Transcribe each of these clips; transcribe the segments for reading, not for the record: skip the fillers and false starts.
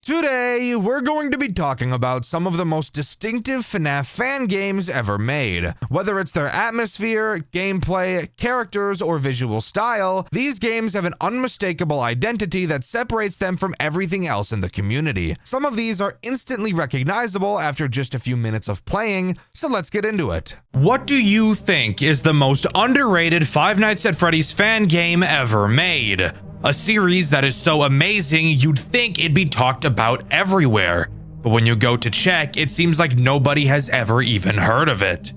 Today, we're going to be talking about some of the most distinctive FNAF fan games ever made. Whether it's their atmosphere, gameplay, characters, or visual style, these games have an unmistakable identity that separates them from everything else in the community. Some of these are instantly recognizable after just a few minutes of playing, so let's get into it. What do you think is the most underrated Five Nights at Freddy's fan game ever made? A series that is so amazing you'd think it'd be talked about everywhere, but when you go to check, it seems like nobody has ever even heard of it.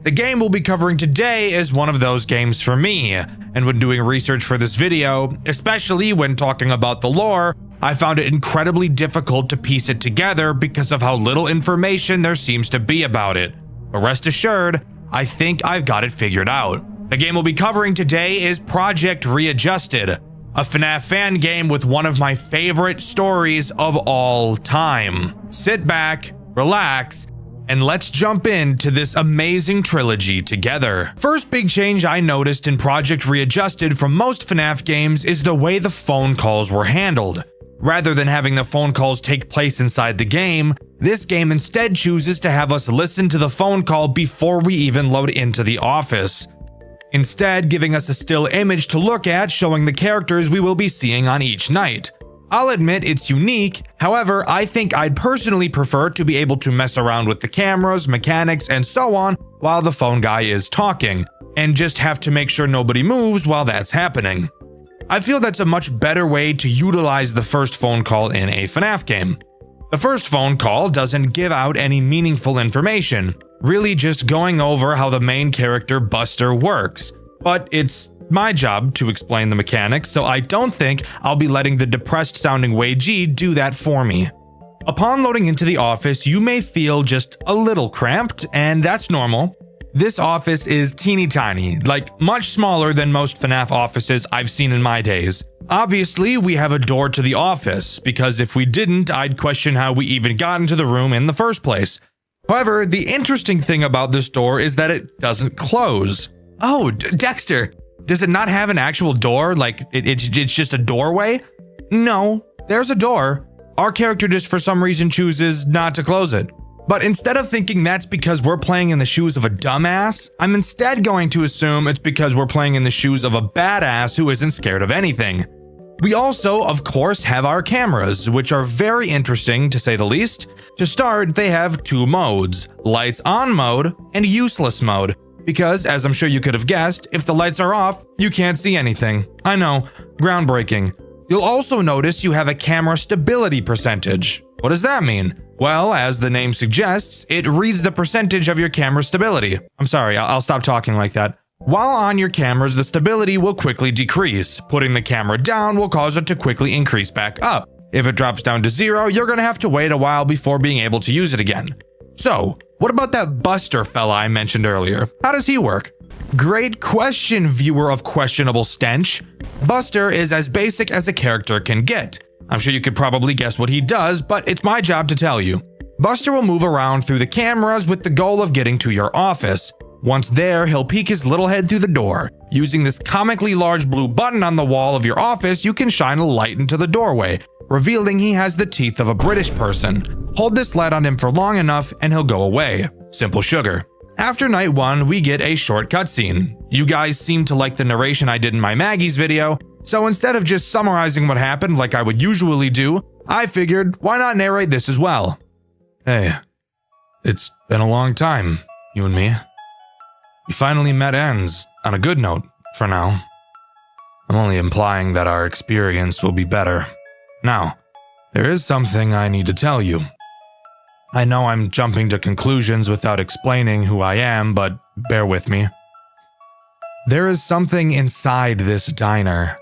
The game we'll be covering today is one of those games for me, and when doing research for this video, especially when talking about the lore, I found it incredibly difficult to piece it together because of how little information there seems to be about it. But rest assured, I think I've got it figured out. The game we'll be covering today is Project Readjusted, a FNAF fan game with one of my favorite stories of all time. Sit back, relax, and let's jump into this amazing trilogy together. First big change I noticed in Project Readjusted from most FNAF games is the way the phone calls were handled. Rather than having the phone calls take place inside the game, this game instead chooses to have us listen to the phone call before we even load into the office, instead giving us a still image to look at showing the characters we will be seeing on each night. I'll admit it's unique, however, I think I'd personally prefer to be able to mess around with the cameras, mechanics, and so on while the phone guy is talking, and just have to make sure nobody moves while that's happening. I feel that's a much better way to utilize the first phone call in a FNAF game. The first phone call doesn't give out any meaningful information, really just going over how the main character Buster works. But it's my job to explain the mechanics, so I don't think I'll be letting the depressed sounding Wei Ji do that for me. Upon loading into the office, you may feel just a little cramped, and that's normal. This office is teeny tiny, like much smaller than most FNAF offices I've seen in my days. Obviously, we have a door to the office, because if we didn't, I'd question how we even got into the room in the first place. However, the interesting thing about this door is that it doesn't close. Oh, Dexter, does it not have an actual door? Like, it's just a doorway? No, there's a door. Our character just for some reason chooses not to close it. But instead of thinking that's because we're playing in the shoes of a dumbass, I'm instead going to assume it's because we're playing in the shoes of a badass who isn't scared of anything. We also, of course, have our cameras, which are very interesting to say the least. To start, they have two modes, lights on mode and useless mode, because as I'm sure you could have guessed, if the lights are off, you can't see anything. I know, groundbreaking. You'll also notice you have a camera stability percentage. What does that mean? Well, as the name suggests, it reads the percentage of your camera stability. I'm sorry, I'll stop talking like that. While on your cameras, the stability will quickly decrease. Putting the camera down will cause it to quickly increase back up. If it drops down to 0, you're gonna have to wait a while before being able to use it again. So, what about that Buster fella I mentioned earlier? How does he work? Great question, viewer of questionable stench. Buster is as basic as a character can get. I'm sure you could probably guess what he does, but it's my job to tell you. Buster will move around through the cameras with the goal of getting to your office. Once there, he'll peek his little head through the door. Using this comically large blue button on the wall of your office, you can shine a light into the doorway, revealing he has the teeth of a British person. Hold this light on him for long enough and he'll go away. Simple sugar. After night 1, we get a short cutscene. You guys seem to like the narration I did in my Maggie's video, so instead of just summarizing what happened like I would usually do, I figured, why not narrate this as well? Hey, it's been a long time, you and me. We finally met ends on a good note, for now. I'm only implying that our experience will be better. Now, there is something I need to tell you. I know I'm jumping to conclusions without explaining who I am, but bear with me. There is something inside this diner.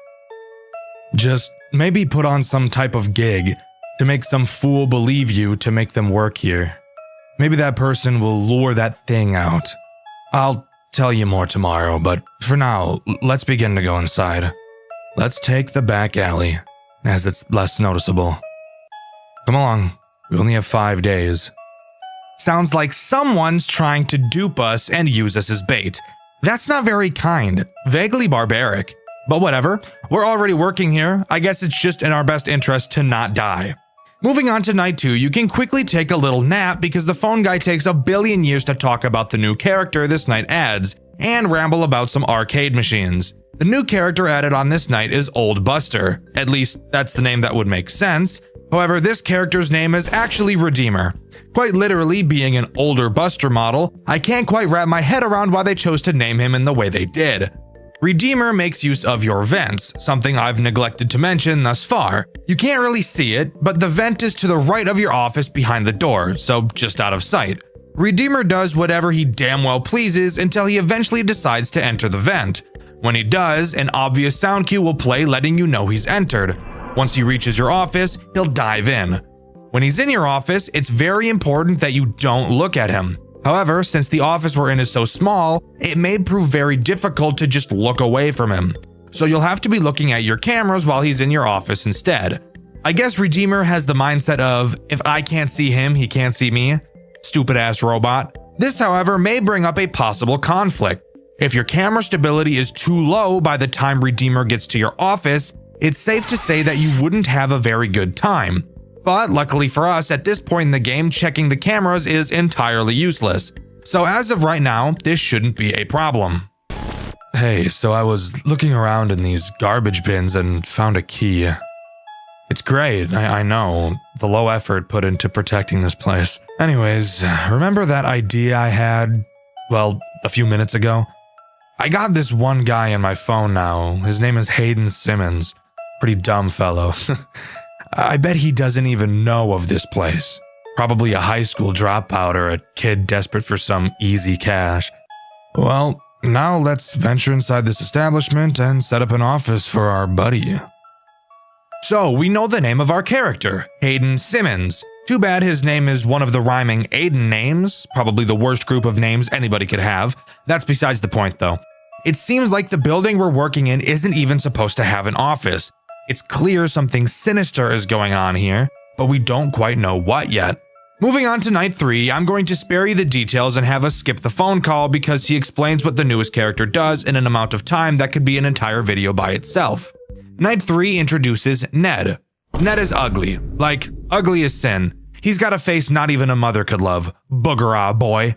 Just maybe put on some type of gig to make some fool believe you to make them work here. Maybe that person will lure that thing out. I'll tell you more tomorrow, but for now, let's begin to go inside. Let's take the back alley, as it's less noticeable. Come along, we only have 5 days. Sounds like someone's trying to dupe us and use us as bait. That's not very kind, vaguely barbaric. But whatever, we're already working here. I guess it's just in our best interest to not die. Moving on to night 2, you can quickly take a little nap because the phone guy takes a billion years to talk about the new character this night adds, and ramble about some arcade machines. The new character added on this night is Old Buster. At least, that's the name that would make sense. However, this character's name is actually Redeemer. Quite literally, being an older Buster model, I can't quite wrap my head around why they chose to name him in the way they did. Redeemer makes use of your vents, something I've neglected to mention thus far. You can't really see it, but the vent is to the right of your office behind the door, so just out of sight. Redeemer does whatever he damn well pleases until he eventually decides to enter the vent. When he does, an obvious sound cue will play letting you know he's entered. Once he reaches your office, he'll dive in. When he's in your office, it's very important that you don't look at him. However, since the office we're in is so small, it may prove very difficult to just look away from him. So you'll have to be looking at your cameras while he's in your office instead. I guess Redeemer has the mindset of, if I can't see him, he can't see me. Stupid ass robot. This, however, may bring up a possible conflict. If your camera stability is too low by the time Redeemer gets to your office, it's safe to say that you wouldn't have a very good time. But luckily for us, at this point in the game, checking the cameras is entirely useless. So as of right now, this shouldn't be a problem. Hey, so I was looking around in these garbage bins and found a key. It's great, I know, the low effort put into protecting this place. Anyways, remember that idea I had, well, a few minutes ago? I got this one guy on my phone now. His name is Hayden Simmons. Pretty dumb fellow. I bet he doesn't even know of this place. Probably a high school dropout or a kid desperate for some easy cash. Well, now let's venture inside this establishment and set up an office for our buddy. So, we know the name of our character, Hayden Simmons. Too bad his name is one of the rhyming Aiden names, probably the worst group of names anybody could have. That's besides the point though. It seems like the building we're working in isn't even supposed to have an office. It's clear something sinister is going on here, but we don't quite know what yet. Moving on to night 3, I'm going to spare you the details and have us skip the phone call because he explains what the newest character does in an amount of time that could be an entire video by itself. Night 3 introduces Ned. Ned is ugly. Like, ugly as sin. He's got a face not even a mother could love. Booger-ah, boy.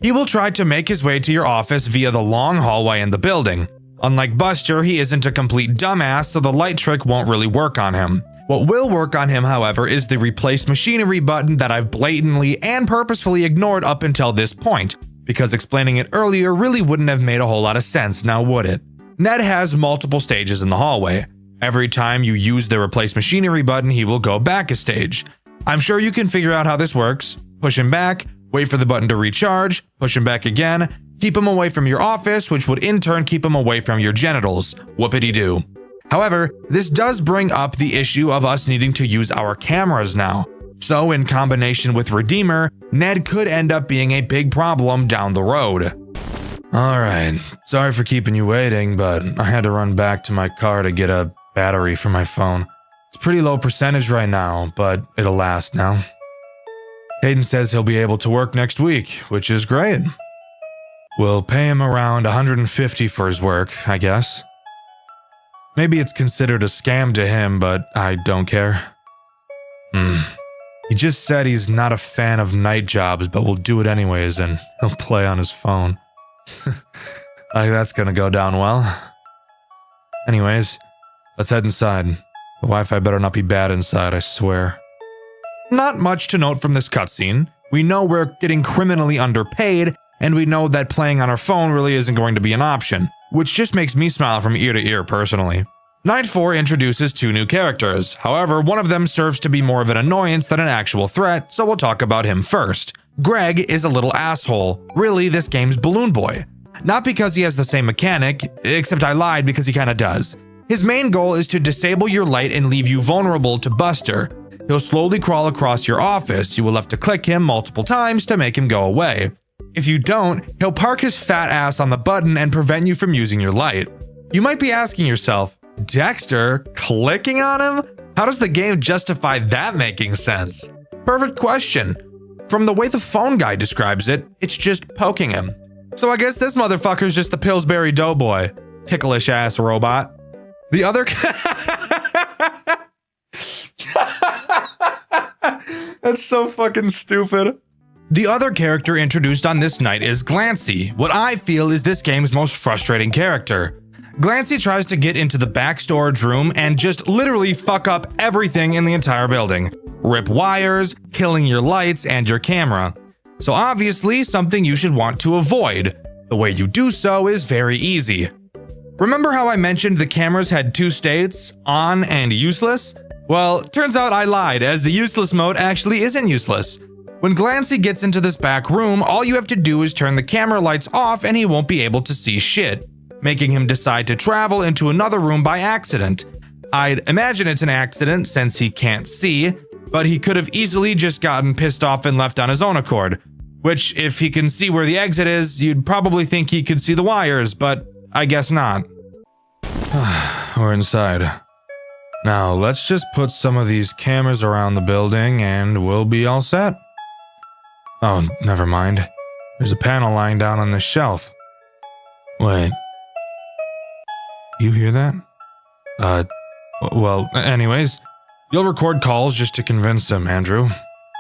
He will try to make his way to your office via the long hallway in the building. Unlike Buster, he isn't a complete dumbass, so the light trick won't really work on him. What will work on him, however, is the replace machinery button that I've blatantly and purposefully ignored up until this point, because explaining it earlier really wouldn't have made a whole lot of sense, now would it? Ned has multiple stages in the hallway. Every time you use the replace machinery button, he will go back a stage. I'm sure you can figure out how this works. Push him back, wait for the button to recharge, push him back again, keep him away from your office, which would in turn keep him away from your genitals. Whoopity-doo. However, this does bring up the issue of us needing to use our cameras now. So in combination with Redeemer, Ned could end up being a big problem down the road. Alright, sorry for keeping you waiting, but I had to run back to my car to get a battery for my phone. It's pretty low percentage right now, but it'll last now. Hayden says he'll be able to work next week, which is great. We'll pay him around $150 for his work, I guess. Maybe it's considered a scam to him, but I don't care. He just said he's not a fan of night jobs, but will do it anyways, and he'll play on his phone. Like that's gonna go down well. Anyways, let's head inside. The Wi-Fi better not be bad inside, I swear. Not much to note from this cutscene. We know we're getting criminally underpaid, and we know that playing on our phone really isn't going to be an option, which just makes me smile from ear to ear personally. Night 4 introduces 2 new characters. However, one of them serves to be more of an annoyance than an actual threat, so we'll talk about him first. Greg is a little asshole. Really, this game's Balloon Boy. Not because he has the same mechanic, except I lied because he kinda does. His main goal is to disable your light and leave you vulnerable to Buster. He'll slowly crawl across your office. You will have to click him multiple times to make him go away. If you don't, he'll park his fat ass on the button and prevent you from using your light. You might be asking yourself, Dxtr, clicking on him? How does the game justify that making sense? Perfect question. From the way the phone guy describes it, it's just poking him. So I guess this motherfucker's just the Pillsbury Doughboy. Ticklish ass robot. The other That's so fucking stupid. The other character introduced on this night is Glancy, what I feel is this game's most frustrating character. Glancy tries to get into the back storage room and just literally fuck up everything in the entire building. Rip wires, killing your lights and your camera. So obviously something you should want to avoid. The way you do so is very easy. Remember how I mentioned the cameras had two states, on and useless? Well, turns out I lied, as the useless mode actually isn't useless. When Glancy gets into this back room, all you have to do is turn the camera lights off and he won't be able to see shit, making him decide to travel into another room by accident. I'd imagine it's an accident since he can't see, but he could have easily just gotten pissed off and left on his own accord. Which, if he can see where the exit is, you'd probably think he could see the wires, but I guess not. We're inside. Now, let's just put some of these cameras around the building and we'll be all set. Oh, never mind. There's a panel lying down on this shelf. Wait. You hear that? Well, anyways, you'll record calls just to convince him, Andrew.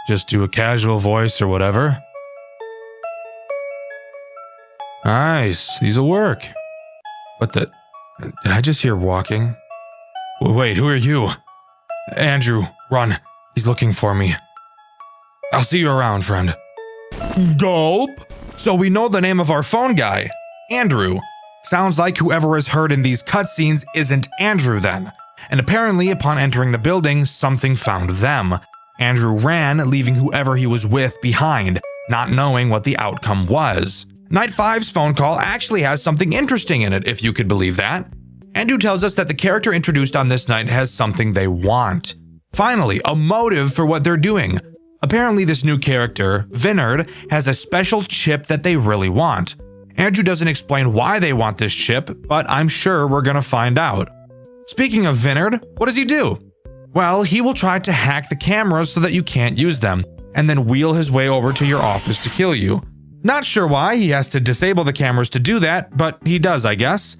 Just do a casual voice or whatever. Nice, these'll work. What the? Did I just hear walking? Wait, who are you? Andrew, run. He's looking for me. I'll see you around, friend. Gulp. So we know the name of our phone guy, Andrew. Sounds like whoever is heard in these cutscenes isn't Andrew then. And apparently upon entering the building, something found them. Andrew ran, leaving whoever he was with behind, not knowing what the outcome was. Night 5's phone call actually has something interesting in it, if you could believe that. Andrew tells us that the character introduced on this night has something they want. Finally, a motive for what they're doing. Apparently this new character, Vinard, has a special chip that they really want. Andrew doesn't explain why they want this chip, but I'm sure we're gonna find out. Speaking of Vinard, what does he do? Well, he will try to hack the cameras so that you can't use them, and then wheel his way over to your office to kill you. Not sure why he has to disable the cameras to do that, but he does, I guess.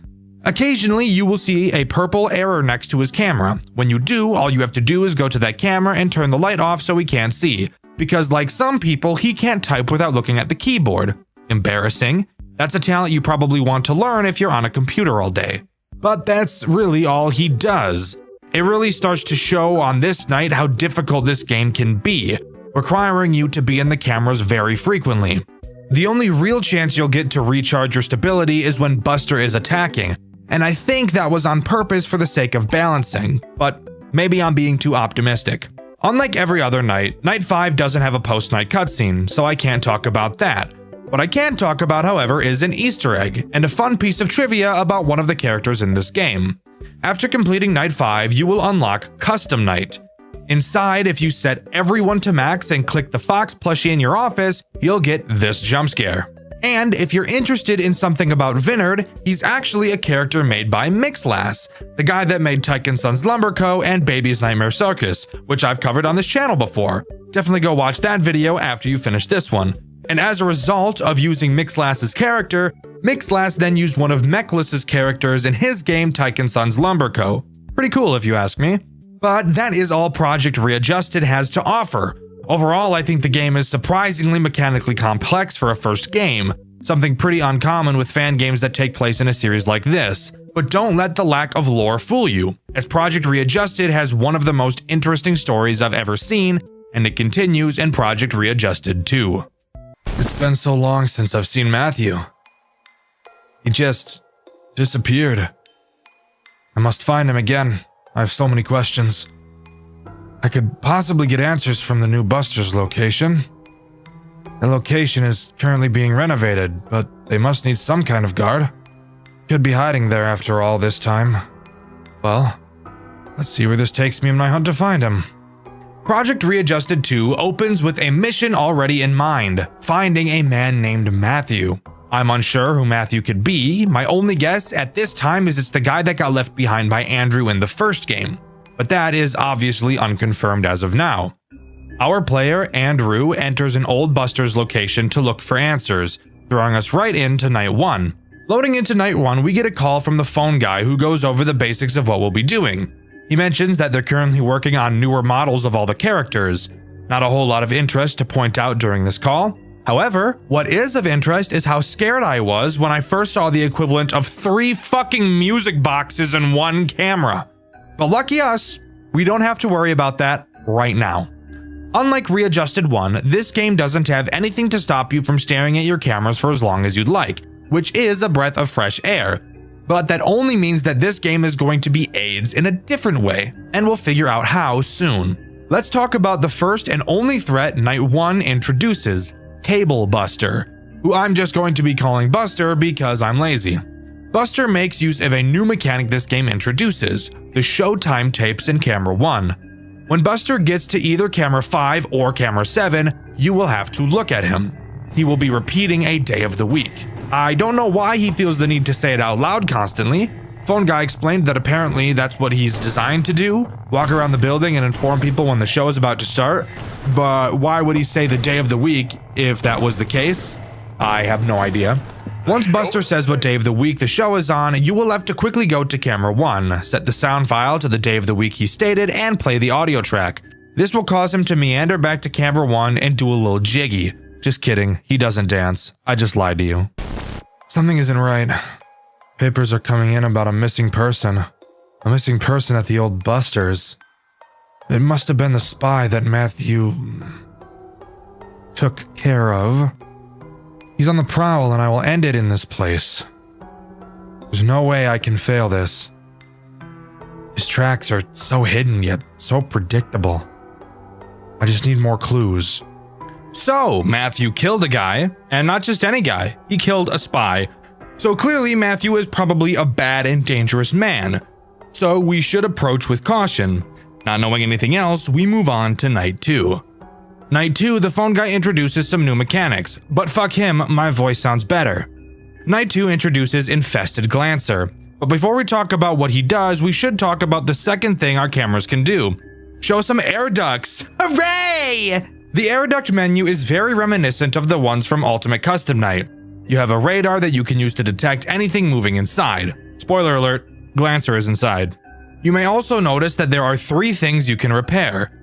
Occasionally, you will see a purple error next to his camera. When you do, all you have to do is go to that camera and turn the light off so he can't see. Because like some people, he can't type without looking at the keyboard. Embarrassing. That's a talent you probably want to learn if you're on a computer all day. But that's really all he does. It really starts to show on this night how difficult this game can be, requiring you to be in the cameras very frequently. The only real chance you'll get to recharge your stability is when Buster is attacking, and I think that was on purpose for the sake of balancing, but maybe I'm being too optimistic. Unlike every other night, Night 5 doesn't have a post-night cutscene, so I can't talk about that. What I can talk about, however, is an Easter egg, and a fun piece of trivia about one of the characters in this game. After completing Night 5, you will unlock Custom Night. Inside, if you set everyone to max and click the Fox plushie in your office, you'll get this jump scare. And if you're interested in something about Vinard, he's actually a character made by Mixlass, the guy that made Tyke & Sons Lumber Co. and Baby's Nightmare Circus, which I've covered on this channel before. Definitely go watch that video after you finish this one. And as a result of using Mixlass's character, Mixlass then used one of Mechless's characters in his game Tyke & Sons Lumber Co. Pretty cool if you ask me. But that is all Project Readjusted has to offer. Overall, I think the game is surprisingly mechanically complex for a first game, something pretty uncommon with fan games that take place in a series like this. But don't let the lack of lore fool you, as Project Readjusted has one of the most interesting stories I've ever seen, and it continues in Project Readjusted 2. It's been so long since I've seen Matthew. He just disappeared. I must find him again. I have so many questions. I could possibly get answers from the new Buster's location. The location is currently being renovated, but they must need some kind of guard. Could be hiding there after all this time. Well, let's see where this takes me in my hunt to find him. Project Readjusted 2 opens with a mission already in mind, finding a man named Matthew. I'm unsure who Matthew could be. My only guess at this time is it's the guy that got left behind by Andrew in the first game, but that is obviously unconfirmed as of now. Our player, Andrew, enters an old Buster's location to look for answers, throwing us right into Night 1. Loading into Night 1, we get a call from the phone guy who goes over the basics of what we'll be doing. He mentions that they're currently working on newer models of all the characters. Not a whole lot of interest to point out during this call. However, what is of interest is how scared I was when I first saw the equivalent of 3 fucking music boxes in one camera. But lucky us, we don't have to worry about that right now. Unlike Readjusted 1, this game doesn't have anything to stop you from staring at your cameras for as long as you'd like, which is a breath of fresh air. But that only means that this game is going to be AIDS in a different way, and we'll figure out how soon. Let's talk about the first and only threat Night 1 introduces, Cable Buster, who I'm just going to be calling Buster because I'm lazy. Buster makes use of a new mechanic this game introduces, the showtime tapes in Camera 1. When Buster gets to either Camera 5 or Camera 7, you will have to look at him. He will be repeating a day of the week. I don't know why he feels the need to say it out loud constantly. Phone guy explained that apparently that's what he's designed to do, walk around the building and inform people when the show is about to start. But why would he say the day of the week if that was the case? I have no idea. Once Buster says what day of the week the show is on, you will have to quickly go to Camera 1, set the sound file to the day of the week he stated, and play the audio track. This will cause him to meander back to Camera 1 and do a little jiggy. Just kidding, he doesn't dance. I just lied to you. Something isn't right. Papers are coming in about a missing person. A missing person at the old Buster's. It must have been the spy that Matthew took care of. He's on the prowl and I will end it in this place. There's no way I can fail this. His tracks are so hidden yet so predictable. I just need more clues. So, Matthew killed a guy, and not just any guy, he killed a spy. So clearly Matthew is probably a bad and dangerous man. So we should approach with caution. Not knowing anything else, we move on to Night 2. Night 2, the phone guy introduces some new mechanics, but fuck him, my voice sounds better. Night 2 introduces Infested Glancer, but before we talk about what he does, we should talk about the second thing our cameras can do. Show some air ducts. Hooray! The air duct menu is very reminiscent of the ones from Ultimate Custom Night. You have a radar that you can use to detect anything moving inside. Spoiler alert, Glancer is inside. You may also notice that there are 3 things you can repair.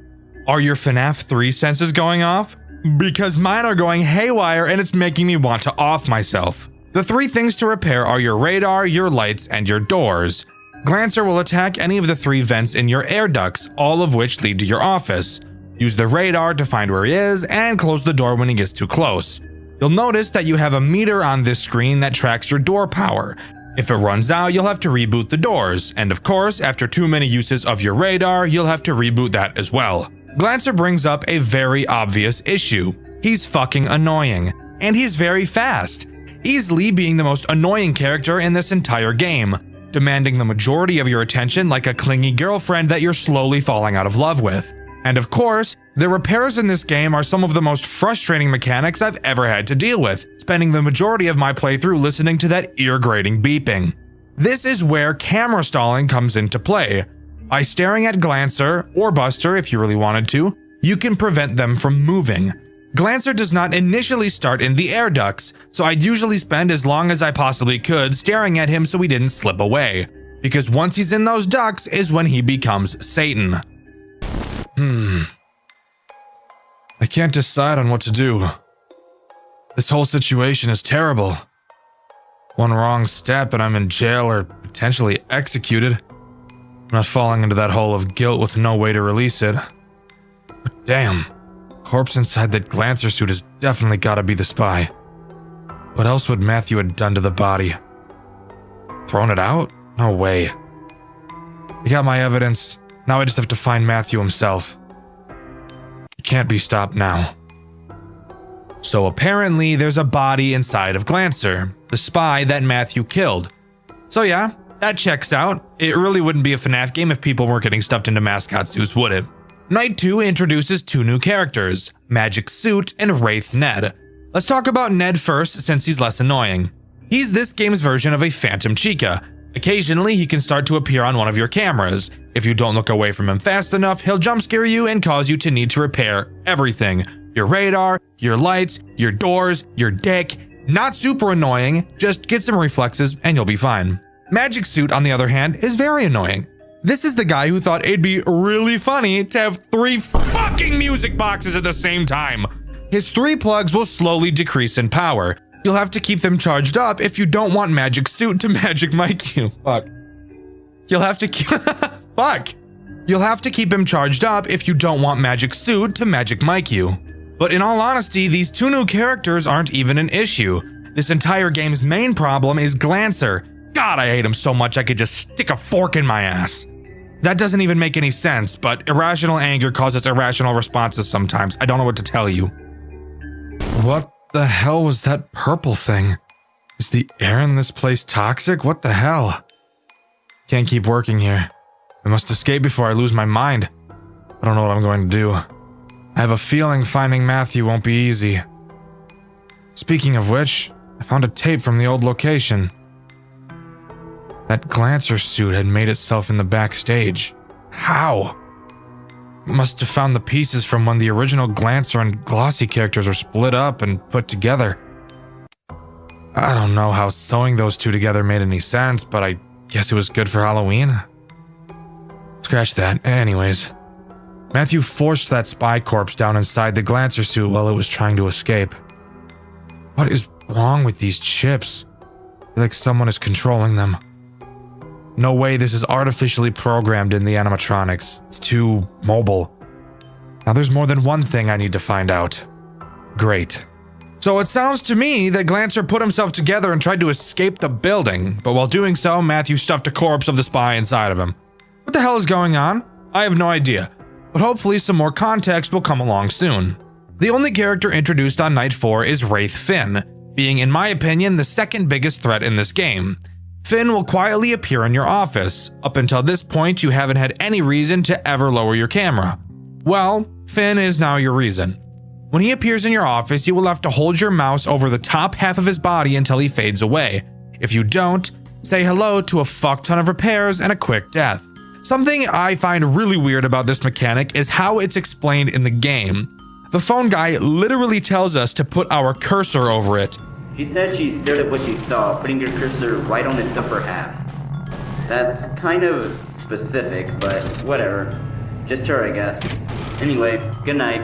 Are your FNAF 3 senses going off? Because mine are going haywire and it's making me want to off myself. The 3 things to repair are your radar, your lights, and your doors. Glancer will attack any of the 3 vents in your air ducts, all of which lead to your office. Use the radar to find where he is and close the door when he gets too close. You'll notice that you have a meter on this screen that tracks your door power. If it runs out, you'll have to reboot the doors, and of course, after too many uses of your radar, you'll have to reboot that as well. Glancer brings up a very obvious issue. He's fucking annoying, and he's very fast, easily being the most annoying character in this entire game, demanding the majority of your attention like a clingy girlfriend that you're slowly falling out of love with. And of course, the repairs in this game are some of the most frustrating mechanics I've ever had to deal with, spending the majority of my playthrough listening to that ear-grating beeping. This is where camera stalling comes into play. By staring at Glancer, or Buster if you really wanted to, you can prevent them from moving. Glancer does not initially start in the air ducts, so I'd usually spend as long as I possibly could staring at him so he didn't slip away. Because once he's in those ducts is when he becomes Satan. I can't decide on what to do. This whole situation is terrible. One wrong step and I'm in jail or potentially executed. I'm not falling into that hole of guilt with no way to release it. But damn, corpse inside that Glancer suit has definitely gotta be the spy. What else would Matthew have done to the body? Thrown it out? No way. I got my evidence. Now I just have to find Matthew himself. He can't be stopped now. So apparently there's a body inside of Glancer, the spy that Matthew killed. So yeah, that checks out. It really wouldn't be a FNAF game if people weren't getting stuffed into mascot suits, would it? Night 2 introduces 2 new characters, Magic Suit and Wraith Ned. Let's talk about Ned first since he's less annoying. He's this game's version of a Phantom Chica. Occasionally, he can start to appear on one of your cameras. If you don't look away from him fast enough, he'll jump scare you and cause you to need to repair everything. Your radar, your lights, your doors, your dick. Not super annoying, just get some reflexes and you'll be fine. Magic Suit, on the other hand, is very annoying. This is the guy who thought it'd be really funny to have 3 fucking fucking music boxes at the same time. His 3 plugs will slowly decrease in power. You'll have to keep them charged up if you don't want Magic Suit to Magic Mike you. Fuck. You'll have to keep fuck. You'll have to keep him charged up if you don't want Magic Suit to Magic Mike you. But in all honesty, these 2 new characters aren't even an issue. This entire game's main problem is Glancer. God, I hate him so much I could just stick a fork in my ass. That doesn't even make any sense, but irrational anger causes irrational responses sometimes. I don't know what to tell you. What the hell was that purple thing? Is the air in this place toxic? What the hell? Can't keep working here. I must escape before I lose my mind. I don't know what I'm going to do. I have a feeling finding Matthew won't be easy. Speaking of which, I found a tape from the old location. That Glancer suit had made itself in the backstage. How? Must have found the pieces from when the original Glancer and Glossy characters were split up and put together. I don't know how sewing those 2 together made any sense, but I guess it was good for Halloween. Scratch that. Anyways, Matthew forced that spy corpse down inside the Glancer suit while it was trying to escape. What is wrong with these chips? I feel like someone is controlling them. No way this is artificially programmed in the animatronics. It's too mobile. Now there's more than one thing I need to find out. Great. So it sounds to me that Glancer put himself together and tried to escape the building, but while doing so, Matthew stuffed a corpse of the spy inside of him. What the hell is going on? I have no idea, but hopefully some more context will come along soon. The only character introduced on Night 4 is Wraith Finn, being in my opinion the second biggest threat in this game. Finn will quietly appear in your office. Up until this point, you haven't had any reason to ever lower your camera. Well, Finn is now your reason. When he appears in your office, you will have to hold your mouse over the top half of his body until he fades away. If you don't, say hello to a fuck ton of repairs and a quick death. Something I find really weird about this mechanic is how it's explained in the game. The phone guy literally tells us to put our cursor over it. She said she stared at what she saw, putting your cursor right on its upper half. That's kind of specific, but whatever. Just her, I guess. Anyway, good night.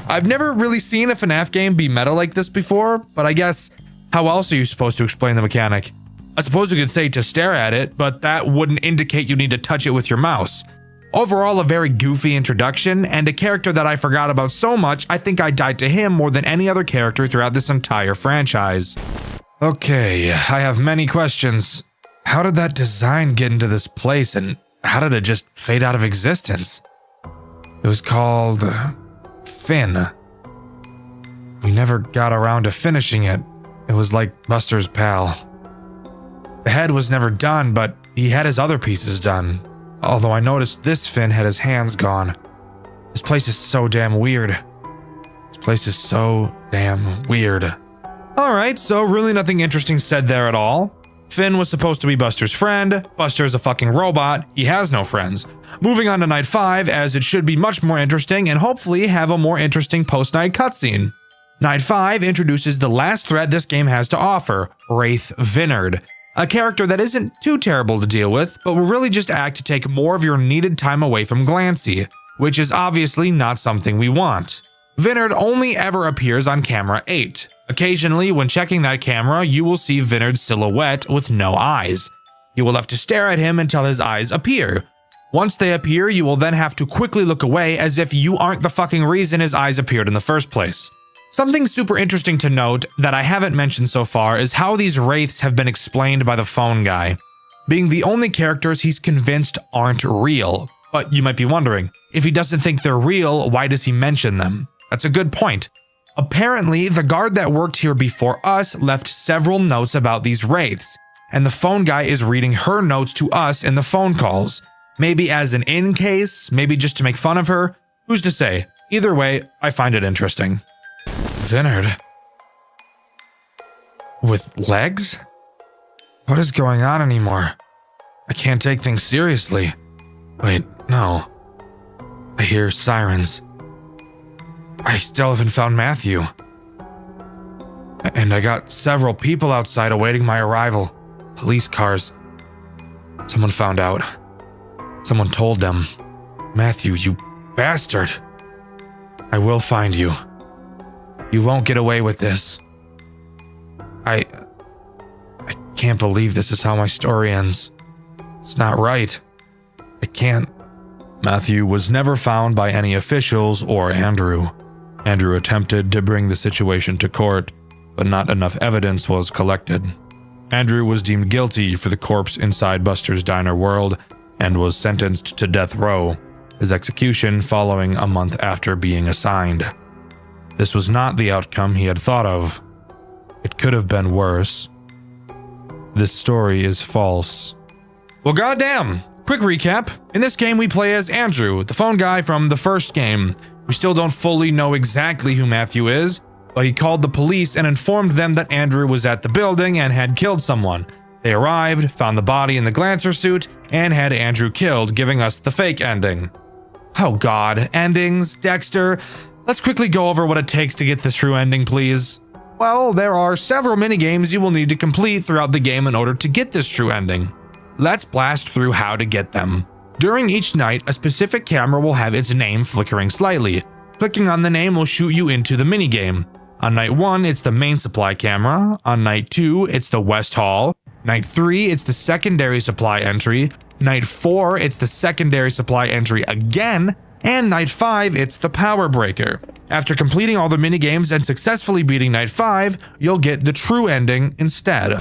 I've never really seen a FNAF game be meta like this before, but I guess, how else are you supposed to explain the mechanic? I suppose you could say to stare at it, but that wouldn't indicate you need to touch it with your mouse. Overall, a very goofy introduction, and a character that I forgot about so much, I think I died to him more than any other character throughout this entire franchise. Okay, I have many questions. How did that design get into this place, and how did it just fade out of existence? It was called Finn. We never got around to finishing it. It was like Buster's pal. The head was never done, but he had his other pieces done. Although I noticed this Finn had his hands gone. This place is so damn weird. This place is so damn weird. Alright, so really nothing interesting said there at all. Finn was supposed to be Buster's friend. Buster is a fucking robot. He has no friends. Moving on to Night 5, as it should be much more interesting and hopefully have a more interesting post-night cutscene. Night 5 introduces the last threat this game has to offer, Wraith Vinard. A character that isn't too terrible to deal with, but will really just act to take more of your needed time away from Glancy, which is obviously not something we want. Vinard only ever appears on camera 8. Occasionally, when checking that camera, you will see Vinard's silhouette with no eyes. You will have to stare at him until his eyes appear. Once they appear, you will then have to quickly look away as if you aren't the fucking reason his eyes appeared in the first place. Something super interesting to note that I haven't mentioned so far is how these wraiths have been explained by the phone guy, being the only characters he's convinced aren't real. But you might be wondering, if he doesn't think they're real, why does he mention them? That's a good point. Apparently, the guard that worked here before us left several notes about these wraiths, and the phone guy is reading her notes to us in the phone calls. Maybe as an in case, maybe just to make fun of her, who's to say? Either way, I find it interesting. Vinard? With legs? What is going on anymore? I can't take things seriously. Wait, no. I hear sirens. I still haven't found Matthew. And I got several people outside awaiting my arrival. Police cars. Someone found out. Someone told them. Matthew, you bastard. I will find you. You won't get away with this. I can't believe this is how my story ends. It's not right. I can't. Matthew was never found by any officials or Andrew. Andrew attempted to bring the situation to court, but not enough evidence was collected. Andrew was deemed guilty for the corpse inside Buster's Diner World and was sentenced to death row, his execution following a month after being assigned. This was not the outcome he had thought of. It could have been worse. This story is false. Well, goddamn! Quick recap. In this game, we play as Andrew, the phone guy from the first game. We still don't fully know exactly who Matthew is, but he called the police and informed them that Andrew was at the building and had killed someone. They arrived, found the body in the Glancer suit, and had Andrew killed, giving us the fake ending. Oh god, endings, Dxtr. Let's quickly go over what it takes to get the true ending, please. Well, there are several minigames you will need to complete throughout the game in order to get this true ending. Let's blast through how to get them. During each night, a specific camera will have its name flickering slightly. Clicking on the name will shoot you into the minigame. On night 1, it's the main supply camera. On night 2, it's the West Hall. Night 3, it's the secondary supply entry. Night 4, it's the secondary supply entry again. And night 5, it's the power breaker. After completing all the minigames and successfully beating night 5, you'll get the true ending instead.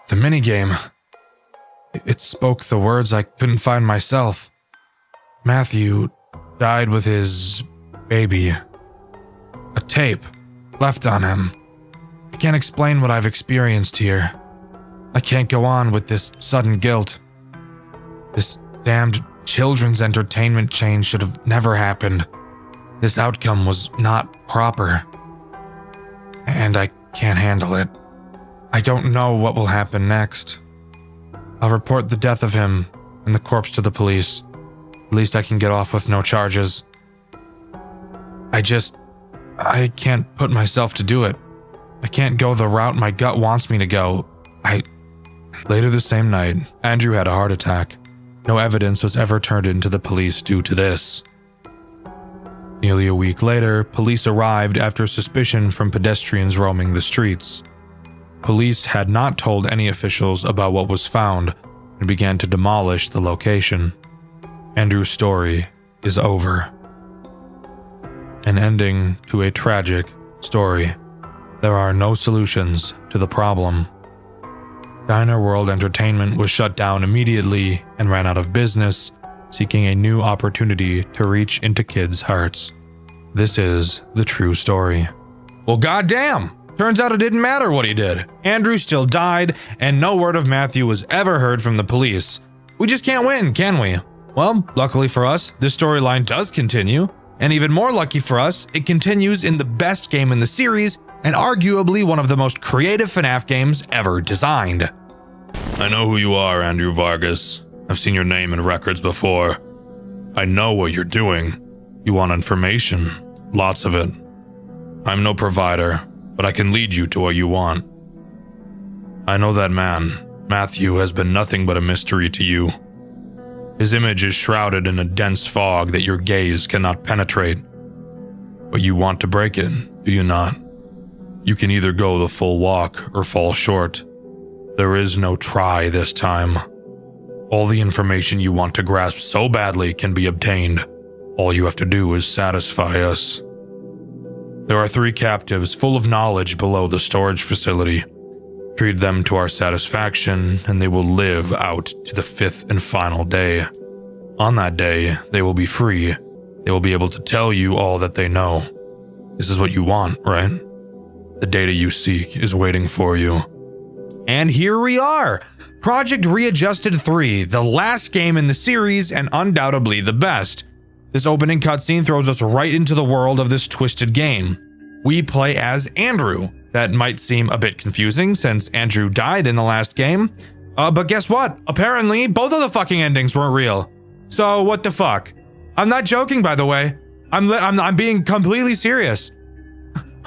The minigame. It spoke the words I couldn't find myself. Matthew died with his baby. A tape left on him. I can't explain what I've experienced here. I can't go on with this sudden guilt. This damned children's entertainment chain should have never happened. This outcome was not proper. And I can't handle it. I don't know what will happen next. I'll report the death of him and the corpse to the police. At least I can get off with no charges. I can't put myself to do it. I can't go the route my gut wants me to go. Later the same night, Andrew had a heart attack. No evidence was ever turned into the police due to this. Nearly a week later, police arrived after suspicion from pedestrians roaming the streets. Police had not told any officials about what was found and began to demolish the location. Andrew's story is over. An ending to a tragic story. There are no solutions to the problem. Diner World Entertainment was shut down immediately and ran out of business, seeking a new opportunity to reach into kids' hearts. This is the true story. Well, goddamn! Turns out it didn't matter what he did. Andrew still died, and no word of Matthew was ever heard from the police. We just can't win, can we? Well, luckily for us, this storyline does continue. And even more lucky for us, it continues in the best game in the series, and arguably one of the most creative FNAF games ever designed. I know who you are, Andrew Vargas. I've seen your name in records before. I know what you're doing. You want information. Lots of it. I'm no provider, but I can lead you to what you want. I know that man, Matthew, has been nothing but a mystery to you. His image is shrouded in a dense fog that your gaze cannot penetrate. But you want to break it, do you not? You can either go the full walk or fall short. There is no try this time. All the information you want to grasp so badly can be obtained. All you have to do is satisfy us. There are 3 captives full of knowledge below the storage facility. Treat them to our satisfaction, and they will live out to the 5th and final day. On that day, they will be free. They will be able to tell you all that they know. This is what you want, right? The data you seek is waiting for you. And here we are! Project Readjusted 3, the last game in the series and undoubtedly the best. This opening cutscene throws us right into the world of this twisted game. We play as Andrew. That might seem a bit confusing since Andrew died in the last game. But guess what? Apparently, both of the fucking endings weren't real. So what the fuck? I'm not joking, by the way. I'm being completely serious.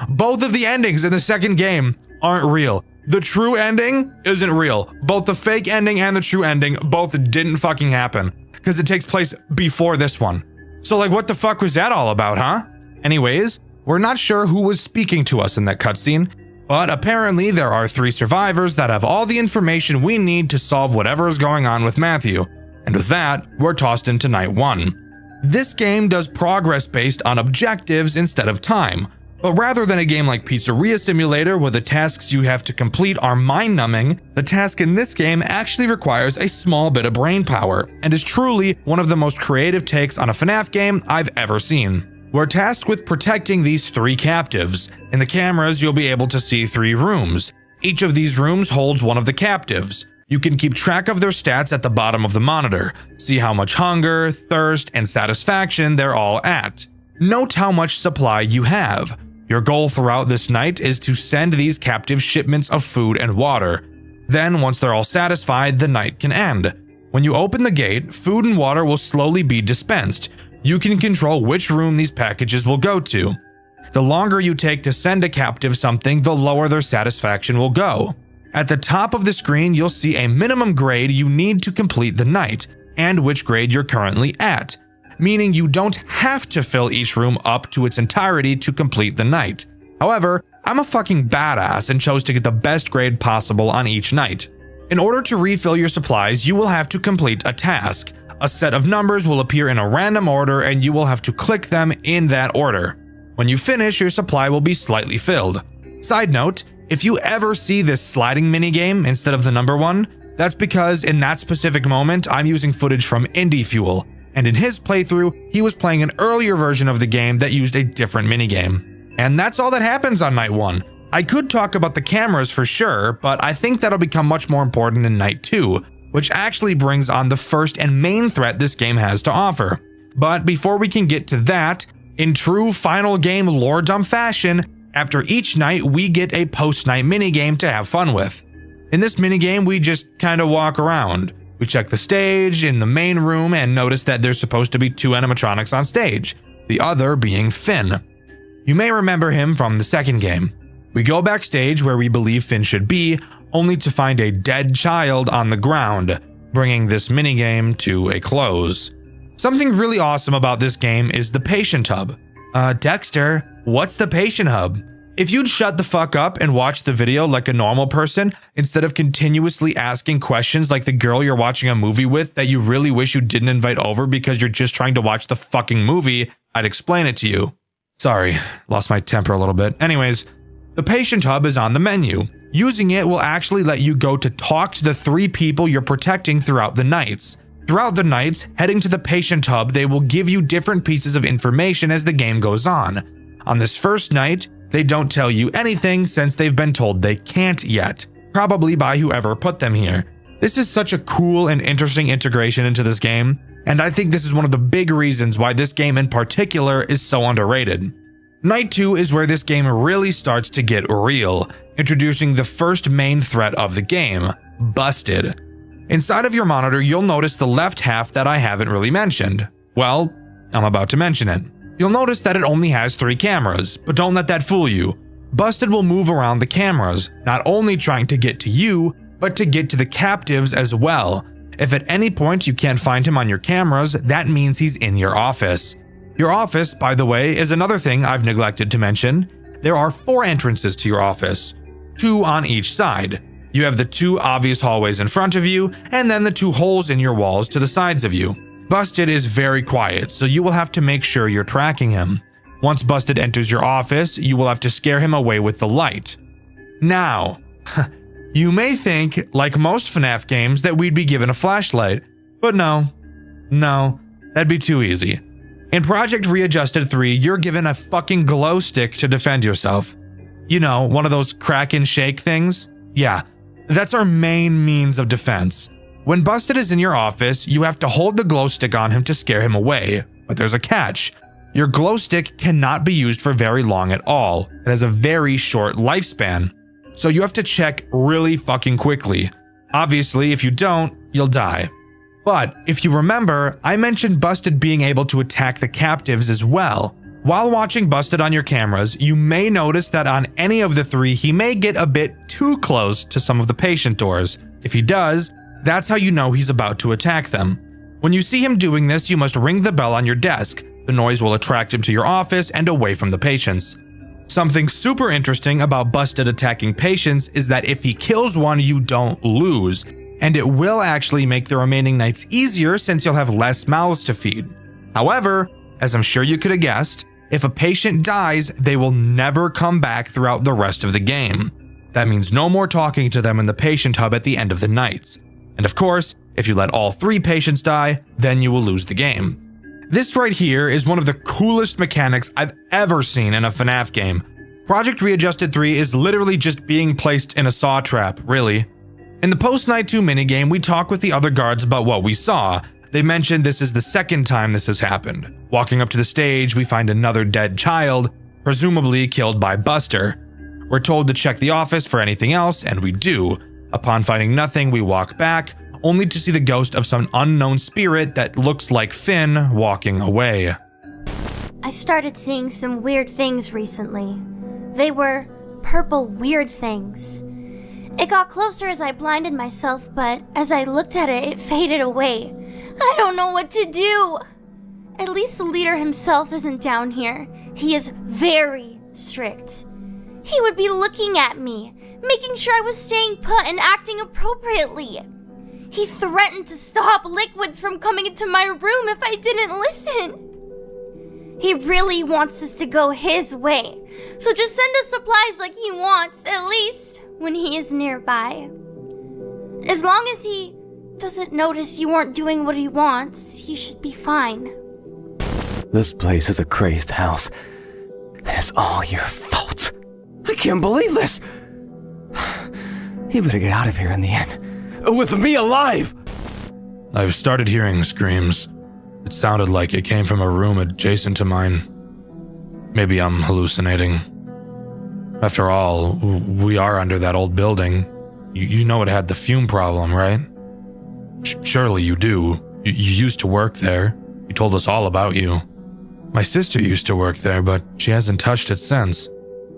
Both of the endings in the second game aren't real. The true ending isn't real. Both the fake ending and the true ending both didn't fucking happen because it takes place before this one. So like what the fuck was that all about, huh? Anyways, we're not sure who was speaking to us in that cutscene, but apparently there are 3 survivors that have all the information we need to solve whatever is going on with Matthew. And with that, we're tossed into night 1. This game does progress based on objectives instead of time. But rather than a game like Pizzeria Simulator where the tasks you have to complete are mind-numbing, the task in this game actually requires a small bit of brain power, and is truly one of the most creative takes on a FNAF game I've ever seen. We're tasked with protecting these 3 captives. In the cameras, you'll be able to see 3 rooms. Each of these rooms holds one of the captives. You can keep track of their stats at the bottom of the monitor, see how much hunger, thirst, and satisfaction they're all at. Note how much supply you have. Your goal throughout this night is to send these captives shipments of food and water. Then, once they're all satisfied, the night can end. When you open the gate, food and water will slowly be dispensed. You can control which room these packages will go to. The longer you take to send a captive something, the lower their satisfaction will go. At the top of the screen, you'll see a minimum grade you need to complete the night, and which grade you're currently at. Meaning you don't have to fill each room up to its entirety to complete the night. However, I'm a fucking badass and chose to get the best grade possible on each night. In order to refill your supplies, you will have to complete a task. A set of numbers will appear in a random order and you will have to click them in that order. When you finish, your supply will be slightly filled. Side note, if you ever see this sliding minigame instead of the number 1, that's because in that specific moment, I'm using footage from Indie Fuel. And in his playthrough, he was playing an earlier version of the game that used a different minigame. And that's all that happens on night 1. I could talk about the cameras for sure, but I think that'll become much more important in night 2, which actually brings on the first and main threat this game has to offer. But before we can get to that, in true final game lore dump fashion, after each night we get a post-night minigame to have fun with. In this minigame, we just kinda walk around. We check the stage in the main room and notice that there's supposed to be 2 animatronics on stage, the other being Finn. You may remember him from the second game. We go backstage where we believe Finn should be, only to find a dead child on the ground, bringing this minigame to a close. Something really awesome about this game is the patient hub. Dexter, what's the patient hub? If you'd shut the fuck up and watch the video like a normal person, instead of continuously asking questions like the girl you're watching a movie with that you really wish you didn't invite over because you're just trying to watch the fucking movie, I'd explain it to you. Sorry, lost my temper a little bit. Anyways, the patient hub is on the menu. Using it will actually let you go to talk to the 3 people you're protecting throughout the nights. Throughout the nights, heading to the patient hub, they will give you different pieces of information as the game goes on. On this first night, they don't tell you anything since they've been told they can't yet, probably by whoever put them here. This is such a cool and interesting integration into this game, and I think this is one of the big reasons why this game in particular is so underrated. Night 2 is where this game really starts to get real, introducing the first main threat of the game, Busted. Inside of your monitor, you'll notice the left half that I haven't really mentioned. Well, I'm about to mention it. You'll notice that it only has 3 cameras, but don't let that fool you. Busted will move around the cameras, not only trying to get to you, but to get to the captives as well. If at any point you can't find him on your cameras, that means he's in your office. Your office, by the way, is another thing I've neglected to mention. There are 4 entrances to your office, 2 on each side. You have the 2 obvious hallways in front of you, and then the 2 holes in your walls to the sides of you. Busted is very quiet, so you will have to make sure you're tracking him. Once Busted enters your office, you will have to scare him away with the light. Now, you may think, like most FNAF games, that we'd be given a flashlight, but no, that'd be too easy. In Project Readjusted 3, you're given a fucking glow stick to defend yourself. You know, one of those crack and shake things? Yeah, that's our main means of defense. When Busted is in your office, you have to hold the glow stick on him to scare him away, but there's a catch. Your glow stick cannot be used for very long at all. It has a very short lifespan, so you have to check really fucking quickly. Obviously, if you don't, you'll die. But if you remember, I mentioned Busted being able to attack the captives as well. While watching Busted on your cameras, you may notice that on any of the 3, he may get a bit too close to some of the patient doors. If he does, that's how you know he's about to attack them. When you see him doing this, you must ring the bell on your desk. The noise will attract him to your office and away from the patients. Something super interesting about Busted attacking patients is that if he kills one, you don't lose, and it will actually make the remaining nights easier since you'll have less mouths to feed. However, as I'm sure you could have guessed, if a patient dies, they will never come back throughout the rest of the game. That means no more talking to them in the patient hub at the end of the nights. And of course, if you let all 3 patients die, then you will lose the game. This right here is one of the coolest mechanics I've ever seen in a FNAF game. Project Readjusted 3 is literally just being placed in a saw trap, really. In the post-night 2 minigame, we talk with the other guards about what we saw. They mentioned this is the second time this has happened. Walking up to the stage, we find another dead child, presumably killed by Buster. We're told to check the office for anything else, and we do. Upon finding nothing, we walk back, only to see the ghost of some unknown spirit that looks like Finn walking away. I started seeing some weird things recently. They were purple weird things. It got closer as I blinded myself, but as I looked at it, it faded away. I don't know what to do. At least the leader himself isn't down here. He is very strict. He would be looking at me, making sure I was staying put and acting appropriately. He threatened to stop liquids from coming into my room if I didn't listen. He really wants us to go his way, so just send us supplies like he wants, at least when he is nearby. As long as he doesn't notice you aren't doing what he wants, he should be fine. This place is a crazed house, and it's all your fault. I can't believe this. You better get out of here in the end. With me alive! I've started hearing screams. It sounded like it came from a room adjacent to mine. Maybe I'm hallucinating. After all, we are under that old building. You know it had the fume problem, right? Surely you do. You used to work there. You told us all about you. My sister used to work there, but she hasn't touched it since.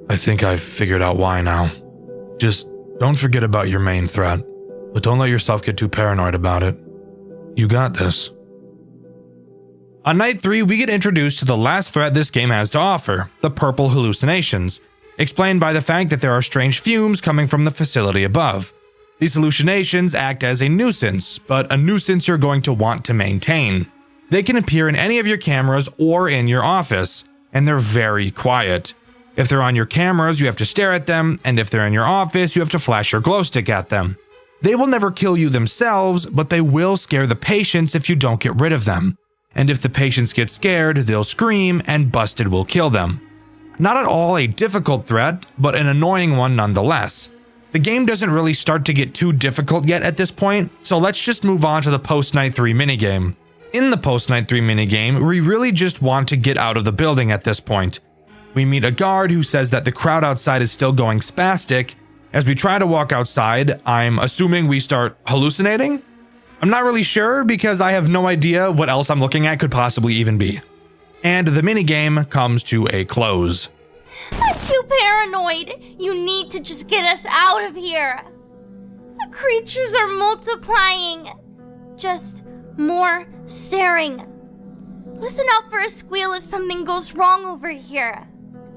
I think I've figured out why now. Just don't forget about your main threat, but don't let yourself get too paranoid about it. You got this. On night 3, we get introduced to the last threat this game has to offer, the purple hallucinations, explained by the fact that there are strange fumes coming from the facility above. These hallucinations act as a nuisance, but a nuisance you're going to want to maintain. They can appear in any of your cameras or in your office, and they're very quiet. If they're on your cameras, you have to stare at them, and if they're in your office, you have to flash your glow stick at them. They will never kill you themselves, but they will scare the patients if you don't get rid of them. And if the patients get scared, they'll scream, and Busted will kill them. Not at all a difficult threat, but an annoying one nonetheless. The game doesn't really start to get too difficult yet at this point, so let's just move on to the post-night 3 minigame. In the post-night 3 minigame, we really just want to get out of the building at this point. We meet a guard who says that the crowd outside is still going spastic. As we try to walk outside, I'm assuming we start hallucinating? I'm not really sure because I have no idea what else I'm looking at could possibly even be. And the minigame comes to a close. I'm too paranoid. You need to just get us out of here. The creatures are multiplying. Just more staring. Listen out for a squeal if something goes wrong over here.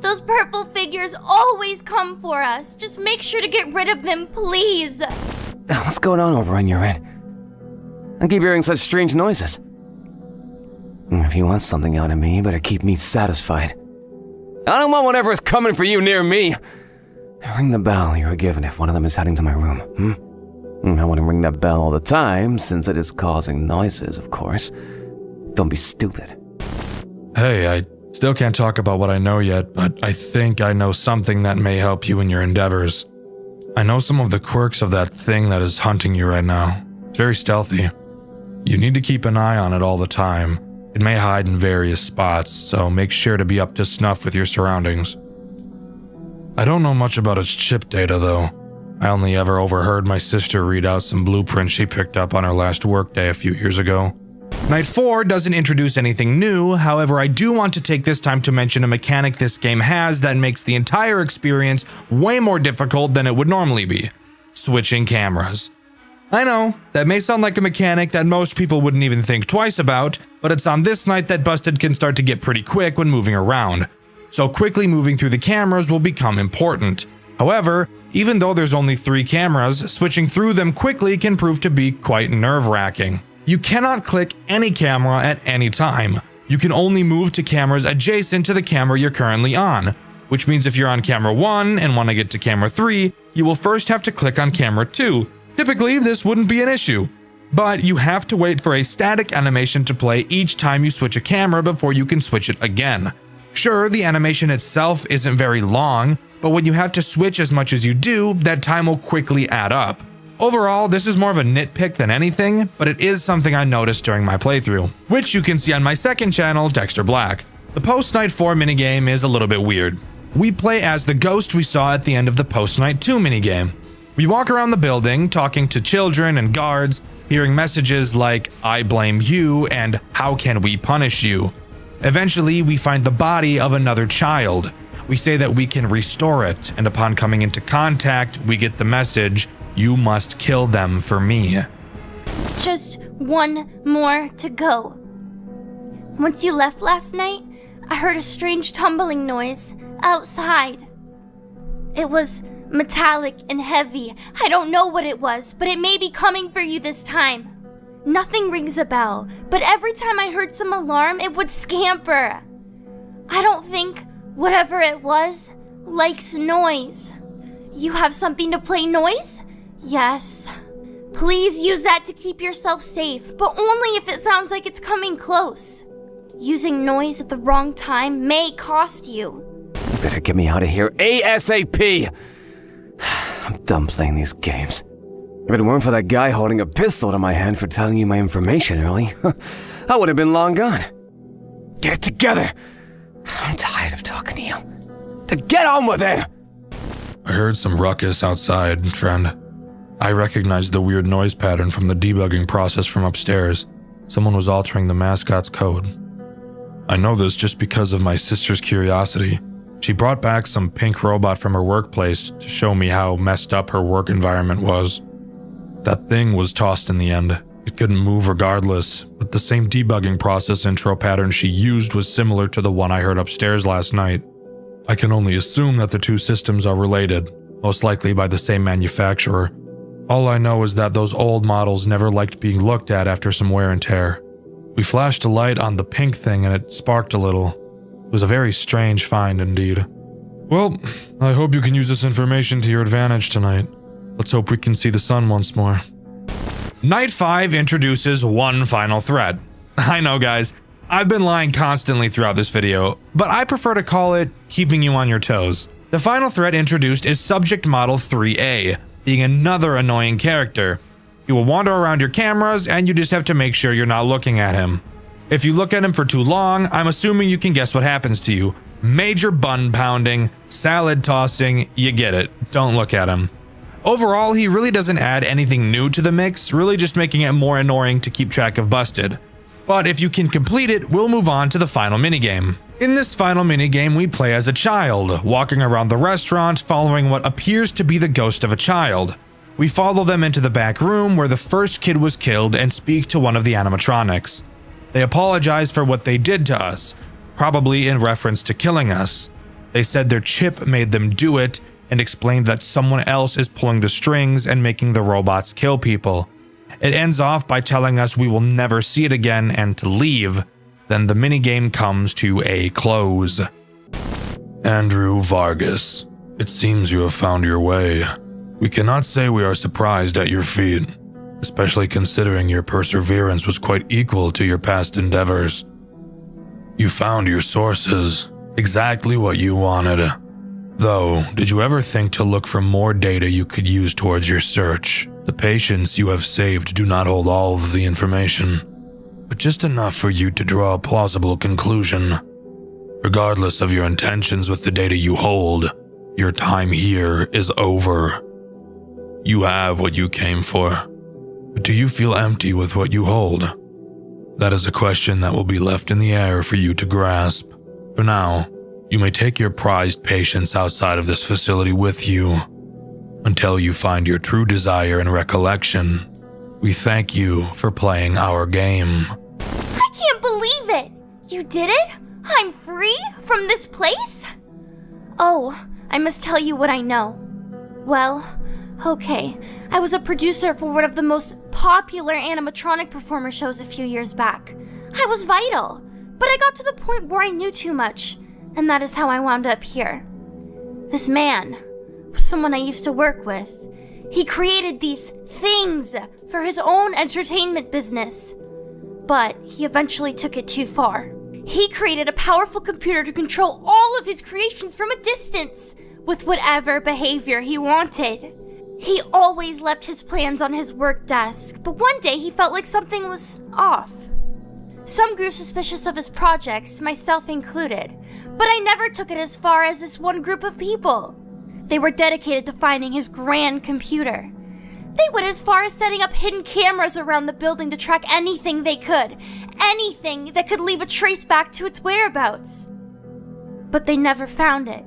Those purple figures always come for us. Just make sure to get rid of them, please. What's going on over on your end? I keep hearing such strange noises. If you want something out of me, you better keep me satisfied. I don't want whatever is coming for you near me. Ring the bell you were given if one of them is heading to my room, I wouldn't ring that bell all the time, since it is causing noises, of course. Don't be stupid. Hey, I still can't talk about what I know yet, but I think I know something that may help you in your endeavors. I know some of the quirks of that thing that is hunting you right now. It's very stealthy. You need to keep an eye on it all the time. It may hide in various spots, so make sure to be up to snuff with your surroundings. I don't know much about its chip data, though. I only ever overheard my sister read out some blueprints she picked up on her last workday a few years ago. Night 4 doesn't introduce anything new, however I do want to take this time to mention a mechanic this game has that makes the entire experience way more difficult than it would normally be. Switching cameras. I know, that may sound like a mechanic that most people wouldn't even think twice about, but it's on this night that Busted can start to get pretty quick when moving around. So quickly moving through the cameras will become important. However, even though there's only 3 cameras, switching through them quickly can prove to be quite nerve-wracking. You cannot click any camera at any time. You can only move to cameras adjacent to the camera you're currently on, which means if you're on camera 1 and want to get to camera 3, you will first have to click on camera 2. Typically, this wouldn't be an issue, but you have to wait for a static animation to play each time you switch a camera before you can switch it again. Sure, the animation itself isn't very long, but when you have to switch as much as you do, that time will quickly add up. Overall, this is more of a nitpick than anything, but it is something I noticed during my playthrough, which you can see on my second channel, Dxtr Black. The Post-Night 4 minigame is a little bit weird. We play as the ghost we saw at the end of the Post-Night 2 minigame. We walk around the building, talking to children and guards, hearing messages like, "I blame you," and "How can we punish you?" Eventually, we find the body of another child. We say that we can restore it, and upon coming into contact, we get the message, "You must kill them for me." Just one more to go. Once you left last night, I heard a strange tumbling noise outside. It was metallic and heavy. I don't know what it was, but it may be coming for you this time. Nothing rings a bell, but every time I heard some alarm, it would scamper. I don't think whatever it was likes noise. You have something to play noise? Yes. Please use that to keep yourself safe, but only if it sounds like it's coming close. Using noise at the wrong time may cost you. You better get me out of here ASAP! I'm done playing these games. If it weren't for that guy holding a pistol to my hand for telling you my information early, I would have been long gone. Get it together! I'm tired of talking to you. To get on with it! I heard some ruckus outside, friend. I recognized the weird noise pattern from the debugging process from upstairs. Someone was altering the mascot's code. I know this just because of my sister's curiosity. She brought back some pink robot from her workplace to show me how messed up her work environment was. That thing was tossed in the end. It couldn't move regardless, but the same debugging process intro pattern she used was similar to the one I heard upstairs last night. I can only assume that the 2 systems are related, most likely by the same manufacturer. All I know is that those old models never liked being looked at after some wear and tear. We flashed a light on the pink thing and it sparked a little. It was a very strange find indeed. Well, I hope you can use this information to your advantage tonight. Let's hope we can see the sun once more. Night 5 introduces one final threat. I know guys, I've been lying constantly throughout this video, but I prefer to call it keeping you on your toes. The final threat introduced is Subject Model 3A, being another annoying character. He will wander around your cameras and you just have to make sure you're not looking at him. If you look at him for too long, I'm assuming you can guess what happens to you. Major bun pounding, salad tossing, you get it. Don't look at him. Overall, he really doesn't add anything new to the mix, really just making it more annoying to keep track of Busted. But if you can complete it, we'll move on to the final minigame. In this final minigame, we play as a child, walking around the restaurant following what appears to be the ghost of a child. We follow them into the back room where the first kid was killed and speak to one of the animatronics. They apologize for what they did to us, probably in reference to killing us. They said their chip made them do it and explained that someone else is pulling the strings and making the robots kill people. It ends off by telling us we will never see it again and to leave. Then the minigame comes to a close. Andrew Vargas, it seems you have found your way. We cannot say we are surprised at your feat, especially considering your perseverance was quite equal to your past endeavors. You found your sources, exactly what you wanted. Though, did you ever think to look for more data you could use towards your search? The patients you have saved do not hold all of the information, but just enough for you to draw a plausible conclusion. Regardless of your intentions with the data you hold, your time here is over. You have what you came for, but do you feel empty with what you hold? That is a question that will be left in the air for you to grasp. For now, you may take your prized patients outside of this facility with you until you find your true desire and recollection We thank you for playing our game. I can't believe it! You did it? I'm free from this place? Oh, I must tell you what I know. Well, okay, I was a producer for one of the most popular animatronic performer shows a few years back. I was vital, but I got to the point where I knew too much, and that is how I wound up here. This man was someone I used to work with. He created these things for his own entertainment business, but he eventually took it too far. He created a powerful computer to control all of his creations from a distance, with whatever behavior he wanted. He always left his plans on his work desk, but one day he felt like something was off. Some grew suspicious of his projects, myself included, but I never took it as far as this one group of people. They were dedicated to finding his grand computer. They went as far as setting up hidden cameras around the building to track anything they could, anything that could leave a trace back to its whereabouts. But they never found it,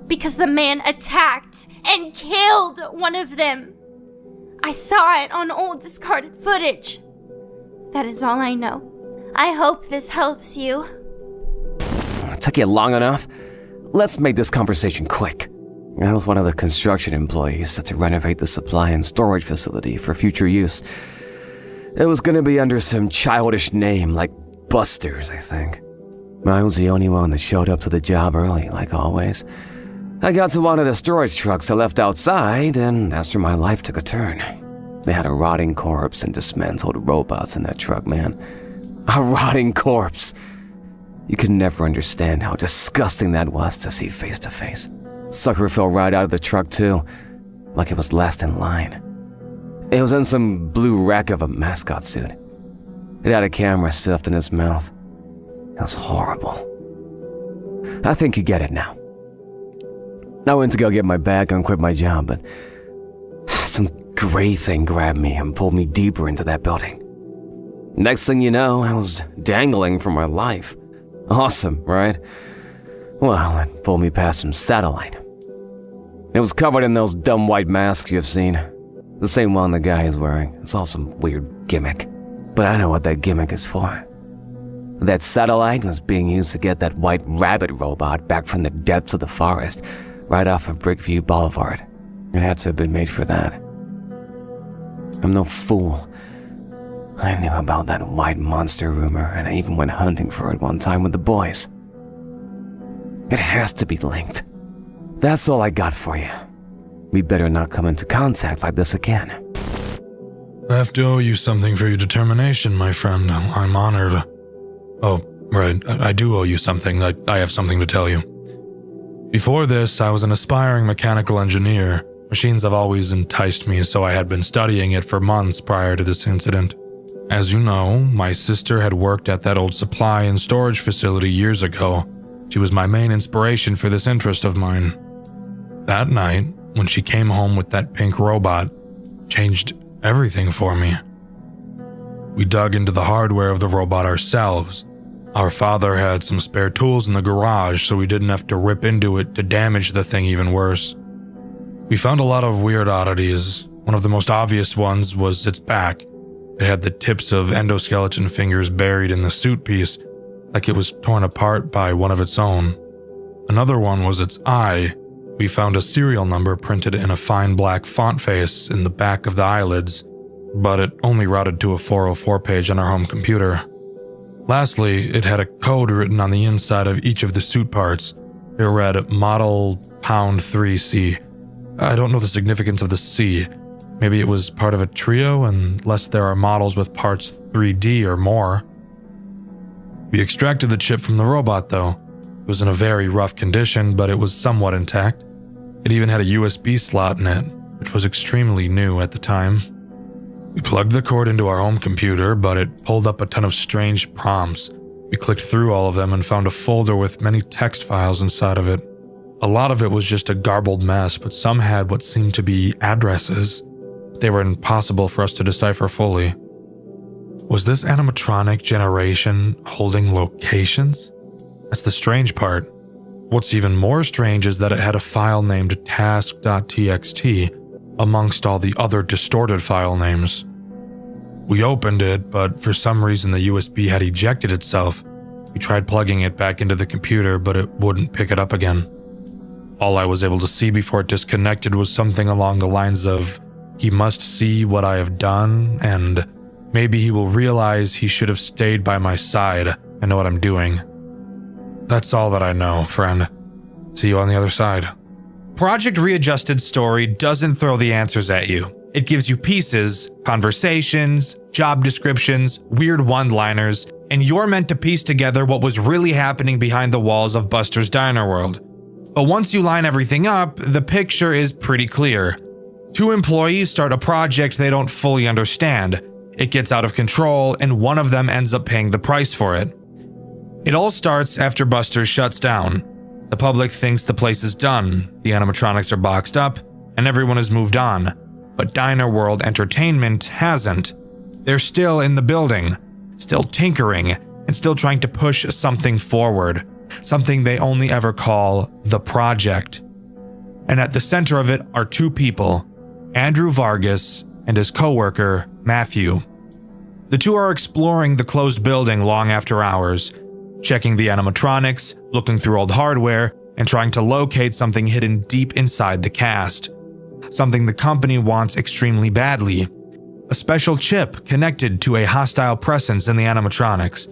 because the man attacked and killed one of them. I saw it on old discarded footage. That is all I know. I hope this helps you. It took you long enough? Let's make this conversation quick. I was one of the construction employees set to renovate the supply and storage facility for future use. It was gonna be under some childish name like Busters, I think. I was the only one that showed up to the job early, like always. I got to one of the storage trucks I left outside, and that's where my life took a turn. They had a rotting corpse and dismantled robots in that truck, man. A rotting corpse. You could never understand how disgusting that was to see face to face. Sucker fell right out of the truck too, like it was last in line. It was in some blue wreck of a mascot suit. It had a camera stuffed in its mouth. It was horrible. I think you get it now. I went to go get my bag and quit my job, but some gray thing grabbed me and pulled me deeper into that building. Next thing you know, I was dangling for my life. Awesome, right? Well, it pulled me past some satellite. It was covered in those dumb white masks you've seen. The same one the guy is wearing. It's all some weird gimmick. But I know what that gimmick is for. That satellite was being used to get that white rabbit robot back from the depths of the forest, right off of Brickview Boulevard. It had to have been made for that. I'm no fool. I knew about that white monster rumor, and I even went hunting for it one time with the boys. It has to be linked. That's all I got for you. We better not come into contact like this again. I have to owe you something for your determination, my friend. I'm honored. Oh, right. I do owe you something. I have something to tell you. Before this, I was an aspiring mechanical engineer. Machines have always enticed me, so I had been studying it for months prior to this incident. As you know, my sister had worked at that old supply and storage facility years ago. She was my main inspiration for this interest of mine. That night, when she came home with that pink robot, changed everything for me. We dug into the hardware of the robot ourselves. Our father had some spare tools in the garage, so we didn't have to rip into it to damage the thing even worse. We found a lot of weird oddities. One of the most obvious ones was its back. It had the tips of endoskeleton fingers buried in the suit piece, like it was torn apart by one of its own. Another one was its eye. We found a serial number printed in a fine black font face in the back of the eyelids, but it only routed to a 404 page on our home computer. Lastly, it had a code written on the inside of each of the suit parts. It read Model Pound 3C. I don't know the significance of the C. Maybe it was part of a trio, unless there are models with parts 3D or more. We extracted the chip from the robot, though. It was in a very rough condition, but it was somewhat intact. It even had a USB slot in it, which was extremely new at the time. We plugged the cord into our home computer, but it pulled up a ton of strange prompts. We clicked through all of them and found a folder with many text files inside of it. A lot of it was just a garbled mess, but some had what seemed to be addresses. They were impossible for us to decipher fully. Was this animatronic generation holding locations? That's the strange part. What's even more strange is that it had a file named task.txt amongst all the other distorted file names. We opened it, but for some reason the USB had ejected itself. We tried plugging it back into the computer, but it wouldn't pick it up again. All I was able to see before it disconnected was something along the lines of, he must see what I have done, and maybe he will realize he should have stayed by my side and know what I'm doing. That's all that I know, friend. See you on the other side. Project Readjusted's story doesn't throw the answers at you. It gives you pieces, conversations, job descriptions, weird one-liners, and you're meant to piece together what was really happening behind the walls of Buster's Diner World. But once you line everything up, the picture is pretty clear. Two employees start a project they don't fully understand. It gets out of control, and one of them ends up paying the price for it. It all starts after Buster's shuts down. The public thinks the place is done, the animatronics are boxed up, and everyone has moved on. But Diner World Entertainment hasn't. They're still in the building, still tinkering, and still trying to push something forward. Something they only ever call the project. And at the center of it are two people, Andrew Vargas and his co-worker, Matthew. The two are exploring the closed building long after hours, checking the animatronics, looking through old hardware, and trying to locate something hidden deep inside the cast. Something the company wants extremely badly. A special chip connected to a hostile presence in the animatronics.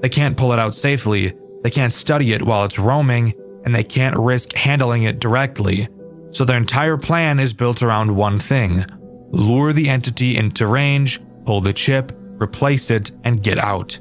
They can't pull it out safely, they can't study it while it's roaming, and they can't risk handling it directly. So their entire plan is built around one thing: lure the entity into range, pull the chip, replace it, and get out.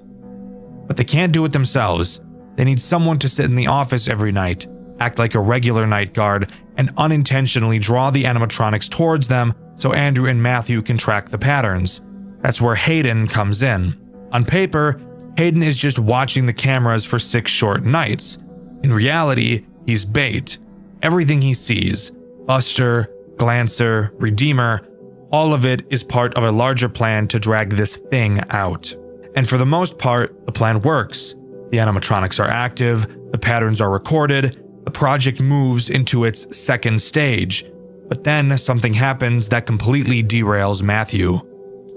But they can't do it themselves. They need someone to sit in the office every night, act like a regular night guard, and unintentionally draw the animatronics towards them so Andrew and Matthew can track the patterns. That's where Hayden comes in. On paper, Hayden is just watching the cameras for 6 short nights. In reality, he's bait. Everything he sees, Buster, Glancer, Redeemer, all of it is part of a larger plan to drag this thing out. And for the most part, the plan works. The animatronics are active, the patterns are recorded, the project moves into its second stage. But then something happens that completely derails Matthew.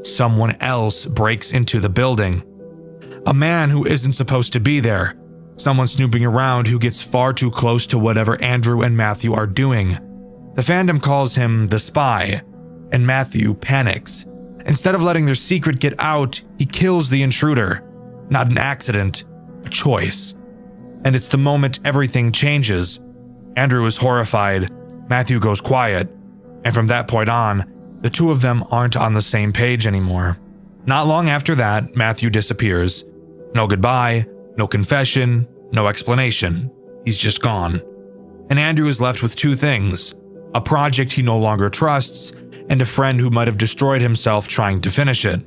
Someone else breaks into the building. A man who isn't supposed to be there. Someone snooping around who gets far too close to whatever Andrew and Matthew are doing. The fandom calls him the spy, and Matthew panics. Instead of letting their secret get out, he kills the intruder. Not an accident, a choice. And it's the moment everything changes. Andrew is horrified, Matthew goes quiet, and from that point on, the two of them aren't on the same page anymore. Not long after that, Matthew disappears. No goodbye, no confession, no explanation. He's just gone. And Andrew is left with two things: a project he no longer trusts, and a friend who might have destroyed himself trying to finish it.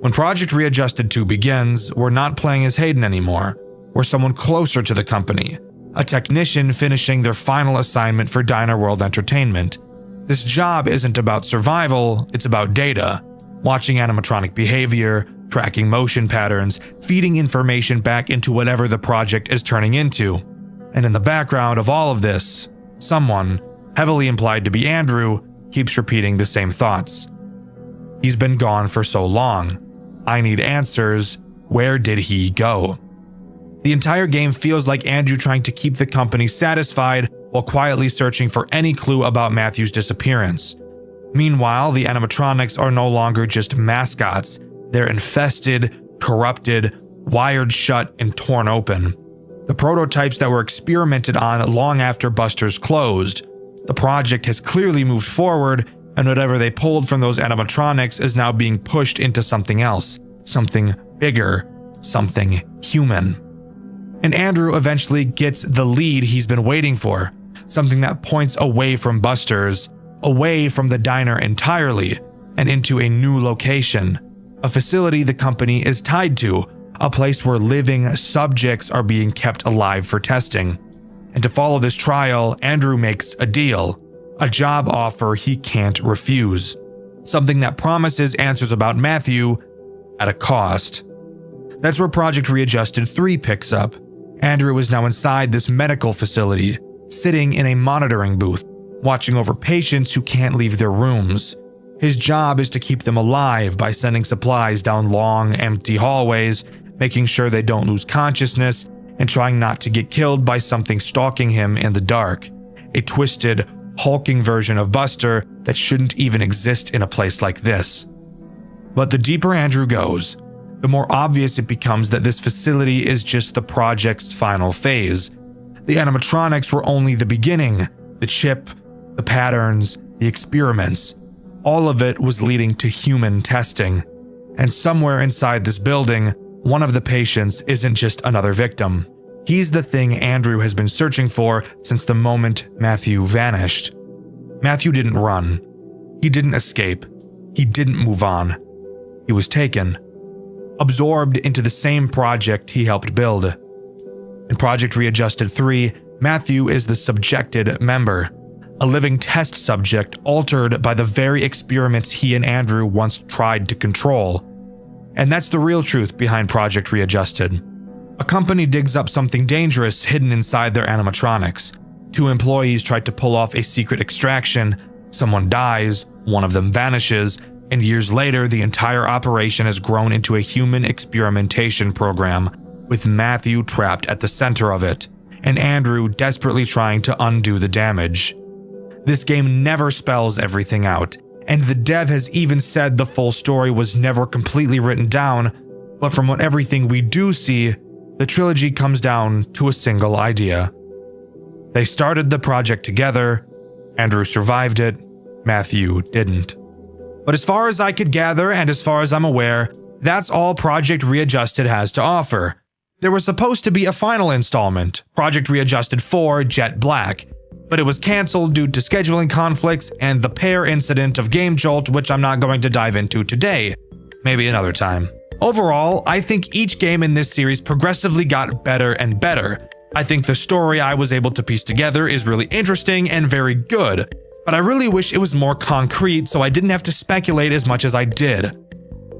When Project Readjusted 2 begins, we're not playing as Hayden anymore. We're someone closer to the company, a technician finishing their final assignment for Diner World Entertainment. This job isn't about survival, it's about data. Watching animatronic behavior, tracking motion patterns, feeding information back into whatever the project is turning into. And in the background of all of this, someone, heavily implied to be Andrew, keeps repeating the same thoughts. He's been gone for so long. I need answers. Where did he go? The entire game feels like Andrew trying to keep the company satisfied while quietly searching for any clue about Matthew's disappearance. Meanwhile, the animatronics are no longer just mascots. They're infested, corrupted, wired shut, and torn open. The prototypes that were experimented on long after Buster's closed. The project has clearly moved forward, and whatever they pulled from those animatronics is now being pushed into something else, something bigger, something human. And Andrew eventually gets the lead he's been waiting for, something that points away from Buster's, away from the diner entirely, and into a new location, a facility the company is tied to, a place where living subjects are being kept alive for testing. And to follow this trial, Andrew makes a deal, a job offer he can't refuse, something that promises answers about Matthew at a cost. That's where Project Readjusted 3 picks up. Andrew is now inside this medical facility, sitting in a monitoring booth, watching over patients who can't leave their rooms. His job is to keep them alive by sending supplies down long, empty hallways, making sure they don't lose consciousness, and trying not to get killed by something stalking him in the dark. A twisted, hulking version of Buster that shouldn't even exist in a place like this. But the deeper Andrew goes, the more obvious it becomes that this facility is just the project's final phase. The animatronics were only the beginning. The chip, the patterns, the experiments, all of it was leading to human testing. And somewhere inside this building, one of the patients isn't just another victim. He's the thing Andrew has been searching for since the moment Matthew vanished. Matthew didn't run. He didn't escape. He didn't move on. He was taken, absorbed into the same project he helped build. In Project Readjusted 3, Matthew is the subjected member, a living test subject altered by the very experiments he and Andrew once tried to control. And that's the real truth behind Project Readjusted. A company digs up something dangerous hidden inside their animatronics. 2 employees tried to pull off a secret extraction. Someone dies, one of them vanishes, and years later the entire operation has grown into a human experimentation program, with Matthew trapped at the center of it, and Andrew desperately trying to undo the damage. This game never spells everything out, and the dev has even said the full story was never completely written down, but from what everything we do see, the trilogy comes down to a single idea. They started the project together, Andrew survived it, Matthew didn't. But as far as I could gather, and as far as I'm aware, that's all Project Readjusted has to offer. There was supposed to be a final installment, Project Readjusted 4 Jet Black, but it was cancelled due to scheduling conflicts and the pair incident of Game Jolt, which I'm not going to dive into today. Maybe another time. Overall, I think each game in this series progressively got better and better. I think the story I was able to piece together is really interesting and very good, but I really wish it was more concrete so I didn't have to speculate as much as I did.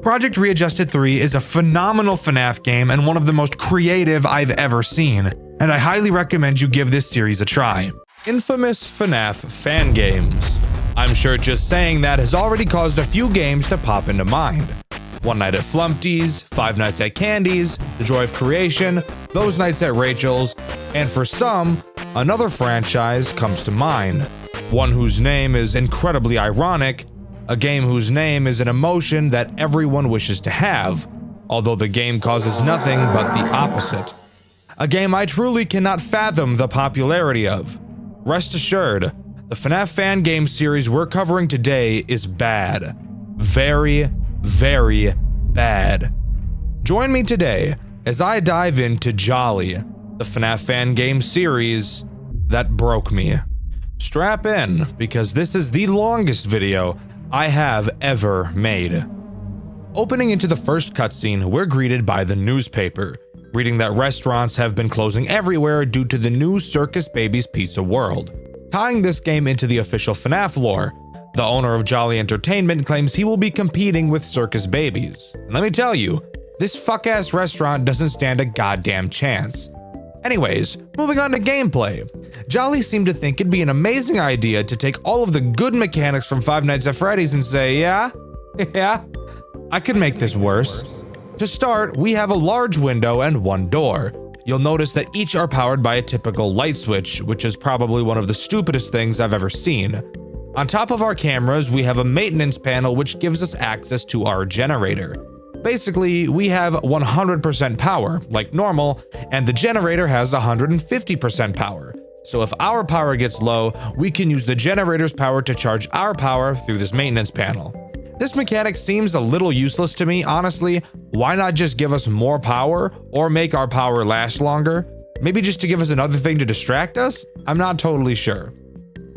Project Readjusted 3 is a phenomenal FNAF game and one of the most creative I've ever seen, and I highly recommend you give this series a try. Infamous FNAF fan games. I'm sure just saying that has already caused a few games to pop into mind. One Night at Flumpty's, Five Nights at Candy's, The Joy of Creation, Those Nights at Rachel's, and for some, another franchise comes to mind. One whose name is incredibly ironic, a game whose name is an emotion that everyone wishes to have, although the game causes nothing but the opposite. A game I truly cannot fathom the popularity of. Rest assured, the FNAF fan game series we're covering today is bad. Very, very bad. Join me today as I dive into Jolly, the FNAF fan game series that broke me. Strap in, because this is the longest video I have ever made. Opening into the first cutscene, we're greeted by the newspaper, reading that restaurants have been closing everywhere due to the new Circus Babies Pizza World. Tying this game into the official FNAF lore, the owner of Jolly Entertainment claims he will be competing with Circus Babies. And let me tell you, this fuck-ass restaurant doesn't stand a goddamn chance. Anyways, moving on to gameplay. Jolly seemed to think it'd be an amazing idea to take all of the good mechanics from Five Nights at Freddy's and say, yeah, I could make this worse. To start, we have a large window and one door. You'll notice that each are powered by a typical light switch, which is probably one of the stupidest things I've ever seen. On top of our cameras, we have a maintenance panel which gives us access to our generator. Basically, we have 100% power, like normal, and the generator has 150% power. So if our power gets low, we can use the generator's power to charge our power through this maintenance panel. This mechanic seems a little useless to me, honestly. Why not just give us more power, or make our power last longer? Maybe just to give us another thing to distract us? I'm not totally sure.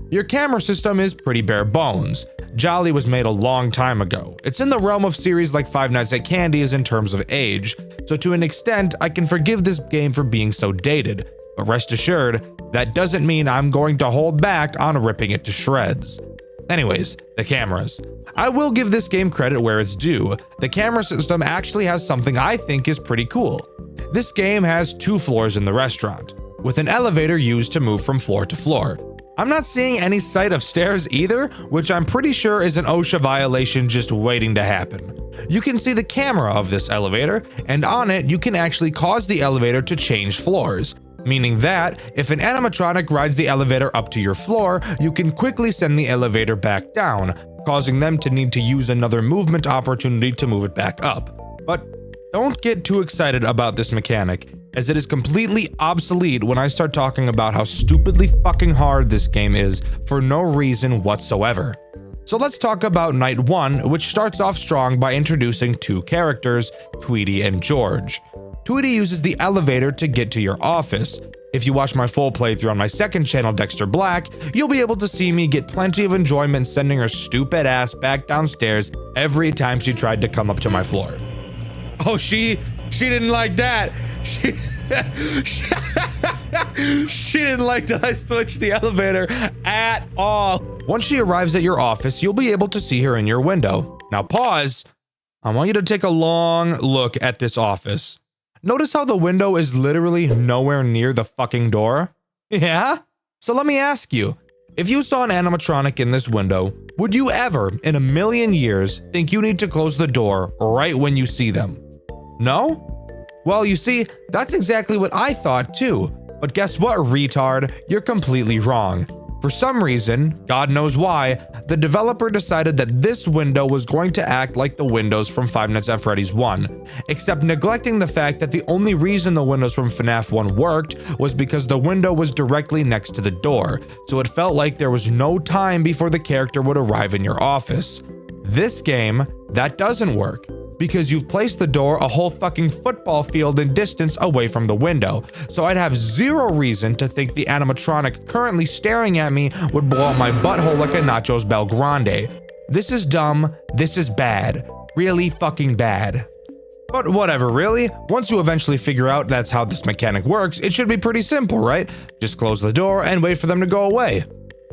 Your camera system is pretty bare bones. Jolly was made a long time ago. It's in the realm of series like Five Nights at Candy's in terms of age, so to an extent, I can forgive this game for being so dated. But rest assured, that doesn't mean I'm going to hold back on ripping it to shreds. Anyways, the cameras. I will give this game credit where it's due. The camera system actually has something I think is pretty cool. This game has 2 floors in the restaurant, with an elevator used to move from floor to floor. I'm not seeing any sight of stairs either, which I'm pretty sure is an OSHA violation just waiting to happen. You can see the camera of this elevator, and on it you can actually cause the elevator to change floors. Meaning that, if an animatronic rides the elevator up to your floor, you can quickly send the elevator back down, causing them to need to use another movement opportunity to move it back up. But don't get too excited about this mechanic, as it is completely obsolete when I start talking about how stupidly fucking hard this game is for no reason whatsoever. So let's talk about Night 1, which starts off strong by introducing two characters, Tweety and George. Tweety uses the elevator to get to your office. If you watch my full playthrough on my second channel, Dxtr Black, you'll be able to see me get plenty of enjoyment sending her stupid ass back downstairs every time she tried to come up to my floor. Oh, she didn't like that. She didn't like that I switched the elevator at all. Once she arrives at your office, you'll be able to see her in your window. Now pause. I want you to take a long look at this office. Notice how the window is literally nowhere near the fucking door? Yeah? So let me ask you, if you saw an animatronic in this window, would you ever, in a million years, think you need to close the door right when you see them? No? Well, you see, that's exactly what I thought too. But guess what, retard? You're completely wrong. For some reason, God knows why, the developer decided that this window was going to act like the windows from Five Nights at Freddy's 1, except neglecting the fact that the only reason the windows from FNAF 1 worked was because the window was directly next to the door, so it felt like there was no time before the character would arrive in your office. This game, that doesn't work, because you've placed the door a whole fucking football field in distance away from the window, so I'd have zero reason to think the animatronic currently staring at me would blow up my butthole like a Nachos Bel Grande. This is dumb, this is bad, really fucking bad. But whatever, really, once you eventually figure out that's how this mechanic works, it should be pretty simple, right? Just close the door and wait for them to go away.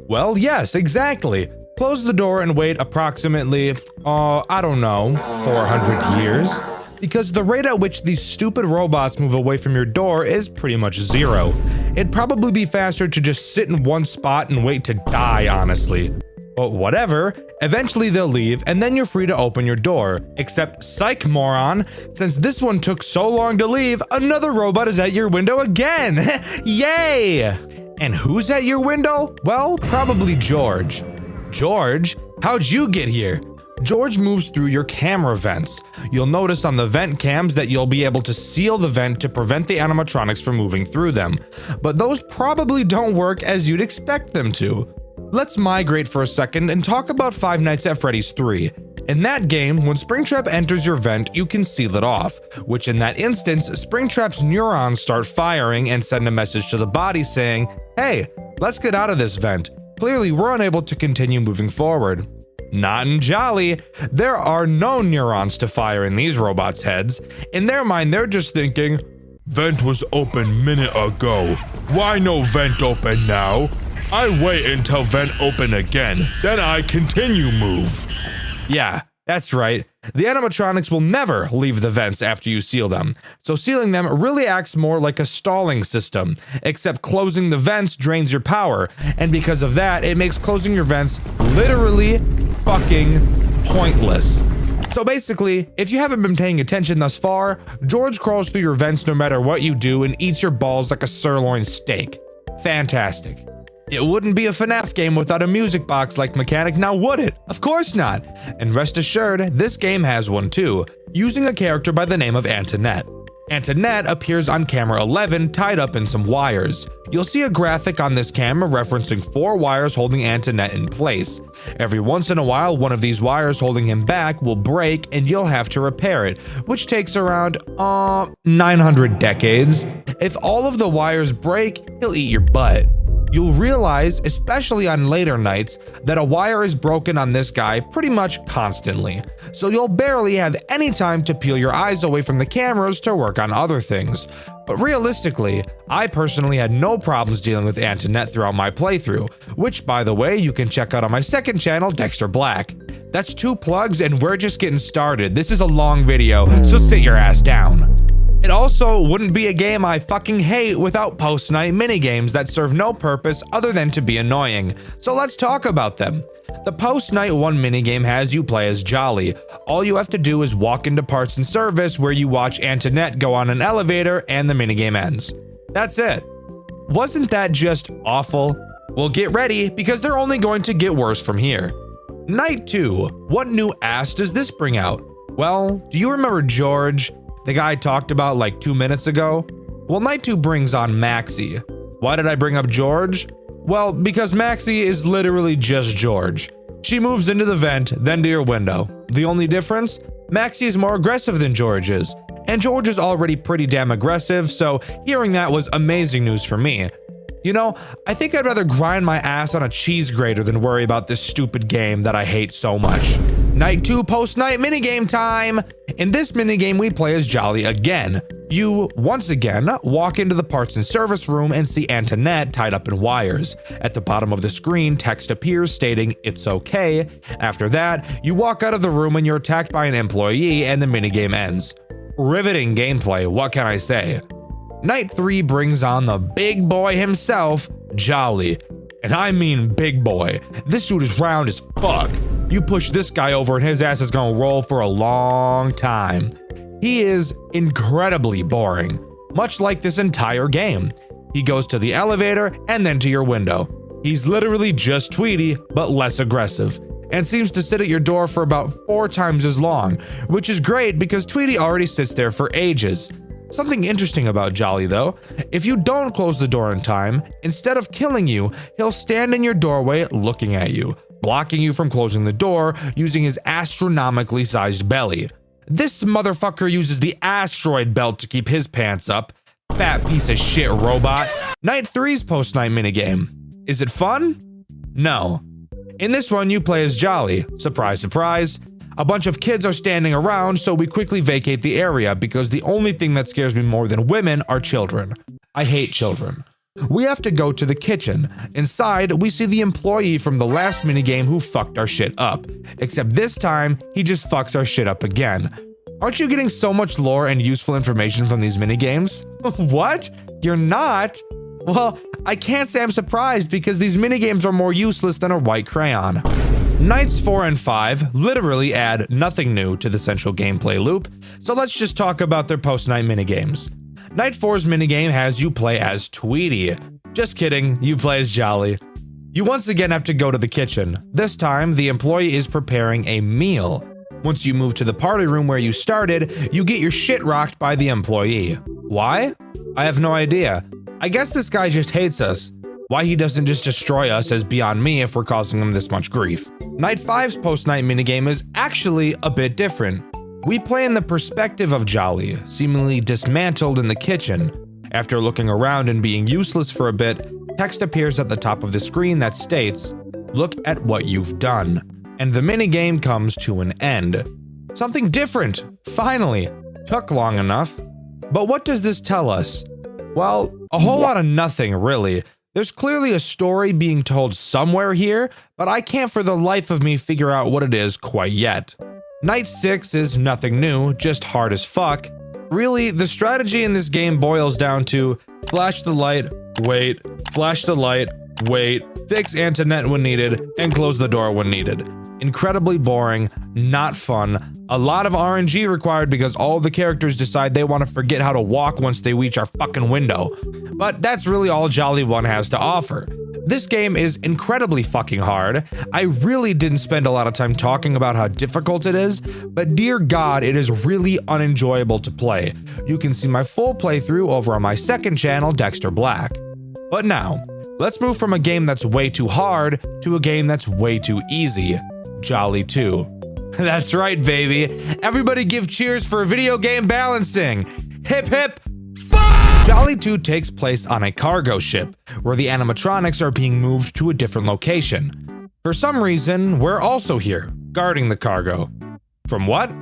Well, yes, exactly. Close the door and wait approximately, I don't know, 400 years. Because the rate at which these stupid robots move away from your door is pretty much zero. It'd probably be faster to just sit in one spot and wait to die, honestly. But whatever, eventually they'll leave and then you're free to open your door. Except, psych moron, since this one took so long to leave, another robot is at your window again! Yay! And who's at your window? Well, probably George. George? How'd you get here? George moves through your camera vents. You'll notice on the vent cams that you'll be able to seal the vent to prevent the animatronics from moving through them. But those probably don't work as you'd expect them to. Let's migrate for a second and talk about Five Nights at Freddy's 3. In that game, when Springtrap enters your vent, you can seal it off, which in that instance, Springtrap's neurons start firing and send a message to the body saying, hey, let's get out of this vent. Clearly, we're unable to continue moving forward. Not in Jolly. There are no neurons to fire in these robots' heads. In their mind, they're just thinking, vent was open minute ago. Why no vent open now? I wait until vent open again, then I continue move. Yeah, that's right. The animatronics will never leave the vents after you seal them, so sealing them really acts more like a stalling system, except closing the vents drains your power, and because of that, it makes closing your vents literally fucking pointless. So basically, if you haven't been paying attention thus far, George crawls through your vents no matter what you do and eats your balls like a sirloin steak. Fantastic. It wouldn't be a FNAF game without a music box-like mechanic, now would it? Of course not. And rest assured, this game has one too, using a character by the name of Antoinette. Antoinette appears on camera 11 tied up in some wires. You'll see a graphic on this camera referencing 4 wires holding Antoinette in place. Every once in a while, one of these wires holding him back will break and you'll have to repair it, which takes around, 900 decades. If all of the wires break, he'll eat your butt. You'll realize, especially on later nights, that a wire is broken on this guy pretty much constantly, so you'll barely have any time to peel your eyes away from the cameras to work on other things. But realistically, I personally had no problems dealing with Antoinette throughout my playthrough, which by the way, you can check out on my second channel, Dxtr Black. That's 2 plugs and we're just getting started. This is a long video, so sit your ass down. It also wouldn't be a game I fucking hate without post-night minigames that serve no purpose other than to be annoying. So let's talk about them. The post-night 1 minigame has you play as Jolly. All you have to do is walk into parts and service where you watch Antoinette go on an elevator and the minigame ends. That's it. Wasn't that just awful? Well, get ready because they're only going to get worse from here. Night 2. What new ass does this bring out? Well, do you remember George? The guy I talked about like 2 minutes ago? Well, Night 2 brings on Maxie. Why did I bring up George? Well, because Maxie is literally just George. She moves into the vent, then to your window. The only difference? Maxie is more aggressive than George is. And George is already pretty damn aggressive, so hearing that was amazing news for me. You know, I think I'd rather grind my ass on a cheese grater than worry about this stupid game that I hate so much. Night 2 post-night minigame time! In this minigame, we play as Jolly again. You, once again, walk into the parts and service room and see Antoinette tied up in wires. At the bottom of the screen, text appears stating, "It's okay." After that, you walk out of the room and you're attacked by an employee and the minigame ends. Riveting gameplay, what can I say? Night 3 brings on the big boy himself, Jolly. And I mean big boy. This dude is round as fuck. You push this guy over and his ass is gonna roll for a long time. He is incredibly boring, much like this entire game. He goes to the elevator and then to your window. He's literally just Tweety, but less aggressive, and seems to sit at your door for about 4 times as long, which is great because Tweety already sits there for ages. Something interesting about Jolly though, if you don't close the door in time, instead of killing you, he'll stand in your doorway looking at you, blocking you from closing the door using his astronomically sized belly. This motherfucker uses the asteroid belt to keep his pants up. Fat piece of shit robot. Night 3's post-night minigame. Is it fun? No. In this one, you play as Jolly. Surprise, surprise. A bunch of kids are standing around, so we quickly vacate the area because the only thing that scares me more than women are children. I hate children. We have to go to the kitchen. Inside, we see the employee from the last minigame who fucked our shit up. Except this time, he just fucks our shit up again. Aren't you getting so much lore and useful information from these minigames? What? You're not? Well, I can't say I'm surprised because these minigames are more useless than a white crayon. Nights 4 and 5 literally add nothing new to the central gameplay loop, so let's just talk about their post-night minigames. Night 4's minigame has you play as Tweety. Just kidding, you play as Jolly. You once again have to go to the kitchen. This time, the employee is preparing a meal. Once you move to the party room where you started, you get your shit rocked by the employee. Why? I have no idea. I guess this guy just hates us. Why he doesn't just destroy us is beyond me if we're causing him this much grief. Night 5's post-night minigame is actually a bit different. We play in the perspective of Jolly, seemingly dismantled in the kitchen. After looking around and being useless for a bit, text appears at the top of the screen that states, "Look at what you've done." And the minigame comes to an end. Something different, finally. Took long enough. But what does this tell us? Well, a whole lot of nothing, really. There's clearly a story being told somewhere here, but I can't for the life of me figure out what it is quite yet. Night 6 is nothing new, just hard as fuck. Really, the strategy in this game boils down to flash the light, wait, flash the light, wait, fix Antoinette when needed, and close the door when needed. Incredibly boring, not fun, a lot of RNG required because all the characters decide they want to forget how to walk once they reach our fucking window. But that's really all Jolly 1 has to offer. This game is incredibly fucking hard. I really didn't spend a lot of time talking about how difficult it is, but dear God, it is really unenjoyable to play. You can see my full playthrough over on my second channel, Dxtr Black. But now, let's move from a game that's way too hard to a game that's way too easy. Jolly 2. That's right, baby. Everybody give cheers for video game balancing. Hip hip. Fuck! Jolly 2 takes place on a cargo ship, where the animatronics are being moved to a different location. For some reason, we're also here, guarding the cargo. From what?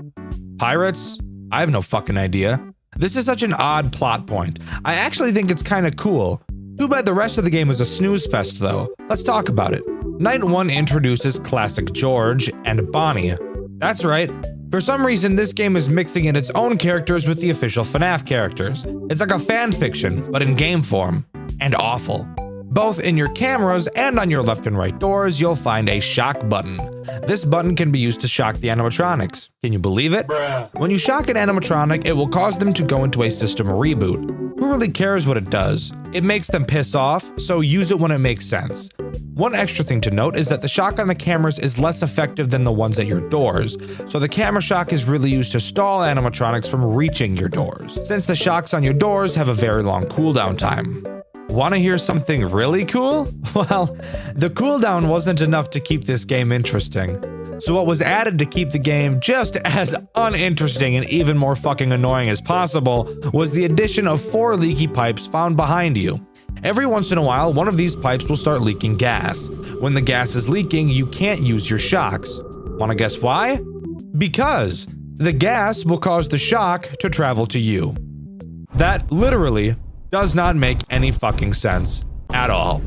Pirates? I have no fucking idea. This is such an odd plot point. I actually think it's kinda cool. Too bad the rest of the game is a snooze fest though. Let's talk about it. Night 1 introduces classic George and Bonnie. That's right, For some reason, this game is mixing in its own characters with the official FNAF characters. It's like a fan fiction, but in game form. And awful. Both in your cameras and on your left and right doors, you'll find a shock button. This button can be used to shock the animatronics. Can you believe it? When you shock an animatronic, it will cause them to go into a system reboot. Who really cares what it does? It makes them piss off, so use it when it makes sense. One extra thing to note is that the shock on the cameras is less effective than the ones at your doors, so the camera shock is really used to stall animatronics from reaching your doors, since the shocks on your doors have a very long cooldown time. Want to hear something really cool? Well, the cooldown wasn't enough to keep this game interesting. So what was added to keep the game just as uninteresting and even more fucking annoying as possible was the addition of 4 leaky pipes found behind you. Every once in a while, one of these pipes will start leaking gas. When the gas is leaking, you can't use your shocks. Want to guess why? Because the gas will cause the shock to travel to you. That literally does not make any fucking sense at all.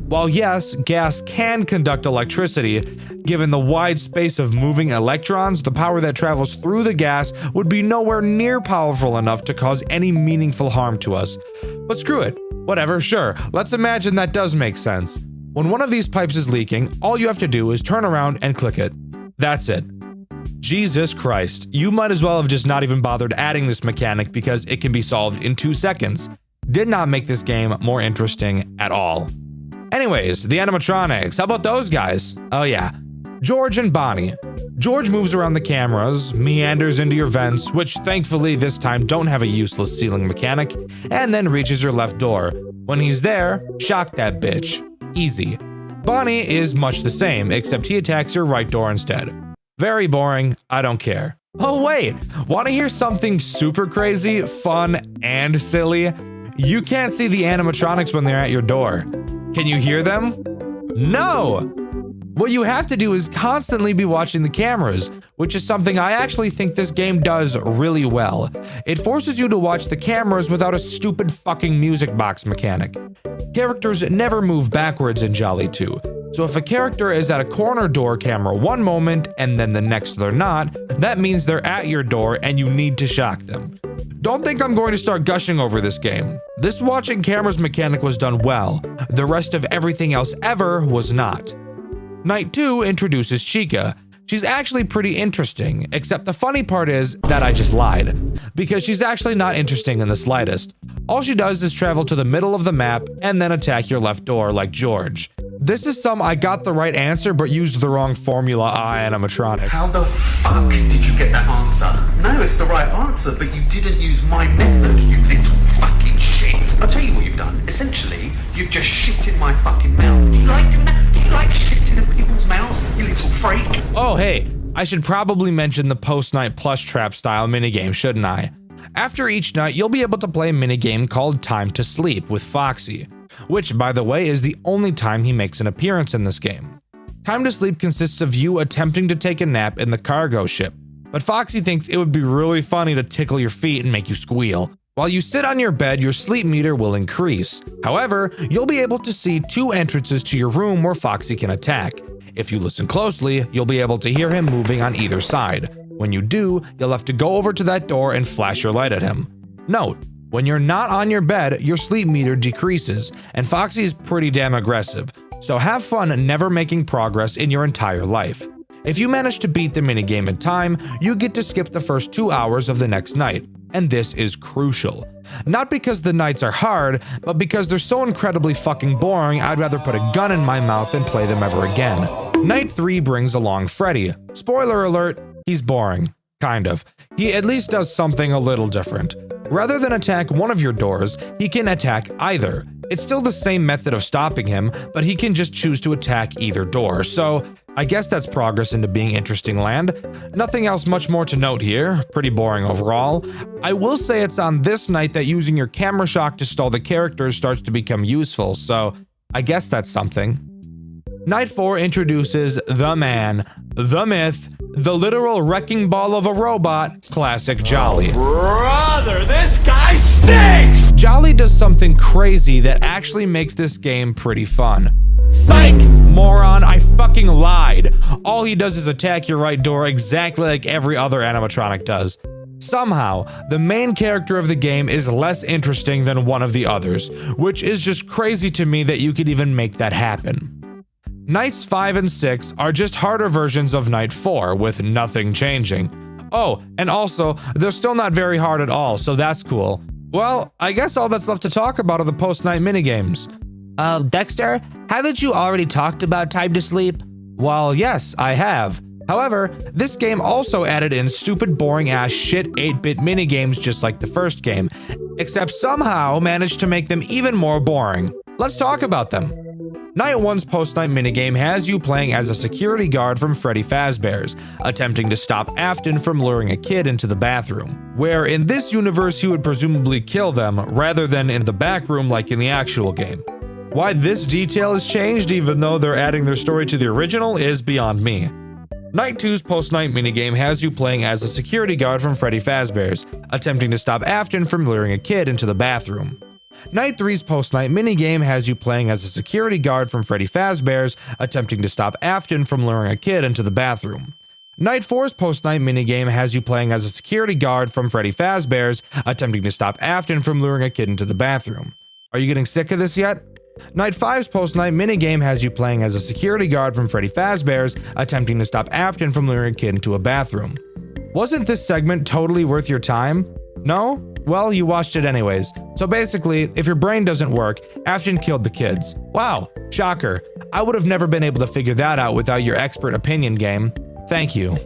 While yes, gas can conduct electricity, given the wide space of moving electrons, the power that travels through the gas would be nowhere near powerful enough to cause any meaningful harm to us. But screw it. Whatever, sure. Let's imagine that does make sense. When one of these pipes is leaking, all you have to do is turn around and click it. That's it. Jesus Christ, you might as well have just not even bothered adding this mechanic because it can be solved in 2 seconds. Did not make this game more interesting at all. Anyways, the animatronics, how about those guys? Oh yeah, George and Bonnie. George moves around the cameras, meanders into your vents, which thankfully this time don't have a useless ceiling mechanic, and then reaches your left door. When he's there, shock that bitch. Easy. Bonnie is much the same, except he attacks your right door instead. Very boring, I don't care. Oh wait, want to hear something super crazy, fun, and silly? You can't see the animatronics when they're at your door. Can you hear them? No! What you have to do is constantly be watching the cameras, which is something I actually think this game does really well. It forces you to watch the cameras without a stupid fucking music box mechanic. Characters never move backwards in Jolly 2, so if a character is at a corner door camera one moment and then the next they're not, that means they're at your door and you need to shock them. Don't think I'm going to start gushing over this game. This watching cameras mechanic was done well. The rest of everything else ever was not. Night 2 introduces Chica. She's actually pretty interesting, except the funny part is that I just lied, because she's actually not interesting in the slightest. All she does is travel to the middle of the map and then attack your left door like George. This is some I got the right answer but used the wrong formula animatronic. How the fuck did you get that answer? No, it's the right answer, but you didn't use my method, you little fucking shit. I'll tell you what you've done. Essentially, you've just shit in my fucking mouth. Do you like doing that? Do you like shitting in people's mouths, you little freak? Oh hey, I should probably mention the post-night plush trap style minigame, shouldn't I? After each night, you'll be able to play a minigame called Time to Sleep with Foxy, which, by the way, is the only time he makes an appearance in this game. Time to Sleep consists of you attempting to take a nap in the cargo ship, but Foxy thinks it would be really funny to tickle your feet and make you squeal. While you sit on your bed, your sleep meter will increase. However, you'll be able to see 2 entrances to your room where Foxy can attack. If you listen closely, you'll be able to hear him moving on either side. When you do, you'll have to go over to that door and flash your light at him. Note, when you're not on your bed, your sleep meter decreases, and Foxy is pretty damn aggressive, so have fun never making progress in your entire life. If you manage to beat the minigame in time, you get to skip the first 2 hours of the next night, and this is crucial. Not because the nights are hard, but because they're so incredibly fucking boring, I'd rather put a gun in my mouth than play them ever again. Night 3 brings along Freddy. Spoiler alert, he's boring. Kind of. He at least does something a little different. Rather than attack one of your doors, he can attack either. It's still the same method of stopping him, but he can just choose to attack either door, so I guess that's progress into being interesting land. Nothing else much more to note here, pretty boring overall. I will say it's on this night that using your camera shock to stall the characters starts to become useful, so I guess that's something. Night 4 introduces the man, the myth, the literal wrecking ball of a robot, classic Jolly. Brother, this guy stinks! Jolly does something crazy that actually makes this game pretty fun. Psych! Moron, I fucking lied. All he does is attack your right door exactly like every other animatronic does. Somehow, the main character of the game is less interesting than one of the others, which is just crazy to me that you could even make that happen. Nights 5 and 6 are just harder versions of Night 4, with nothing changing. Oh, and also, they're still not very hard at all, so that's cool. Well, I guess all that's left to talk about are the post-night minigames. Dexter, haven't you already talked about Time to Sleep? Well, yes, I have. However, this game also added in stupid, boring-ass shit 8-bit minigames just like the first game, except somehow managed to make them even more boring. Let's talk about them. Night 1's post-night minigame has you playing as a security guard from Freddy Fazbear's, attempting to stop Afton from luring a kid into the bathroom, where in this universe he would presumably kill them, rather than in the back room like in the actual game. Why this detail is changed even though they're adding their story to the original is beyond me. Night 2's post-night minigame has you playing as a security guard from Freddy Fazbear's, attempting to stop Afton from luring a kid into the bathroom. Night 3's post-night minigame has you playing as a security guard from Freddy Fazbear's, attempting to stop Afton from luring a kid into the bathroom. Night 4's post-night minigame has you playing as a security guard from Freddy Fazbear's, attempting to stop Afton from luring a kid into the bathroom. Are you getting sick of this yet? Night 5's post-night minigame has you playing as a security guard from Freddy Fazbear's, attempting to stop Afton from luring a kid into a bathroom. Wasn't this segment totally worth your time? No? Well, you watched it anyways. So basically, if your brain doesn't work, Afton killed the kids. Wow, shocker. I would have never been able to figure that out without your expert opinion game. Thank you.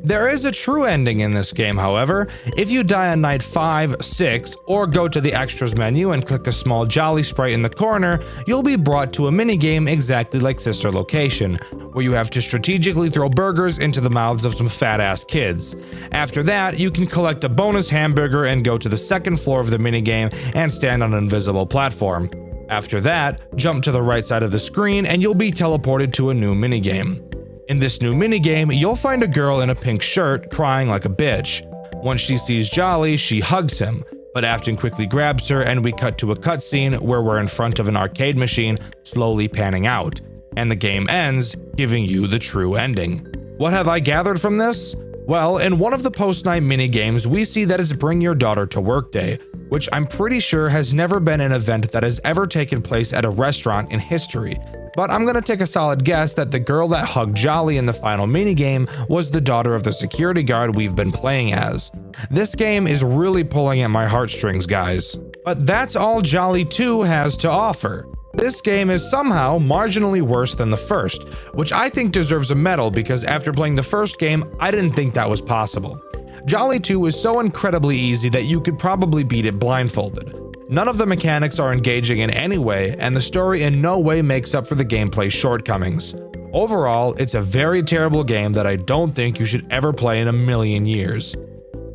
There is a true ending in this game, however. If you die on night 5, 6, or go to the extras menu and click a small jolly sprite in the corner, you'll be brought to a minigame exactly like Sister Location, where you have to strategically throw burgers into the mouths of some fat-ass kids. After that, you can collect a bonus hamburger and go to the second floor of the minigame and stand on an invisible platform. After that, jump to the right side of the screen and you'll be teleported to a new minigame. In this new minigame, you'll find a girl in a pink shirt crying like a bitch. Once she sees Jolly, she hugs him, but Afton quickly grabs her and we cut to a cutscene where we're in front of an arcade machine slowly panning out, and the game ends, giving you the true ending. What have I gathered from this? Well, in one of the post-night minigames, we see that it's Bring Your Daughter to Work Day, which I'm pretty sure has never been an event that has ever taken place at a restaurant in history. But I'm gonna take a solid guess that the girl that hugged Jolly in the final minigame was the daughter of the security guard we've been playing as. This game is really pulling at my heartstrings, guys. But that's all Jolly 2 has to offer. This game is somehow marginally worse than the first, which I think deserves a medal because after playing the first game, I didn't think that was possible. Jolly 2 is so incredibly easy that you could probably beat it blindfolded. None of the mechanics are engaging in any way, and the story in no way makes up for the gameplay's shortcomings. Overall, it's a very terrible game that I don't think you should ever play in a million years.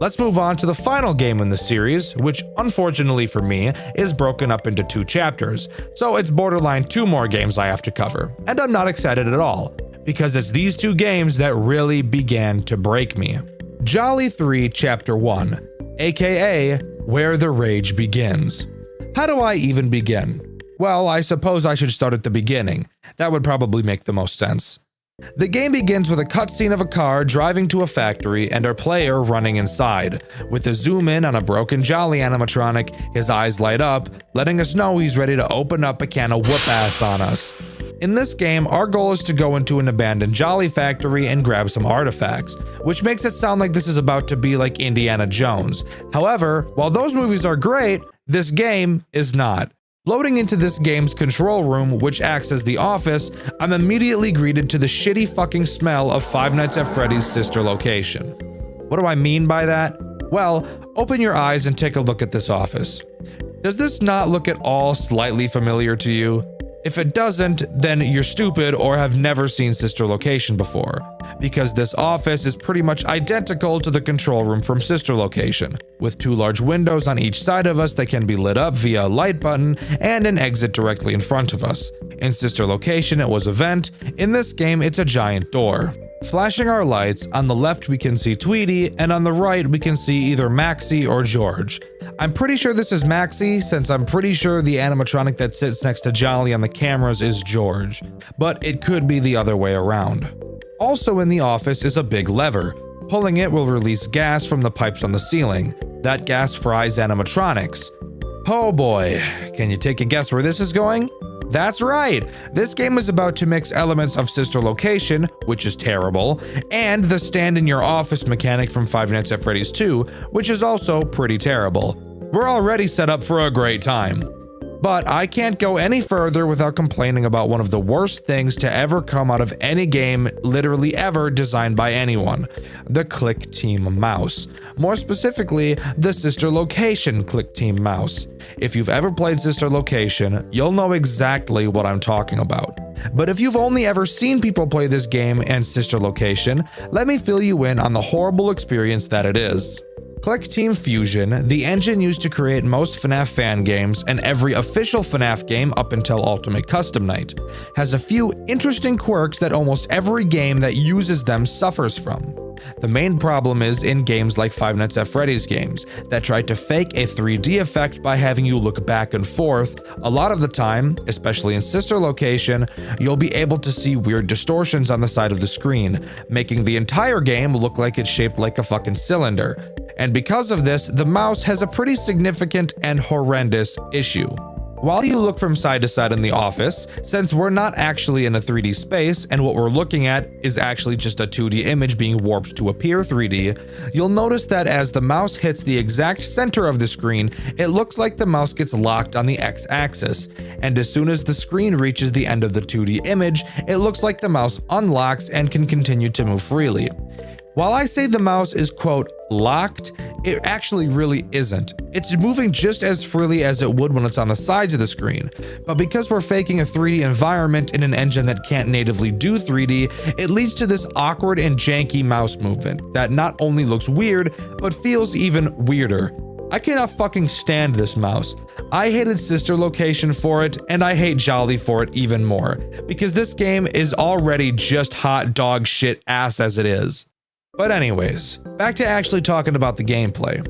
Let's move on to the final game in the series, which unfortunately for me, is broken up into 2 chapters, so it's borderline 2 more games I have to cover, and I'm not excited at all, because it's these 2 games that really began to break me. Jolly 3 Chapter 1, aka Where the Rage Begins. How do I even begin? Well, I suppose I should start at the beginning. That would probably make the most sense. The game begins with a cutscene of a car driving to a factory and our player running inside. With a zoom in on a broken Jolly animatronic, his eyes light up, letting us know he's ready to open up a can of whoop ass on us. In this game, our goal is to go into an abandoned Jolly factory and grab some artifacts, which makes it sound like this is about to be like Indiana Jones. However, while those movies are great, this game is not. Loading into this game's control room, which acts as the office, I'm immediately greeted to the shitty fucking smell of Five Nights at Freddy's Sister Location. What do I mean by that? Well, open your eyes and take a look at this office. Does this not look at all slightly familiar to you? If it doesn't, then you're stupid or have never seen Sister Location before, because this office is pretty much identical to the control room from Sister Location, with 2 large windows on each side of us that can be lit up via a light button and an exit directly in front of us. In Sister Location, it was a vent. In this game, it's a giant door. Flashing our lights, on the left we can see Tweety, and on the right we can see either Maxie or George. I'm pretty sure this is Maxie, since I'm pretty sure the animatronic that sits next to Jolly on the cameras is George, but it could be the other way around. Also in the office is a big lever. Pulling it will release gas from the pipes on the ceiling. That gas fries animatronics. Oh boy, can you take a guess where this is going? That's right, this game is about to mix elements of Sister Location, which is terrible, and the stand in your office mechanic from Five Nights at Freddy's 2, which is also pretty terrible. We're already set up for a great time. But I can't go any further without complaining about one of the worst things to ever come out of any game, literally ever, designed by anyone: the Click Team mouse. More specifically, the Sister Location Click Team mouse. If you've ever played Sister Location, you'll know exactly what I'm talking about. But if you've only ever seen people play this game and Sister Location, let me fill you in on the horrible experience that it is. Click Team Fusion, the engine used to create most FNAF fan games and every official FNAF game up until Ultimate Custom Night, has a few interesting quirks that almost every game that uses them suffers from. The main problem is in games like Five Nights at Freddy's games that try to fake a 3D effect by having you look back and forth. A lot of the time, especially in Sister Location, you'll be able to see weird distortions on the side of the screen, making the entire game look like it's shaped like a fucking cylinder. And because of this, the mouse has a pretty significant and horrendous issue. While you look from side to side in the office, since we're not actually in a 3D space and what we're looking at is actually just a 2D image being warped to appear 3D, you'll notice that as the mouse hits the exact center of the screen, it looks like the mouse gets locked on the X-axis, and as soon as the screen reaches the end of the 2D image, it looks like the mouse unlocks and can continue to move freely. While I say the mouse is, quote, locked, it actually really isn't. It's moving just as freely as it would when it's on the sides of the screen. But because we're faking a 3D environment in an engine that can't natively do 3D, it leads to this awkward and janky mouse movement that not only looks weird, but feels even weirder. I cannot fucking stand this mouse. I hated Sister Location for it, and I hate Jolly for it even more, because this game is already just hot dog shit ass as it is. But anyways, back to actually talking about the gameplay.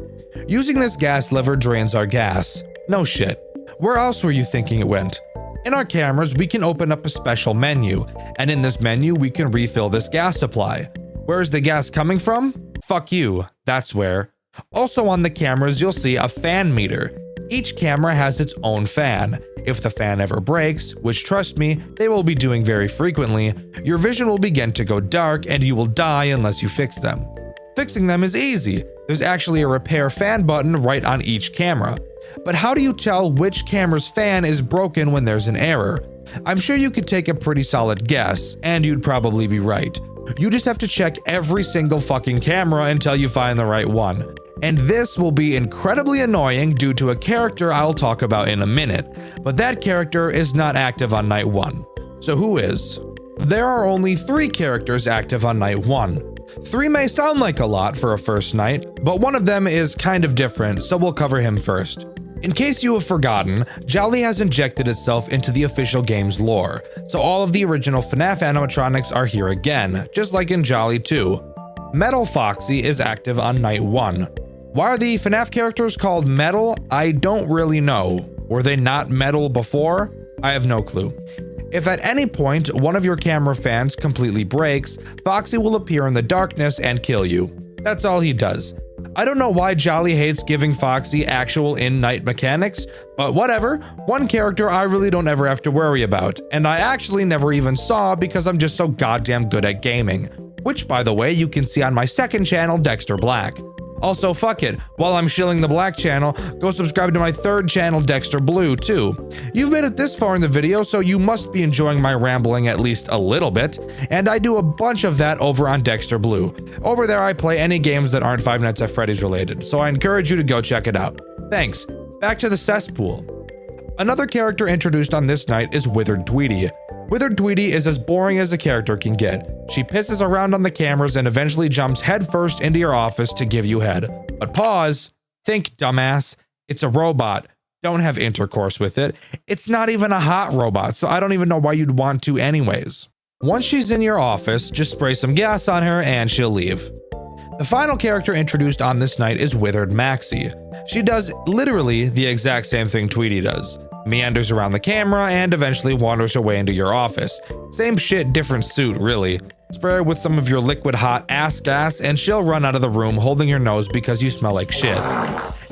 Using this gas lever drains our gas. No shit. Where else were you thinking it went? In our cameras, we can open up a special menu, and in this menu, we can refill this gas supply. Where is the gas coming from? Fuck you, that's where. Also on the cameras, you'll see a fan meter. Each camera has its own fan. If the fan ever breaks, which trust me, they will be doing very frequently, your vision will begin to go dark and you will die unless you fix them. Fixing them is easy. There's actually a repair fan button right on each camera. But how do you tell which camera's fan is broken when there's an error? I'm sure you could take a pretty solid guess, and you'd probably be right. You just have to check every single fucking camera until you find the right one. And this will be incredibly annoying due to a character I'll talk about in a minute, but that character is not active on night 1. So who is? There are only 3 characters active on night 1. 3 may sound like a lot for a first night, but one of them is kind of different, so we'll cover him first. In case you have forgotten, Jolly has injected itself into the official game's lore, so all of the original FNAF animatronics are here again, just like in Jolly 2. Metal Foxy is active on night 1. Why are the FNAF characters called metal? I don't really know. Were they not metal before? I have no clue. If at any point one of your camera fans completely breaks, Foxy will appear in the darkness and kill you. That's all he does. I don't know why Jolly hates giving Foxy actual in-night mechanics, but whatever. One character I really don't ever have to worry about, and I actually never even saw because I'm just so goddamn good at gaming. Which, by the way, you can see on my second channel, Dxtr Black. Also, fuck it, while I'm shilling the black channel, go subscribe to my third channel, Dxtr Blue, too. You've made it this far in the video, so you must be enjoying my rambling at least a little bit, and I do a bunch of that over on Dxtr Blue. Over there, I play any games that aren't Five Nights at Freddy's related, so I encourage you to go check it out. Thanks. Back to the cesspool. Another character introduced on this night is Withered Tweety. Withered Tweety is as boring as a character can get. She pisses around on the cameras and eventually jumps headfirst into your office to give you head. But pause. Think, dumbass. It's a robot. Don't have intercourse with it. It's not even a hot robot, so I don't even know why you'd want to anyways. Once she's in your office, just spray some gas on her and she'll leave. The final character introduced on this night is Withered Maxie. She does literally the exact same thing Tweety does. Meanders around the camera and eventually wanders her way into your office. Same shit, different suit, really. Spray her with some of your liquid hot ass gas and she'll run out of the room holding your nose because you smell like shit.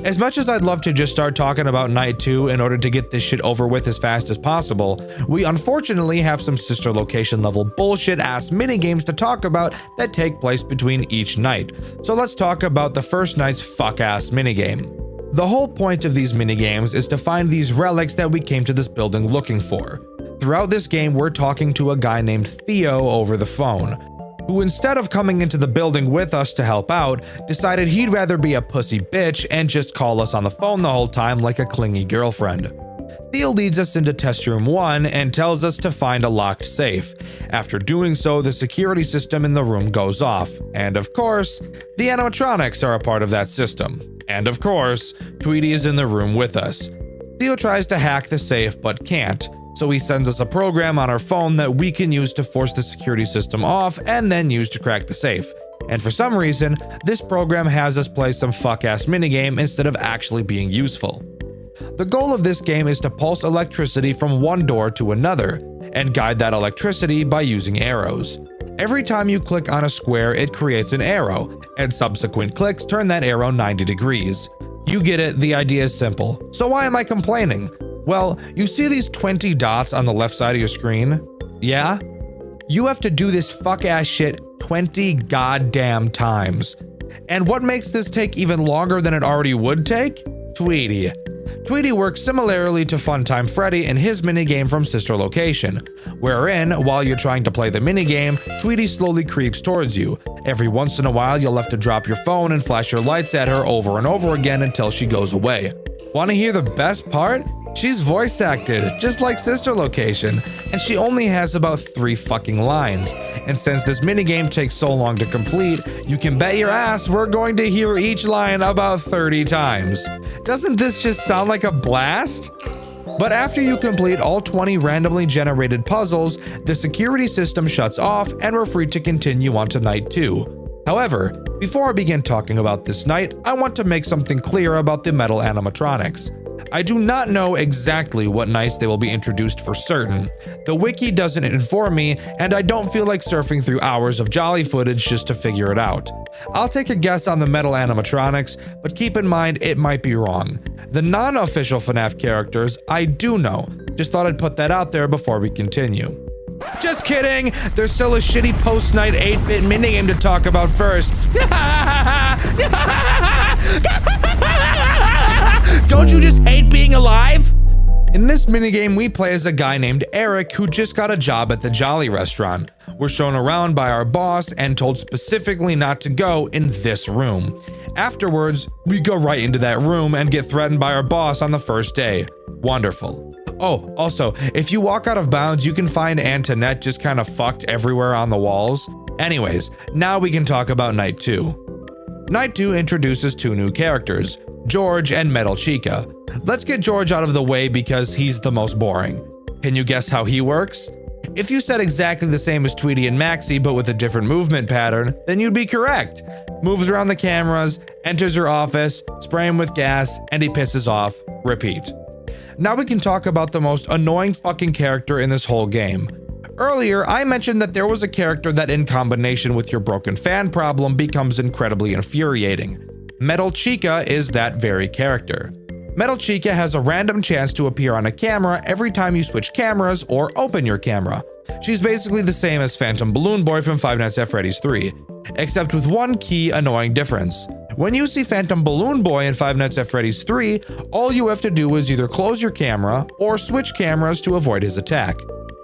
As much as I'd love to just start talking about night 2 in order to get this shit over with as fast as possible, we unfortunately have some sister location level bullshit ass minigames to talk about that take place between each night. So let's talk about the first night's fuck ass minigame. The whole point of these minigames is to find these relics that we came to this building looking for. Throughout this game, we're talking to a guy named Theo over the phone, who instead of coming into the building with us to help out, decided he'd rather be a pussy bitch and just call us on the phone the whole time like a clingy girlfriend. Theo leads us into test room 1 and tells us to find a locked safe. After doing so, the security system in the room goes off, and of course, the animatronics are a part of that system. And of course, Tweety is in the room with us. Theo tries to hack the safe but can't, so he sends us a program on our phone that we can use to force the security system off and then use to crack the safe. And for some reason, this program has us play some fuck-ass minigame instead of actually being useful. The goal of this game is to pulse electricity from one door to another, and guide that electricity by using arrows. Every time you click on a square, it creates an arrow, and subsequent clicks turn that arrow 90 degrees. You get it, the idea is simple. So why am I complaining? Well, you see these 20 dots on the left side of your screen? Yeah? You have to do this fuck-ass shit 20 goddamn times. And what makes this take even longer than it already would take? Tweety. Tweety works similarly to Funtime Freddy in his minigame from Sister Location, wherein, while you're trying to play the minigame, Tweety slowly creeps towards you. Every once in a while, you'll have to drop your phone and flash your lights at her over and over again until she goes away. Want to hear the best part? She's voice acted, just like Sister Location, and she only has about 3 fucking lines. And since this minigame takes so long to complete, you can bet your ass we're going to hear each line about 30 times. Doesn't this just sound like a blast? But after you complete all 20 randomly generated puzzles, the security system shuts off and we're free to continue on to night 2. However, before I begin talking about this night, I want to make something clear about the metal animatronics. I do not know exactly what nights they will be introduced for certain. The wiki doesn't inform me, and I don't feel like surfing through hours of Jolly footage just to figure it out. I'll take a guess on the metal animatronics, but keep in mind it might be wrong. The non-official FNAF characters, I do know. Just thought I'd put that out there before we continue. Just kidding! There's still a shitty post-night 8-bit minigame to talk about first. Don't you just hate being alive? In this minigame, we play as a guy named Eric who just got a job at the Jolly restaurant. We're shown around by our boss and told specifically not to go in this room. Afterwards, we go right into that room and get threatened by our boss on the first day. Wonderful. Oh, also, if you walk out of bounds, you can find Antoinette just kind of fucked everywhere on the walls. Anyways, now we can talk about Night 2. Night 2 introduces 2 new characters, George and Metal Chica. Let's get George out of the way because he's the most boring. Can you guess how he works? If you said exactly the same as Tweety and Maxie but with a different movement pattern, then you'd be correct. Moves around the cameras, enters your office, spray him with gas, and he pisses off. Repeat. Now we can talk about the most annoying fucking character in this whole game. Earlier, I mentioned that there was a character that in combination with your broken fan problem becomes incredibly infuriating. Metal Chica is that very character. Metal Chica has a random chance to appear on a camera every time you switch cameras or open your camera. She's basically the same as Phantom Balloon Boy from Five Nights at Freddy's 3, except with one key annoying difference. When you see Phantom Balloon Boy in Five Nights at Freddy's 3, all you have to do is either close your camera or switch cameras to avoid his attack.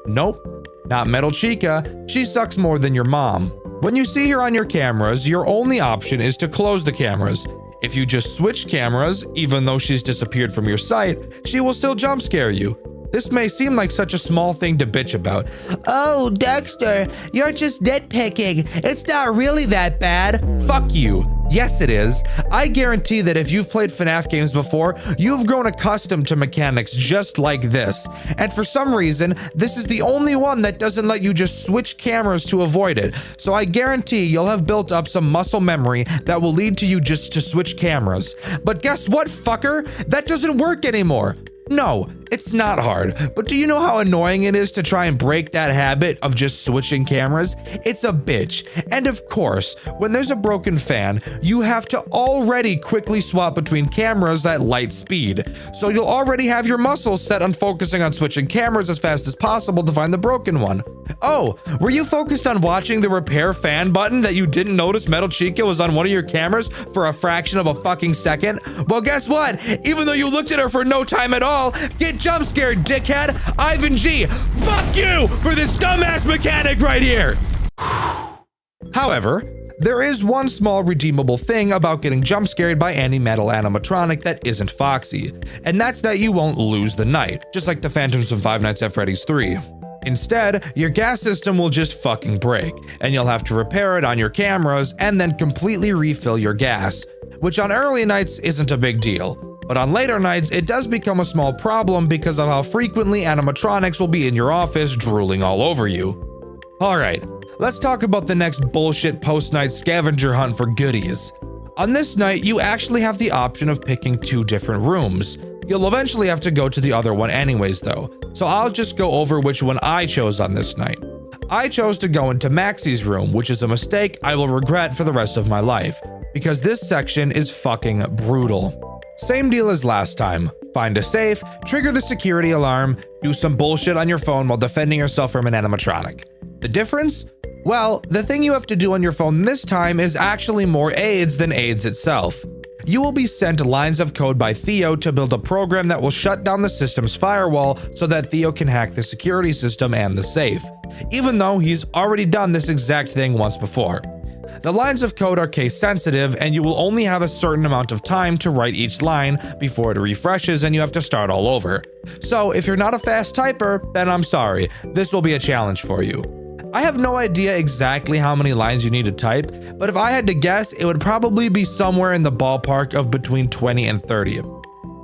Nope, not Metal Chica, she sucks more than your mom. When you see her on your cameras, your only option is to close the cameras. If you just switch cameras, even though she's disappeared from your sight, she will still jump scare you. This may seem like such a small thing to bitch about. Oh, Dexter, you're just nitpicking. It's not really that bad. Fuck you. Yes, it is. I guarantee that if you've played FNAF games before, you've grown accustomed to mechanics just like this. And for some reason, this is the only one that doesn't let you just switch cameras to avoid it. So I guarantee you'll have built up some muscle memory that will lead to you just to switch cameras. But guess what, fucker? That doesn't work anymore. No, it's not hard, but do you know how annoying it is to try and break that habit of just switching cameras? It's a bitch. And of course, when there's a broken fan, you have to already quickly swap between cameras at light speed. So you'll already have your muscles set on focusing on switching cameras as fast as possible to find the broken one. Oh, were you focused on watching the repair fan button that you didn't notice Metal Chica was on one of your cameras for a fraction of a fucking second? Well, guess what? Even though you looked at her for no time at all, get jump scared, dickhead. Ivan G, fuck you for this dumbass mechanic right here. However, there is one small redeemable thing about getting jump scared by any metal animatronic that isn't Foxy, and that's that you won't lose the night, just like the Phantoms from Five Nights at Freddy's 3. Instead, your gas system will just fucking break, and you'll have to repair it on your cameras and then completely refill your gas, which on early nights isn't a big deal. But on later nights, it does become a small problem because of how frequently animatronics will be in your office drooling all over you. Alright, let's talk about the next bullshit post-night scavenger hunt for goodies. On this night, you actually have the option of picking 2 different rooms. You'll eventually have to go to the other one anyways though, so I'll just go over which one I chose on this night. I chose to go into Maxie's room, which is a mistake I will regret for the rest of my life, because this section is fucking brutal. Same deal as last time. Find a safe, trigger the security alarm, do some bullshit on your phone while defending yourself from an animatronic. The difference? Well, the thing you have to do on your phone this time is actually more aids than aids itself. You will be sent lines of code by Theo to build a program that will shut down the system's firewall so that Theo can hack the security system and the safe, even though he's already done this exact thing once before. The lines of code are case sensitive, and you will only have a certain amount of time to write each line before it refreshes and you have to start all over. So if you're not a fast typer, then I'm sorry, this will be a challenge for you. I have no idea exactly how many lines you need to type, but if I had to guess, it would probably be somewhere in the ballpark of between 20 and 30.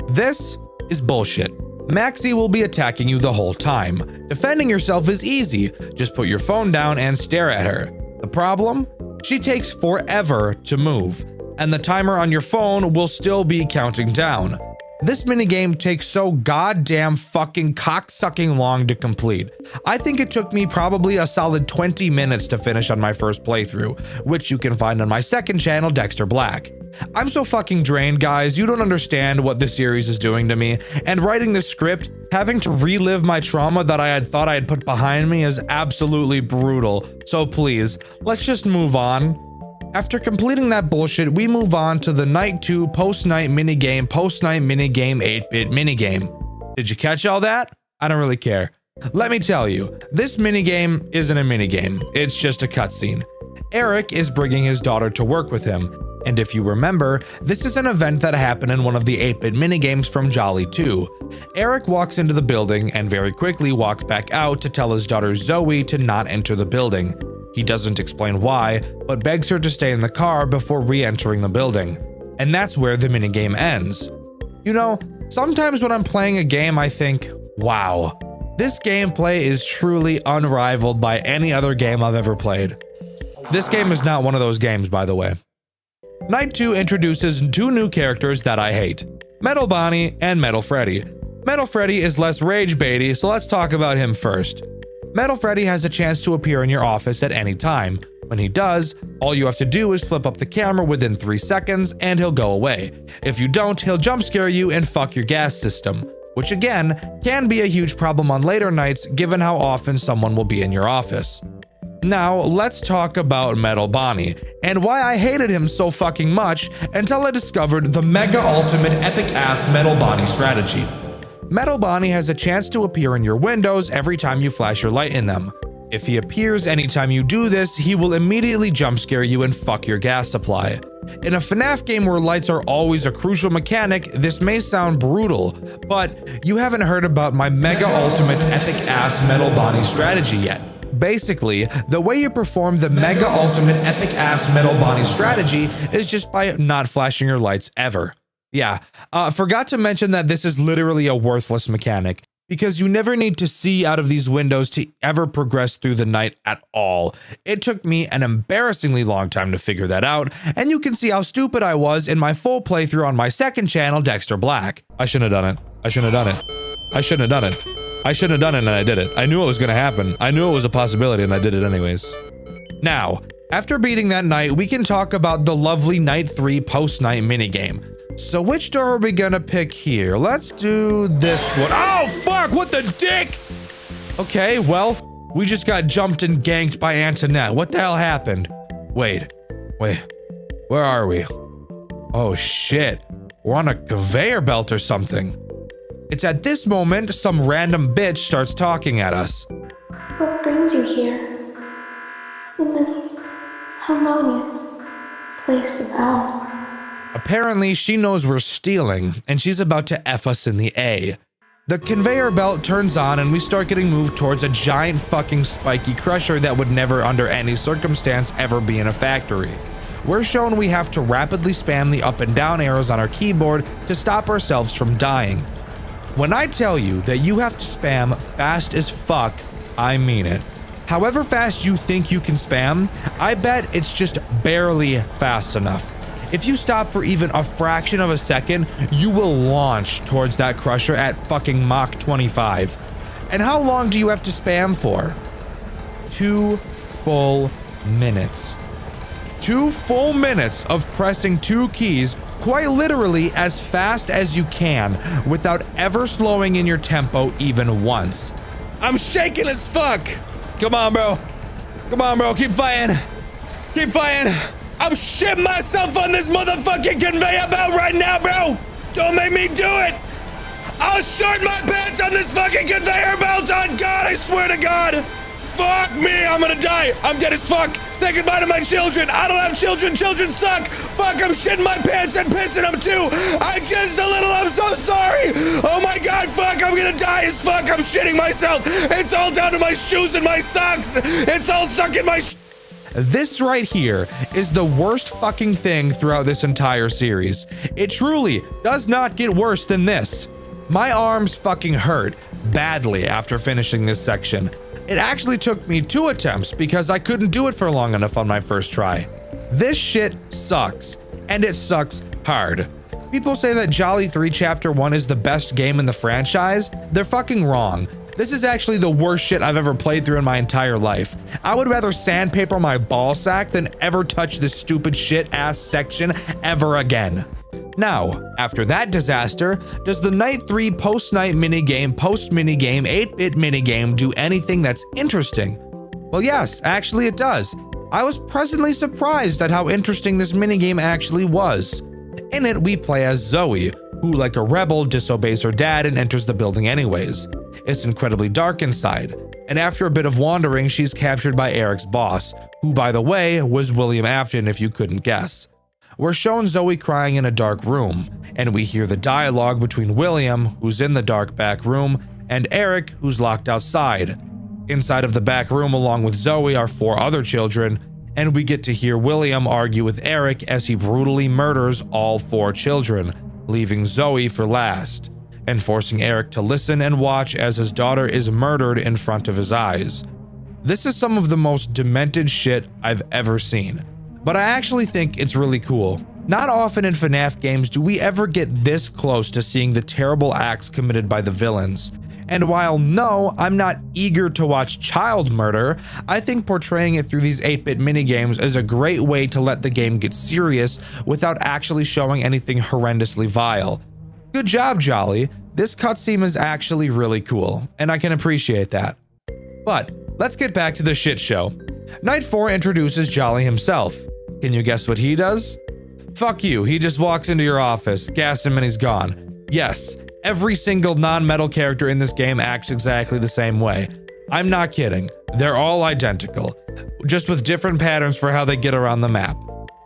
This is bullshit. Maxie will be attacking you the whole time. Defending yourself is easy, just put your phone down and stare at her. The problem? She takes forever to move, and the timer on your phone will still be counting down. This minigame takes so goddamn fucking cocksucking long to complete. I think it took me probably a solid 20 minutes to finish on my first playthrough, which you can find on my second channel, Dxtr Black. I'm so fucking drained, guys, you don't understand what this series is doing to me, and writing this script, having to relive my trauma that I had thought I had put behind me is absolutely brutal. So please, let's just move on. After completing that bullshit, we move on to the Night 2 post-night minigame 8-bit minigame. Did you catch all that? I don't really care. Let me tell you, this minigame isn't a minigame, it's just a cutscene. Eric is bringing his daughter to work with him, and if you remember, this is an event that happened in one of the 8-bit minigames from Jolly 2. Eric walks into the building and very quickly walks back out to tell his daughter Zoe to not enter the building. He doesn't explain why, but begs her to stay in the car before re-entering the building. And that's where the minigame ends. You know, sometimes when I'm playing a game, I think, wow, this gameplay is truly unrivaled by any other game I've ever played. This game is not one of those games, by the way. Night 2 introduces 2 new characters that I hate, Metal Bonnie and Metal Freddy. Metal Freddy is less rage baity, so let's talk about him first. Metal Freddy has a chance to appear in your office at any time. When he does, all you have to do is flip up the camera within 3 seconds and he'll go away. If you don't, he'll jump scare you and fuck your gas system, which again, can be a huge problem on later nights given how often someone will be in your office. Now, let's talk about Metal Bonnie, and why I hated him so fucking much until I discovered the mega ultimate epic ass Metal Bonnie strategy. Metal Bonnie has a chance to appear in your windows every time you flash your light in them. If he appears anytime you do this, he will immediately jump scare you and fuck your gas supply. In a FNAF game where lights are always a crucial mechanic, this may sound brutal, but you haven't heard about my mega ultimate epic ass metal Bonnie strategy yet. Basically, the way you perform the mega ultimate epic ass metal Bonnie strategy is just by not flashing your lights ever. Yeah, forgot to mention that this is literally a worthless mechanic, because you never need to see out of these windows to ever progress through the night at all. It took me an embarrassingly long time to figure that out, and you can see how stupid I was in my full playthrough on my second channel, Dxtr Black. I shouldn't have done it. I shouldn't have done it. I shouldn't have done it. I shouldn't have done it, and I did it. I knew it was gonna happen. I knew it was a possibility, and I did it anyways. Now, after beating that night, we can talk about the lovely Night 3 post-night minigame. So which door are we gonna pick here? Let's do this one. Oh, fuck, what the dick? Okay, well, we just got jumped and ganked by Antoinette. What the hell happened? Wait, where are we? Oh shit, we're on a conveyor belt or something. It's at this moment some random bitch starts talking at us. What brings you here? In this harmonious place of ours? Apparently, she knows we're stealing, and she's about to F us in the A. The conveyor belt turns on, and we start getting moved towards a giant fucking spiky crusher that would never under any circumstance ever be in a factory. We're shown we have to rapidly spam the up and down arrows on our keyboard to stop ourselves from dying. When I tell you that you have to spam fast as fuck, I mean it. However fast you think you can spam, I bet it's just barely fast enough. If you stop for even a fraction of a second, you will launch towards that crusher at fucking Mach 25. And how long do you have to spam for? 2 full minutes. 2 full minutes of pressing 2 keys, quite literally as fast as you can, without ever slowing in your tempo even once. I'm shaking as fuck. Come on, bro. Come on, bro. Keep fighting. Keep fighting. I'm shitting myself on this motherfucking conveyor belt right now, bro! Don't make me do it! I'll short my pants on this fucking conveyor belt, on God, I swear to God! Fuck me, I'm gonna die! I'm dead as fuck! Say goodbye to my children! I don't have children, children suck! Fuck, I'm shitting my pants and pissing them too! I'm so sorry! Oh my God, fuck, I'm gonna die as fuck! I'm shitting myself! It's all down to my shoes and my socks! It's all stuck in my This right here is the worst fucking thing throughout this entire series. It truly does not get worse than this. My arms fucking hurt badly after finishing this section. It actually took me 2 attempts because I couldn't do it for long enough on my first try. This shit sucks, and it sucks hard. People say that Jolly 3 Chapter 1 is the best game in the franchise. They're fucking wrong. This is actually the worst shit I've ever played through in my entire life. I would rather sandpaper my ball sack than ever touch this stupid shit ass section ever again. Now, after that disaster, does the Night 3 post-night minigame, post-minigame, 8-bit minigame do anything that's interesting? Well, yes, actually it does. I was pleasantly surprised at how interesting this minigame actually was. In it, we play as Zoe, who, like a rebel, disobeys her dad and enters the building anyways. It's incredibly dark inside, and after a bit of wandering, she's captured by Eric's boss, who, by the way, was William Afton if you couldn't guess. We're shown Zoe crying in a dark room, and we hear the dialogue between William, who's in the dark back room, and Eric, who's locked outside. Inside of the back room along with Zoe are 4 other children, and we get to hear William argue with Eric as he brutally murders all 4 children, leaving Zoe for last, and forcing Eric to listen and watch as his daughter is murdered in front of his eyes. This is some of the most demented shit I've ever seen, but I actually think it's really cool. Not often in FNAF games do we ever get this close to seeing the terrible acts committed by the villains. And while no, I'm not eager to watch child murder, I think portraying it through these 8-bit minigames is a great way to let the game get serious without actually showing anything horrendously vile. Good job, Jolly. This cutscene is actually really cool, and I can appreciate that. But let's get back to the shit show. Night 4 introduces Jolly himself. Can you guess what he does? Fuck you, he just walks into your office, gas him and he's gone. Yes, every single non-metal character in this game acts exactly the same way. I'm not kidding. They're all identical, just with different patterns for how they get around the map.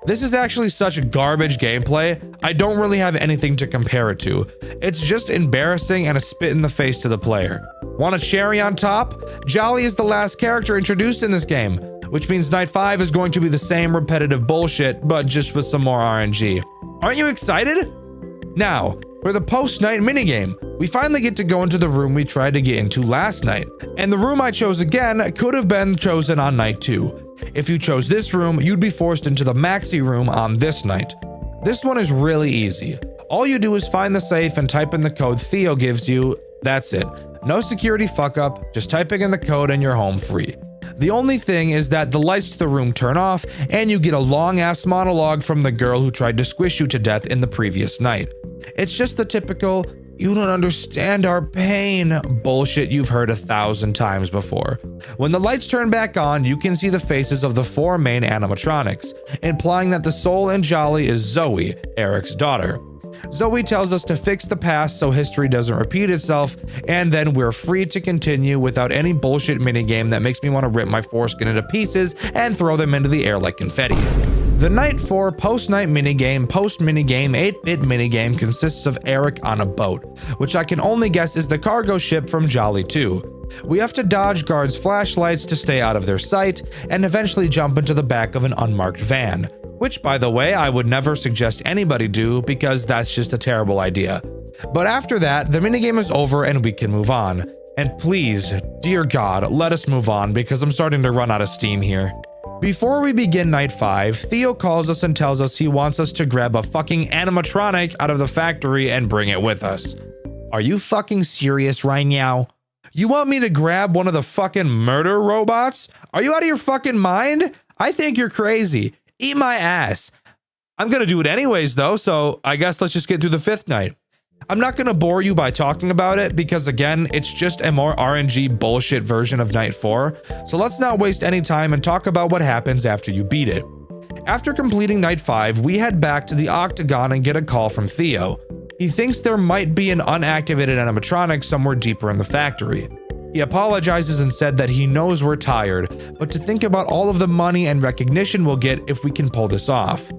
This is actually such garbage gameplay, I don't really have anything to compare it to. It's just embarrassing and a spit in the face to the player. Want a cherry on top? Jolly is the last character introduced in this game, which means Night 5 is going to be the same repetitive bullshit, but just with some more RNG. Aren't you excited? Now, for the post-night minigame, we finally get to go into the room we tried to get into last night. And the room I chose again could have been chosen on night 2. If you chose this room, you'd be forced into the maxi room on this night. This one is really easy. All you do is find the safe and type in the code Theo gives you. That's it. No security fuck up, just typing in the code and you're home free. The only thing is that the lights to the room turn off and you get a long ass monologue from the girl who tried to squish you to death in the previous night. It's just the typical, "You don't understand our pain" bullshit you've heard 1,000 times before. When the lights turn back on, you can see the faces of the 4 main animatronics, implying that the soul in Jolly is Zoe, Eric's daughter. Zoe tells us to fix the past so history doesn't repeat itself, and then we're free to continue without any bullshit minigame that makes me want to rip my foreskin into pieces and throw them into the air like confetti. The Night 4 post-night minigame, post-minigame, 8-bit minigame consists of Eric on a boat, which I can only guess is the cargo ship from Jolly 2. We have to dodge guards' flashlights to stay out of their sight, and eventually jump into the back of an unmarked van. Which, by the way, I would never suggest anybody do because that's just a terrible idea. But after that, the minigame is over and we can move on. And please, dear God, let us move on because I'm starting to run out of steam here. Before we begin Night 5, Theo calls us and tells us he wants us to grab a fucking animatronic out of the factory and bring it with us. Are you fucking serious right now? You want me to grab one of the fucking murder robots? Are you out of your fucking mind? I think you're crazy. Eat my ass. I'm gonna do it anyways though, so I guess let's just get through the 5th night. I'm not gonna bore you by talking about it because again, it's just a more RNG bullshit version of Night 4, so let's not waste any time and talk about what happens after you beat it. After completing Night 5, we head back to the Octagon and get a call from Theo. He thinks there might be an unactivated animatronic somewhere deeper in the factory. He apologizes and said that he knows we're tired, but to think about all of the money and recognition we'll get if we can pull this off.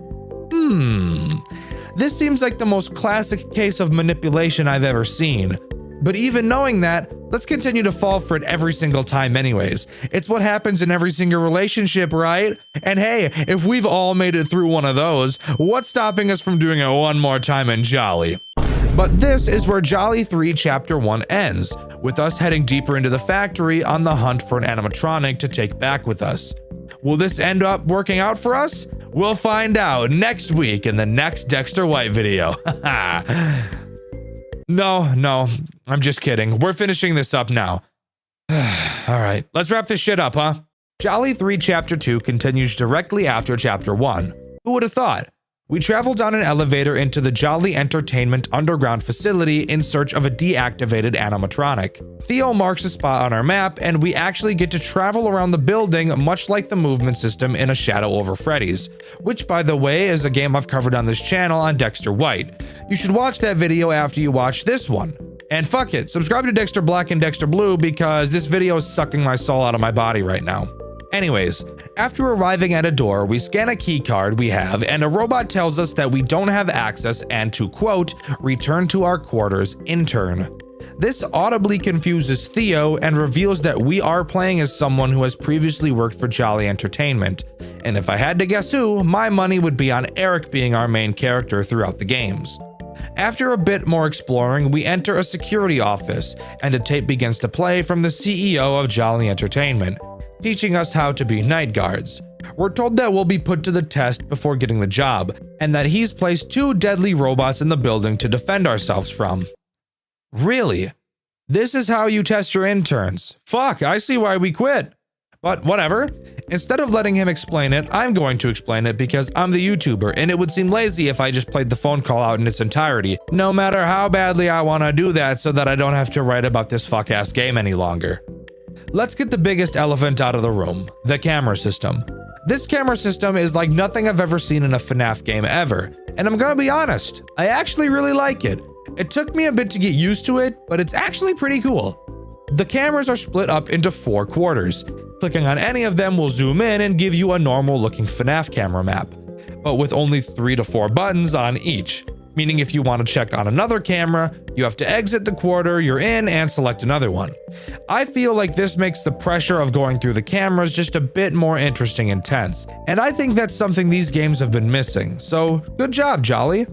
This seems like the most classic case of manipulation I've ever seen. But even knowing that, let's continue to fall for it every single time anyways. It's what happens in every single relationship, right? And hey, if we've all made it through one of those, what's stopping us from doing it one more time in Jolly? But this is where Jolly 3 Chapter 1 ends, with us heading deeper into the factory on the hunt for an animatronic to take back with us. Will this end up working out for us? We'll find out next week in the next Dxtr White video. No, I'm just kidding. We're finishing this up now. Alright, let's wrap this shit up, huh? Jolly 3 Chapter 2 continues directly after Chapter 1. Who would have thought? We travel down an elevator into the Jolly Entertainment underground facility in search of a deactivated animatronic. Theo marks a spot on our map, and we actually get to travel around the building much like the movement system in A Shadow Over Freddy's, which by the way is a game I've covered on this channel on Dxtr White. You should watch that video after you watch this one. And fuck it, subscribe to Dxtr Black and Dxtr Blue because this video is sucking my soul out of my body right now. Anyways, after arriving at a door, we scan a key card we have and a robot tells us that we don't have access and to quote, return to our quarters in turn. This audibly confuses Theo and reveals that we are playing as someone who has previously worked for Jolly Entertainment. And if I had to guess who, my money would be on Eric being our main character throughout the games. After a bit more exploring, we enter a security office and a tape begins to play from the CEO of Jolly Entertainment, teaching us how to be night guards. We're told that we'll be put to the test before getting the job, and that he's placed 2 deadly robots in the building to defend ourselves from. Really? This is how you test your interns? Fuck, I see why we quit. But whatever. Instead of letting him explain it, I'm going to explain it because I'm the YouTuber, and it would seem lazy if I just played the phone call out in its entirety, no matter how badly I want to do that so that I don't have to write about this fuck-ass game any longer. Let's get the biggest elephant out of the room, the camera system. This camera system is like nothing I've ever seen in a FNAF game ever, and I'm gonna be honest, I actually really like it. It took me a bit to get used to it, but it's actually pretty cool. The cameras are split up into 4 quarters. Clicking on any of them will zoom in and give you a normal looking FNAF camera map, but with only 3 to 4 buttons on each, meaning if you want to check on another camera, you have to exit the quarter you're in and select another one. I feel like this makes the pressure of going through the cameras just a bit more interesting and tense, and I think that's something these games have been missing, so good job, Jolly.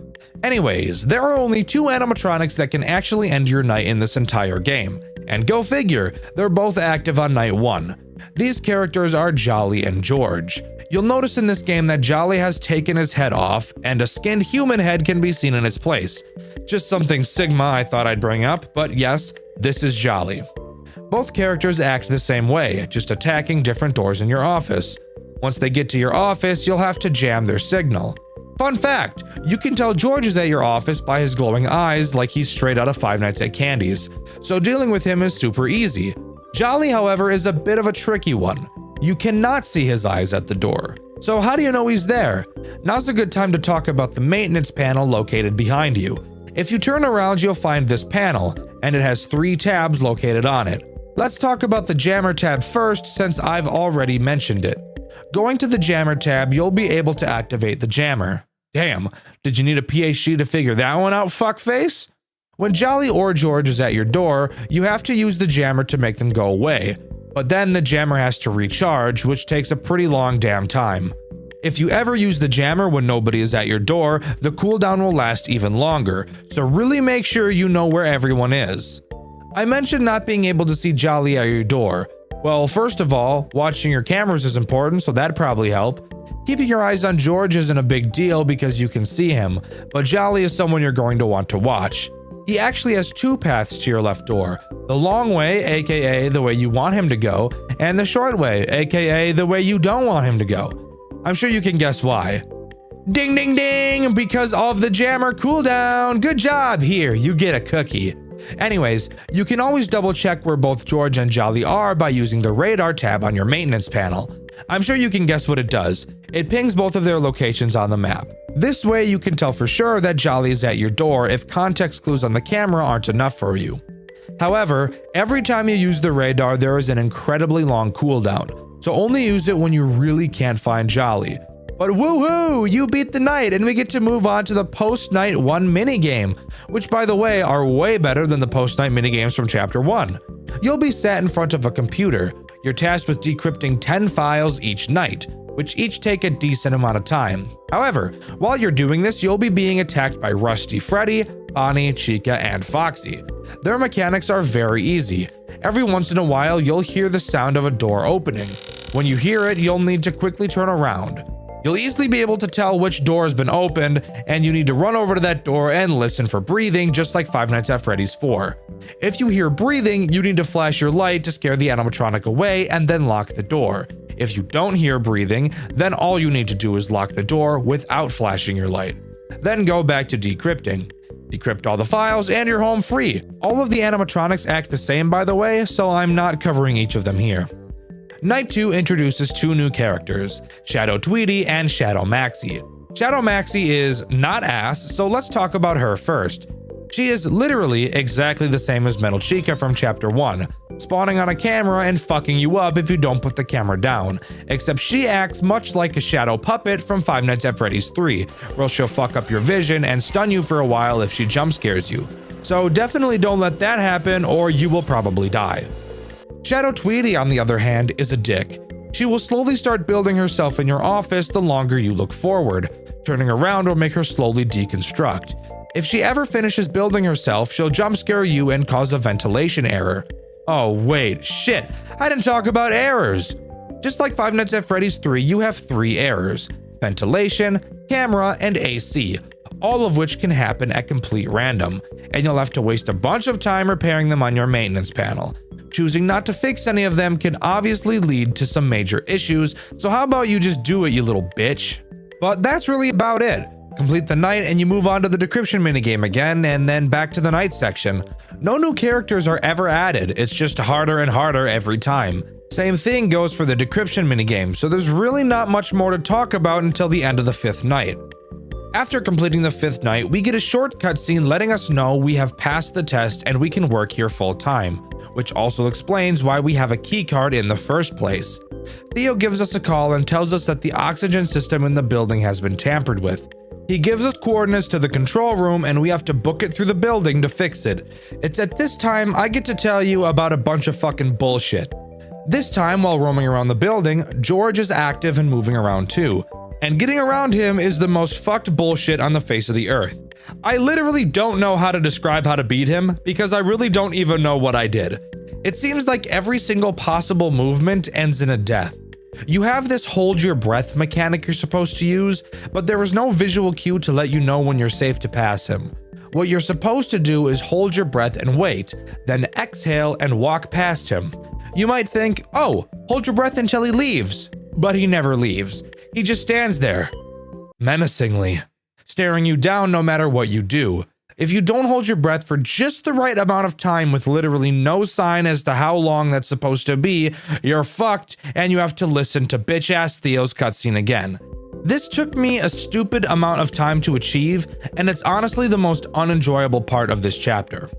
Anyways, there are only 2 animatronics that can actually end your night in this entire game, and go figure, they're both active on night 1. These characters are Jolly and George. You'll notice in this game that Jolly has taken his head off, and a skinned human head can be seen in its place. Just something Sigma I thought I'd bring up, but yes, this is Jolly. Both characters act the same way, just attacking different doors in your office. Once they get to your office, you'll have to jam their signal. Fun fact, you can tell George is at your office by his glowing eyes like he's straight out of Five Nights at Candy's, so dealing with him is super easy. Jolly, however, is a bit of a tricky one. You cannot see his eyes at the door. So how do you know he's there? Now's a good time to talk about the maintenance panel located behind you. If you turn around, you'll find this panel, and it has 3 tabs located on it. Let's talk about the jammer tab first, since I've already mentioned it. Going to the jammer tab, you'll be able to activate the jammer. Damn, did you need a PhD to figure that one out, fuckface? When Jolly or George is at your door, you have to use the jammer to make them go away. But then the jammer has to recharge, which takes a pretty long damn time. If you ever use the jammer when nobody is at your door, the cooldown will last even longer, so really make sure you know where everyone is. I mentioned not being able to see Jolly at your door. Well, first of all, watching your cameras is important, so that'd probably help. Keeping your eyes on George isn't a big deal because you can see him, but Jolly is someone you're going to want to watch. He actually has 2 paths to your left door. The long way, aka the way you want him to go, and the short way, aka the way you don't want him to go. I'm sure you can guess why. Ding ding ding! Because of the jammer cooldown! Good job! Here, you get a cookie. Anyways, you can always double check where both George and Jolly are by using the radar tab on your maintenance panel. I'm sure you can guess what it does. It pings both of their locations on the map. This way you can tell for sure that Jolly is at your door if context clues on the camera aren't enough for you. However, every time you use the radar there is an incredibly long cooldown, so only use it when you really can't find Jolly. But woohoo! You beat the night and we get to move on to the post-night 1 minigame, which by the way are way better than the post-night minigames from chapter 1. You'll be sat in front of a computer. You're tasked with decrypting 10 files each night, which each take a decent amount of time. However, while you're doing this, you'll be being attacked by Rusty Freddy, Bonnie, Chica, and Foxy. Their mechanics are very easy. Every once in a while, you'll hear the sound of a door opening. When you hear it, you'll need to quickly turn around. You'll easily be able to tell which door has been opened, and you need to run over to that door and listen for breathing, just like Five Nights at Freddy's 4. If you hear breathing, you need to flash your light to scare the animatronic away and then lock the door. If you don't hear breathing, then all you need to do is lock the door without flashing your light. Then go back to decrypting. Decrypt all the files and you're home free. All of the animatronics act the same, by the way, so I'm not covering each of them here. Night 2 introduces 2 new characters, Shadow Tweety and Shadow Maxie. Shadow Maxie is not ass, so let's talk about her first. She is literally exactly the same as Metal Chica from chapter 1, spawning on a camera and fucking you up if you don't put the camera down, except she acts much like a shadow puppet from Five Nights at Freddy's 3, where she'll fuck up your vision and stun you for a while if she jump scares you. So definitely don't let that happen or you will probably die. Shadow Tweety, on the other hand, is a dick. She will slowly start building herself in your office the longer you look forward. Turning around will make her slowly deconstruct. If she ever finishes building herself, she'll jump scare you and cause a ventilation error. Oh wait, shit, I didn't talk about errors. Just like Five Nights at Freddy's 3, you have 3 errors: ventilation, camera, and AC, all of which can happen at complete random, and you'll have to waste a bunch of time repairing them on your maintenance panel. Choosing not to fix any of them can obviously lead to some major issues, so how about you just do it, you little bitch? But that's really about it. Complete the night and you move on to the decryption minigame again, and then back to the night section. No new characters are ever added, it's just harder and harder every time. Same thing goes for the decryption minigame, so there's really not much more to talk about until the end of the 5th night. After completing the 5th night, we get a short cutscene letting us know we have passed the test and we can work here full time, which also explains why we have a keycard in the first place. Theo gives us a call and tells us that the oxygen system in the building has been tampered with. He gives us coordinates to the control room and we have to book it through the building to fix it. It's at this time I get to tell you about a bunch of fucking bullshit. This time, while roaming around the building, George is active and moving around too. And getting around him is the most fucked bullshit on the face of the earth. I literally don't know how to describe how to beat him because I really don't even know what I did. It seems like every single possible movement ends in a death. You have this hold your breath mechanic you're supposed to use, but there is no visual cue to let you know when you're safe to pass him. What you're supposed to do is hold your breath and wait, then exhale and walk past him. You might think, oh, hold your breath until he leaves. But he never leaves. He just stands there, menacingly, staring you down no matter what you do. If you don't hold your breath for just the right amount of time with literally no sign as to how long that's supposed to be, you're fucked and you have to listen to bitch-ass Theo's cutscene again. This took me a stupid amount of time to achieve, and it's honestly the most unenjoyable part of this chapter.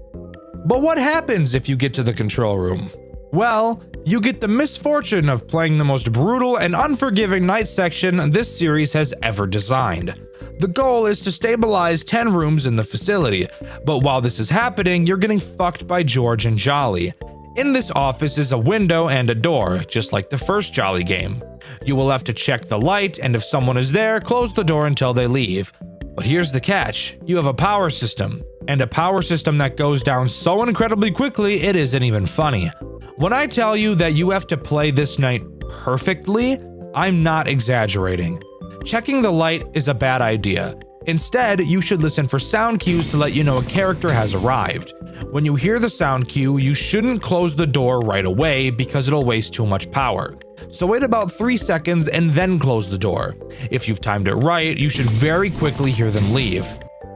But what happens if you get to the control room? Well, you get the misfortune of playing the most brutal and unforgiving night section this series has ever designed. The goal is to stabilize 10 rooms in the facility, but while this is happening, you're getting fucked by George and Jolly. In this office is a window and a door, just like the first Jolly game. You will have to check the light, and if someone is there, close the door until they leave. But here's the catch, you have a power system, and a power system that goes down so incredibly quickly it isn't even funny. When I tell you that you have to play this night perfectly, I'm not exaggerating. Checking the light is a bad idea. Instead, you should listen for sound cues to let you know a character has arrived. When you hear the sound cue, you shouldn't close the door right away because it'll waste too much power. So wait about 3 seconds and then close the door. If you've timed it right, you should very quickly hear them leave.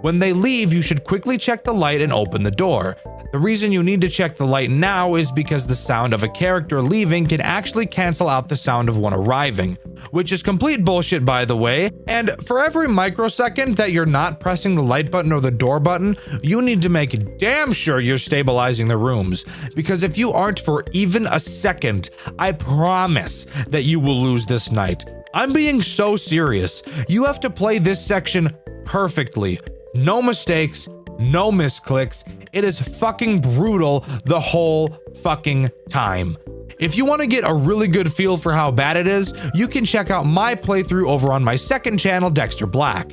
When they leave, you should quickly check the light and open the door. The reason you need to check the light now is because the sound of a character leaving can actually cancel out the sound of one arriving, which is complete bullshit by the way, and for every microsecond that you're not pressing the light button or the door button, you need to make damn sure you're stabilizing the rooms, because if you aren't for even a second, I promise that you will lose this night. I'm being so serious. You have to play this section perfectly. No mistakes, no misclicks. It is fucking brutal the whole fucking time. If you want to get a really good feel for how bad it is, you can check out my playthrough over on my second channel, Dxtr Black.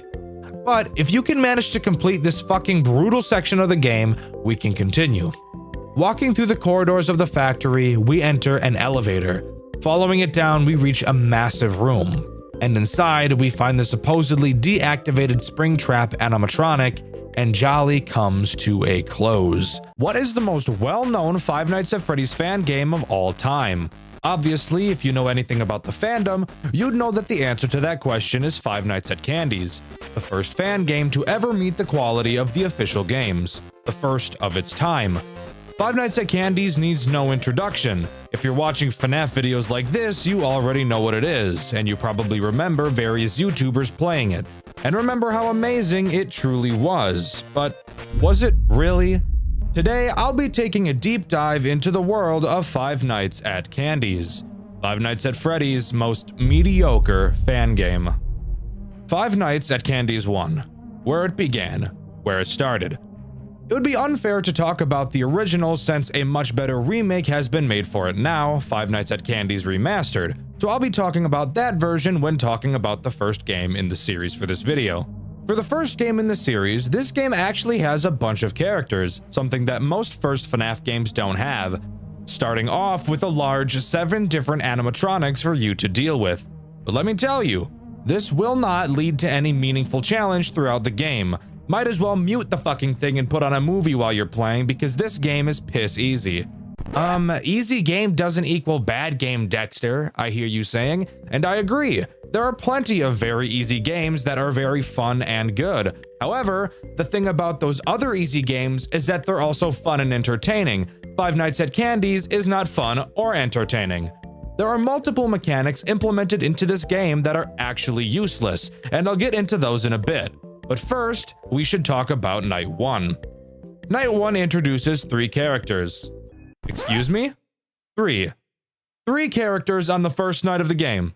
But if you can manage to complete this fucking brutal section of the game, we can continue. Walking through the corridors of the factory, we enter an elevator. Following it down, we reach a massive room. And inside, we find the supposedly deactivated Springtrap animatronic, and Jolly comes to a close. What is the most well-known Five Nights at Freddy's fan game of all time? Obviously, if you know anything about the fandom, you'd know that the answer to that question is Five Nights at Candy's, the first fan game to ever meet the quality of the official games, the first of its time. Five Nights at Candy's needs no introduction. If you're watching FNAF videos like this, you already know what it is, and you probably remember various YouTubers playing it. And remember how amazing it truly was. But was it really? Today, I'll be taking a deep dive into the world of Five Nights at Candy's, Five Nights at Freddy's most mediocre fan game. Five Nights at Candy's 1. Where it began, where it started. It would be unfair to talk about the original since a much better remake has been made for it now, Five Nights at Candy's Remastered, so I'll be talking about that version when talking about the first game in the series for this video. For the first game in the series, this game actually has a bunch of characters, something that most first FNAF games don't have, starting off with a large 7 different animatronics for you to deal with. But let me tell you, this will not lead to any meaningful challenge throughout the game. Might as well mute the fucking thing and put on a movie while you're playing because this game is piss easy. Easy game doesn't equal bad game, Dxtr, I hear you saying, and I agree. There are plenty of very easy games that are very fun and good. However, the thing about those other easy games is that they're also fun and entertaining. Five Nights at Candy's is not fun or entertaining. There are multiple mechanics implemented into this game that are actually useless, and I'll get into those in a bit. But first, we should talk about Night 1. Night 1 introduces 3 characters. Excuse me? 3. 3 characters on the first night of the game.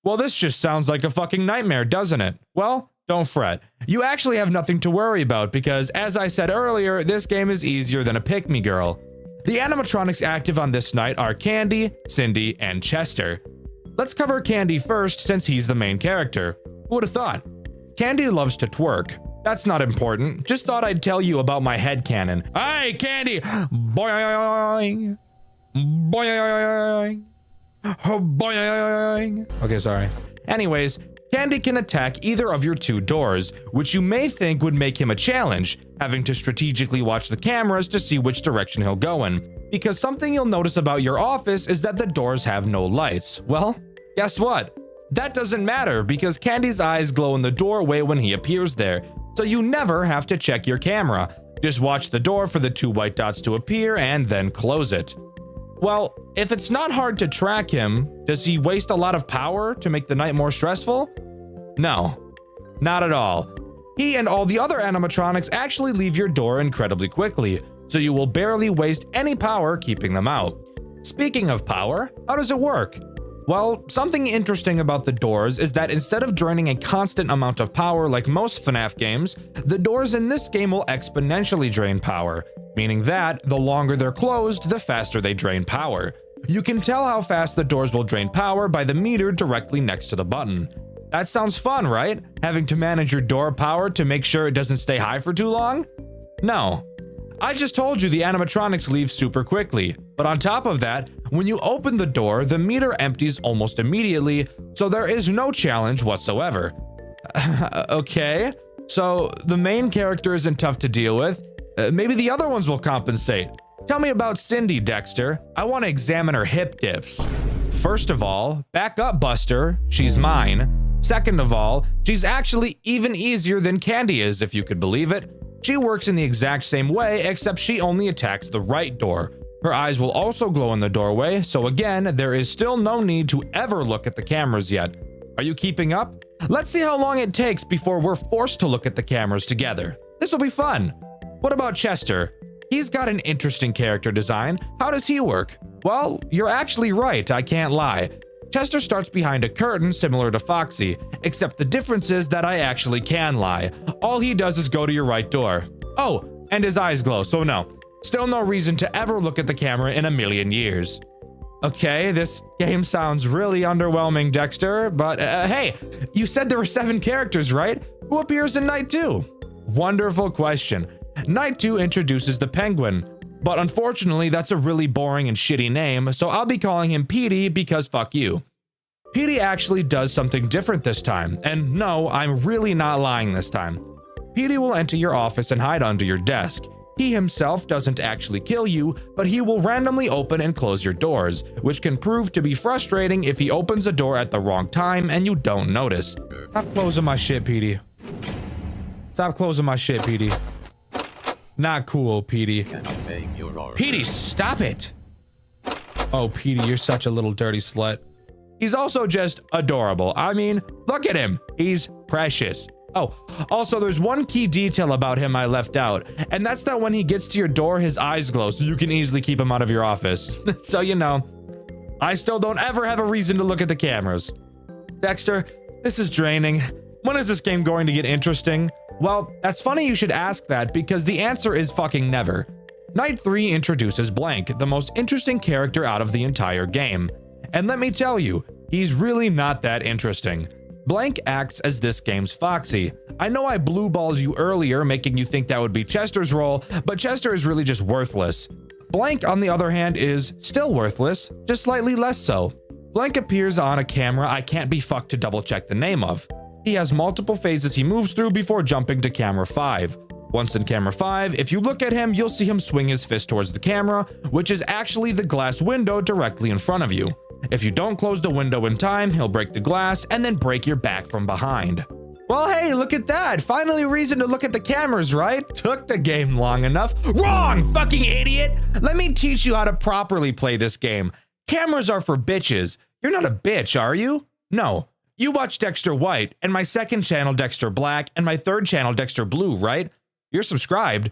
Well, this just sounds like a fucking nightmare, doesn't it? Well, don't fret. You actually have nothing to worry about because, as I said earlier, this game is easier than a pick-me girl. The animatronics active on this night are Candy, Cindy, and Chester. Let's cover Candy first since he's the main character. Who would have thought? Candy loves to twerk. That's not important. Just thought I'd tell you about my headcanon. Hey, Candy! Boing! Boing! Boing! Okay, sorry. Anyways, Candy can attack either of your 2 doors, which you may think would make him a challenge, having to strategically watch the cameras to see which direction he'll go in. Because something you'll notice about your office is that the doors have no lights. Well, guess what? That doesn't matter because Candy's eyes glow in the doorway when he appears there, so you never have to check your camera. Just watch the door for the 2 white dots to appear and then close it. Well, if it's not hard to track him, does he waste a lot of power to make the night more stressful? No, not at all. He and all the other animatronics actually leave your door incredibly quickly, so you will barely waste any power keeping them out. Speaking of power, how does it work? Well, something interesting about the doors is that instead of draining a constant amount of power like most FNAF games, the doors in this game will exponentially drain power, meaning that the longer they're closed, the faster they drain power. You can tell how fast the doors will drain power by the meter directly next to the button. That sounds fun, right? Having to manage your door power to make sure it doesn't stay high for too long? No. I just told you the animatronics leave super quickly, but on top of that, when you open the door, the meter empties almost immediately, so there is no challenge whatsoever. Okay, so the main character isn't tough to deal with. Maybe the other ones will compensate. Tell me about Cindy, Dxtr. I want to examine her hip dips. First of all, back up, Buster. She's mine. Second of all, she's actually even easier than Candy is, if you could believe it. She works in the exact same way, except she only attacks the right door. Her eyes will also glow in the doorway, so again, there is still no need to ever look at the cameras yet. Are you keeping up? Let's see how long it takes before we're forced to look at the cameras together. This will be fun. What about Chester? He's got an interesting character design. How does he work? Well, you're actually right, I can't lie. Chester starts behind a curtain similar to Foxy, except the difference is that I actually can lie. All he does is go to your right door. Oh, and his eyes glow, so no. Still no reason to ever look at the camera in a million years. Okay, this game sounds really underwhelming, Dxtr, but hey, you said there were 7 characters, right? Who appears in Night 2? Wonderful question. Night 2 introduces the Penguin, but unfortunately that's a really boring and shitty name, so I'll be calling him Petey because fuck you. Petey actually does something different this time, and no, I'm really not lying this time. Petey will enter your office and hide under your desk. He himself doesn't actually kill you, but he will randomly open and close your doors, which can prove to be frustrating if he opens a door at the wrong time and you don't notice. Stop closing my shit, Petey. Stop closing my shit, Petey. Not cool, Petey. Petey, stop it! Oh, Petey, you're such a little dirty slut. He's also just adorable. I mean, look at him. He's precious. Oh, also there's one key detail about him I left out, and that's that when he gets to your door, his eyes glow, so you can easily keep him out of your office. So you know, I still don't ever have a reason to look at the cameras. Dxtr, this is draining. When is this game going to get interesting? Well, that's funny you should ask that because the answer is fucking never. Night 3 introduces Blank, the most interesting character out of the entire game. And let me tell you, he's really not that interesting. Blank acts as this game's Foxy. I know I blue-balled you earlier, making you think that would be Chester's role, but Chester is really just worthless. Blank, on the other hand, is still worthless, just slightly less so. Blank appears on a camera I can't be fucked to double-check the name of. He has multiple phases he moves through before jumping to camera 5. Once in camera 5, if you look at him, you'll see him swing his fist towards the camera, which is actually the glass window directly in front of you. If you don't close the window in time, he'll break the glass and then break your back from behind. Well, hey, look at that. Finally a reason to look at the cameras, right? Took the game long enough. Wrong, fucking idiot! Let me teach you how to properly play this game. Cameras are for bitches. You're not a bitch, are you? No. You watch Dxtr White, and my second channel Dxtr Black, and my third channel Dxtr Blue, right? You're subscribed.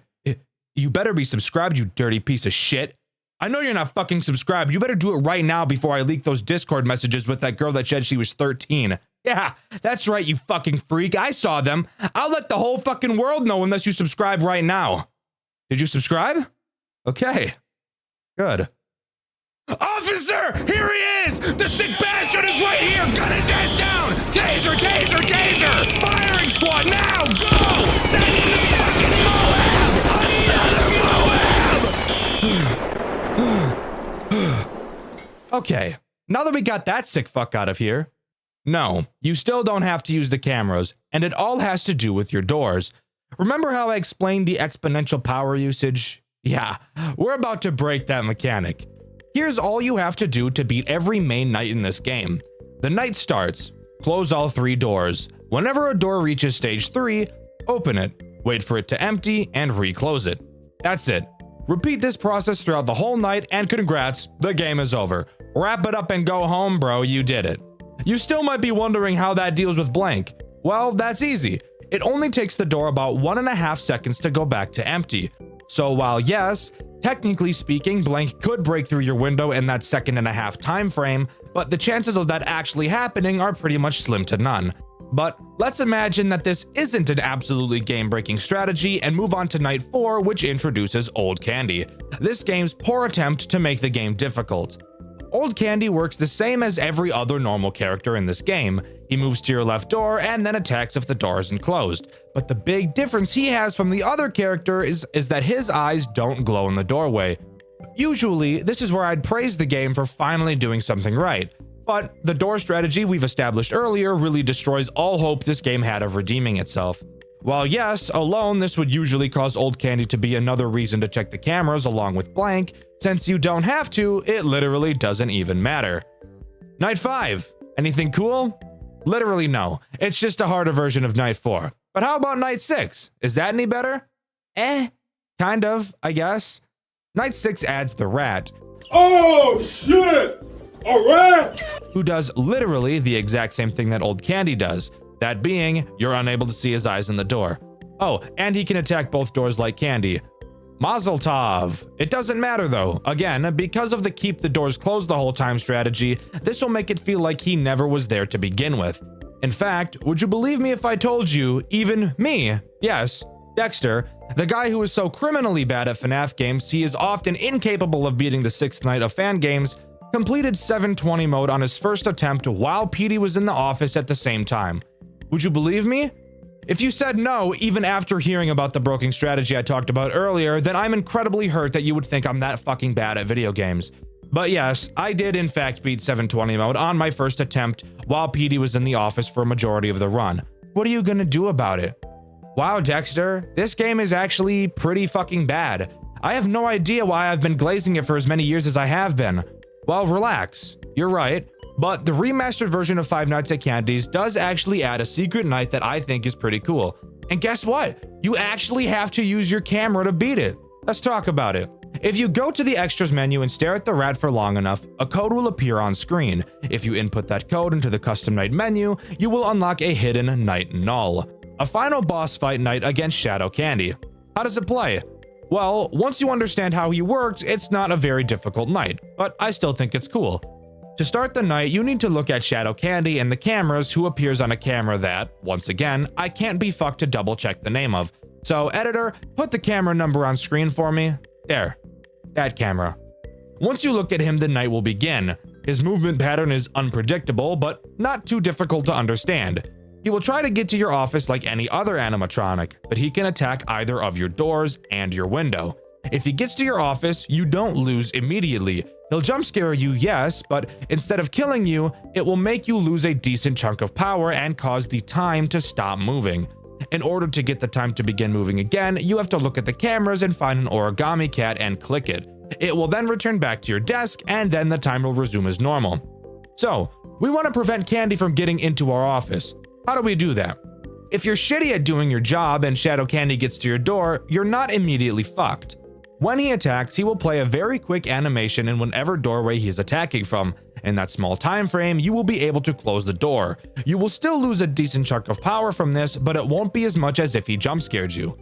You better be subscribed, you dirty piece of shit. I know you're not fucking subscribed. You better do it right now before I leak those Discord messages with that girl that said she was 13. Yeah, that's right, you fucking freak. I saw them. I'll let the whole fucking world know unless you subscribe right now. Did you subscribe? Okay. Good. Officer! Here he is! The sick bastard is right here! Gun his ass down! Taser, taser, taser! Firing squad, now! Go! Send him to fucking Moab! Another Moab! Okay, now that we got that sick fuck out of here, no, you still don't have to use the cameras, and it all has to do with your doors. Remember how I explained the exponential power usage? Yeah, we're about to break that mechanic. Here's all you have to do to beat every main night in this game. The night starts. Close all 3 doors. Whenever a door reaches stage 3, open it. Wait for it to empty and reclose it. That's it. Repeat this process throughout the whole night and congrats, the game is over. Wrap it up and go home, bro, you did it. You still might be wondering how that deals with blank. Well, that's easy. It only takes the door about 1.5 seconds to go back to empty. So while yes, technically speaking, blank could break through your window in that 1.5 second time frame, but the chances of that actually happening are pretty much slim to none. But let's imagine that this isn't an absolutely game-breaking strategy and move on to night 4, which introduces Old Candy. This game's poor attempt to make the game difficult. Old Candy works the same as every other normal character in this game. He moves to your left door and then attacks if the door isn't closed. But the big difference he has from the other character is that his eyes don't glow in the doorway. Usually, this is where I'd praise the game for finally doing something right. But the door strategy we've established earlier really destroys all hope this game had of redeeming itself. While yes, alone this would usually cause Old Candy to be another reason to check the cameras along with blank, since you don't have to, it literally doesn't even matter. Night 5. Anything cool? Literally no. It's just a harder version of Night 4. But how about Night 6? Is that any better? Kind of, I guess. Night 6 adds the rat. Oh shit! A rat! Who does literally the exact same thing that Old Candy does. That being, you're unable to see his eyes in the door. Oh, and he can attack both doors like Candy. Mazel tov. It doesn't matter though. Again, because of the keep the doors closed the whole time strategy, this will make it feel like he never was there to begin with. In fact, would you believe me if I told you, even me, yes, Dxtr, the guy who is so criminally bad at FNAF games he is often incapable of beating the 6th night of fan games, completed 720 mode on his first attempt while Petey was in the office at the same time. Would you believe me? If you said no, even after hearing about the broken strategy I talked about earlier, then I'm incredibly hurt that you would think I'm that fucking bad at video games. But yes, I did in fact beat 720 mode on my first attempt while Petey was in the office for a majority of the run. What are you gonna do about it? Wow, Dxtr, this game is actually pretty fucking bad. I have no idea why I've been glazing it for as many years as I have been. Well, relax. You're right. But the remastered version of Five Nights at Candy's does actually add a secret night that I think is pretty cool. And guess what? You actually have to use your camera to beat it. Let's talk about it. If you go to the extras menu and stare at the rat for long enough, a code will appear on screen. If you input that code into the custom night menu, you will unlock a hidden night null, a final boss fight night against Shadow Candy. How does it play? Well, once you understand how he works, it's not a very difficult night, but I still think it's cool. To start the night, you need to look at Shadow Candy and the cameras, who appears on a camera that, once again, I can't be fucked to double check the name of. So editor, put the camera number on screen for me. There. That camera. Once you look at him, the night will begin. His movement pattern is unpredictable, but not too difficult to understand. He will try to get to your office like any other animatronic, but he can attack either of your doors and your window. If he gets to your office, you don't lose immediately. He'll jump scare you, yes, but instead of killing you, it will make you lose a decent chunk of power and cause the time to stop moving. In order to get the time to begin moving again, you have to look at the cameras and find an origami cat and click it. It will then return back to your desk, and then the time will resume as normal. So, we want to prevent Candy from getting into our office. How do we do that? If you're shitty at doing your job and Shadow Candy gets to your door, you're not immediately fucked. When he attacks, he will play a very quick animation in whatever doorway he is attacking from. In that small time frame, you will be able to close the door. You will still lose a decent chunk of power from this, but it won't be as much as if he jump scared you.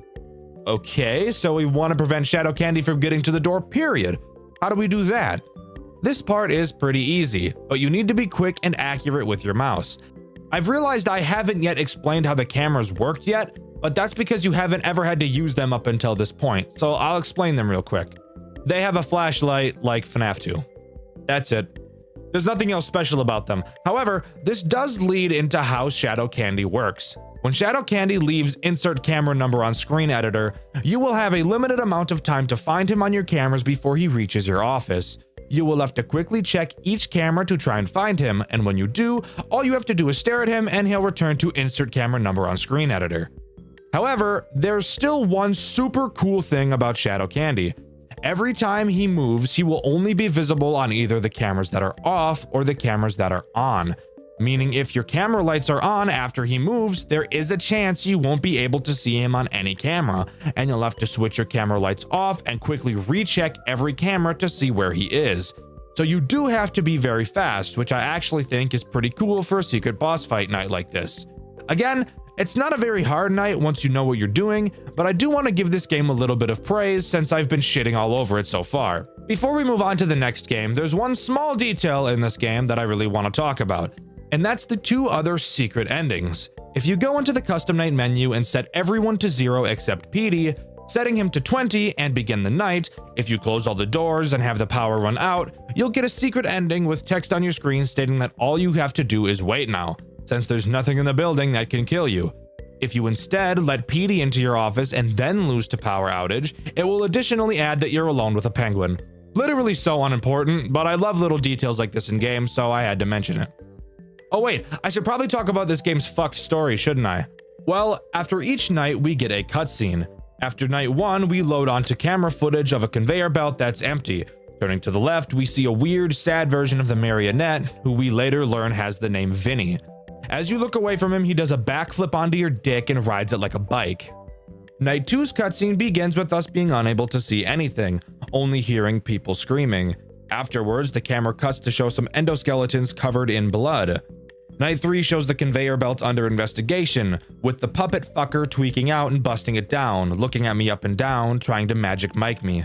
Okay, so we want to prevent Shadow Candy from getting to the door, period. How do we do that? This part is pretty easy, but you need to be quick and accurate with your mouse. I've realized I haven't yet explained how the cameras worked yet, but that's because you haven't ever had to use them up until this point, so I'll explain them real quick. They have a flashlight like FNAF 2. That's it. There's nothing else special about them. However, this does lead into how Shadow Candy works. When Shadow Candy leaves insert camera number on screen editor, you will have a limited amount of time to find him on your cameras before he reaches your office. You will have to quickly check each camera to try and find him, and when you do, all you have to do is stare at him and he'll return to insert camera number on screen editor. However, there's still one super cool thing about Shadow Candy. Every time he moves, he will only be visible on either the cameras that are off or the cameras that are on. Meaning if your camera lights are on after he moves, there is a chance you won't be able to see him on any camera, and you'll have to switch your camera lights off and quickly recheck every camera to see where he is. So you do have to be very fast, which I actually think is pretty cool for a secret boss fight night like this. Again, it's not a very hard night once you know what you're doing, but I do want to give this game a little bit of praise since I've been shitting all over it so far. Before we move on to the next game, there's one small detail in this game that I really want to talk about, and that's the two other secret endings. If you go into the custom night menu and set everyone to 0 except Petey, setting him to 20 and begin the night, if you close all the doors and have the power run out, you'll get a secret ending with text on your screen stating that all you have to do is wait now, since there's nothing in the building that can kill you. If you instead let Petey into your office and then lose to power outage, it will additionally add that you're alone with a penguin. Literally so unimportant, but I love little details like this in games, so I had to mention it. Oh wait, I should probably talk about this game's fucked story, shouldn't I? Well, after each night we get a cutscene. After night 1, we load onto camera footage of a conveyor belt that's empty. Turning to the left, we see a weird, sad version of the marionette, who we later learn has the name Vinny. As you look away from him, he does a backflip onto your dick and rides it like a bike. Night 2's cutscene begins with us being unable to see anything, only hearing people screaming. Afterwards, the camera cuts to show some endoskeletons covered in blood. Night 3 shows the conveyor belt under investigation, with the puppet fucker tweaking out and busting it down, looking at me up and down, trying to magic mic me.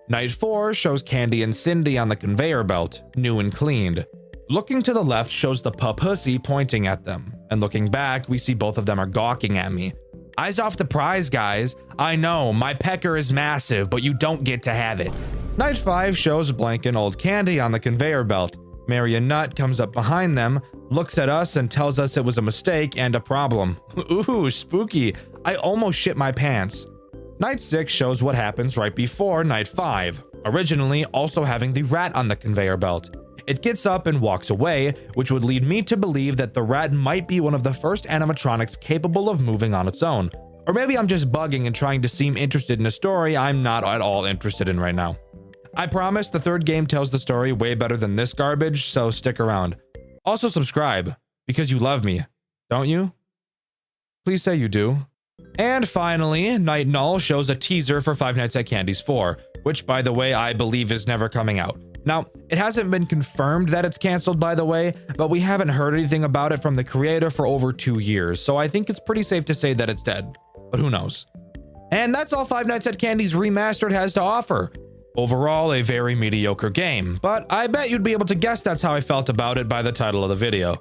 Night 4 shows Candy and Cindy on the conveyor belt, new and cleaned. Looking to the left shows the pussy pointing at them, and looking back, we see both of them are gawking at me. Eyes off the prize, guys. I know, my pecker is massive, but you don't get to have it. Night 5 shows Blank and Old Candy on the conveyor belt. Marionette comes up behind them, looks at us and tells us it was a mistake and a problem. Ooh, spooky. I almost shit my pants. Night 6 shows what happens right before Night 5, originally also having the rat on the conveyor belt. It gets up and walks away, which would lead me to believe that the rat might be one of the first animatronics capable of moving on its own. Or maybe I'm just bugging and trying to seem interested in a story I'm not at all interested in right now. I promise the third game tells the story way better than this garbage, so stick around. Also subscribe, because you love me, don't you? Please say you do. And finally, Night Null shows a teaser for Five Nights at Candy's 4, which by the way I believe is never coming out. Now, it hasn't been confirmed that it's canceled by the way, but we haven't heard anything about it from the creator for over 2 years, so I think it's pretty safe to say that it's dead, but who knows. And that's all Five Nights at Candy's Remastered has to offer. Overall, a very mediocre game, but I bet you'd be able to guess that's how I felt about it by the title of the video.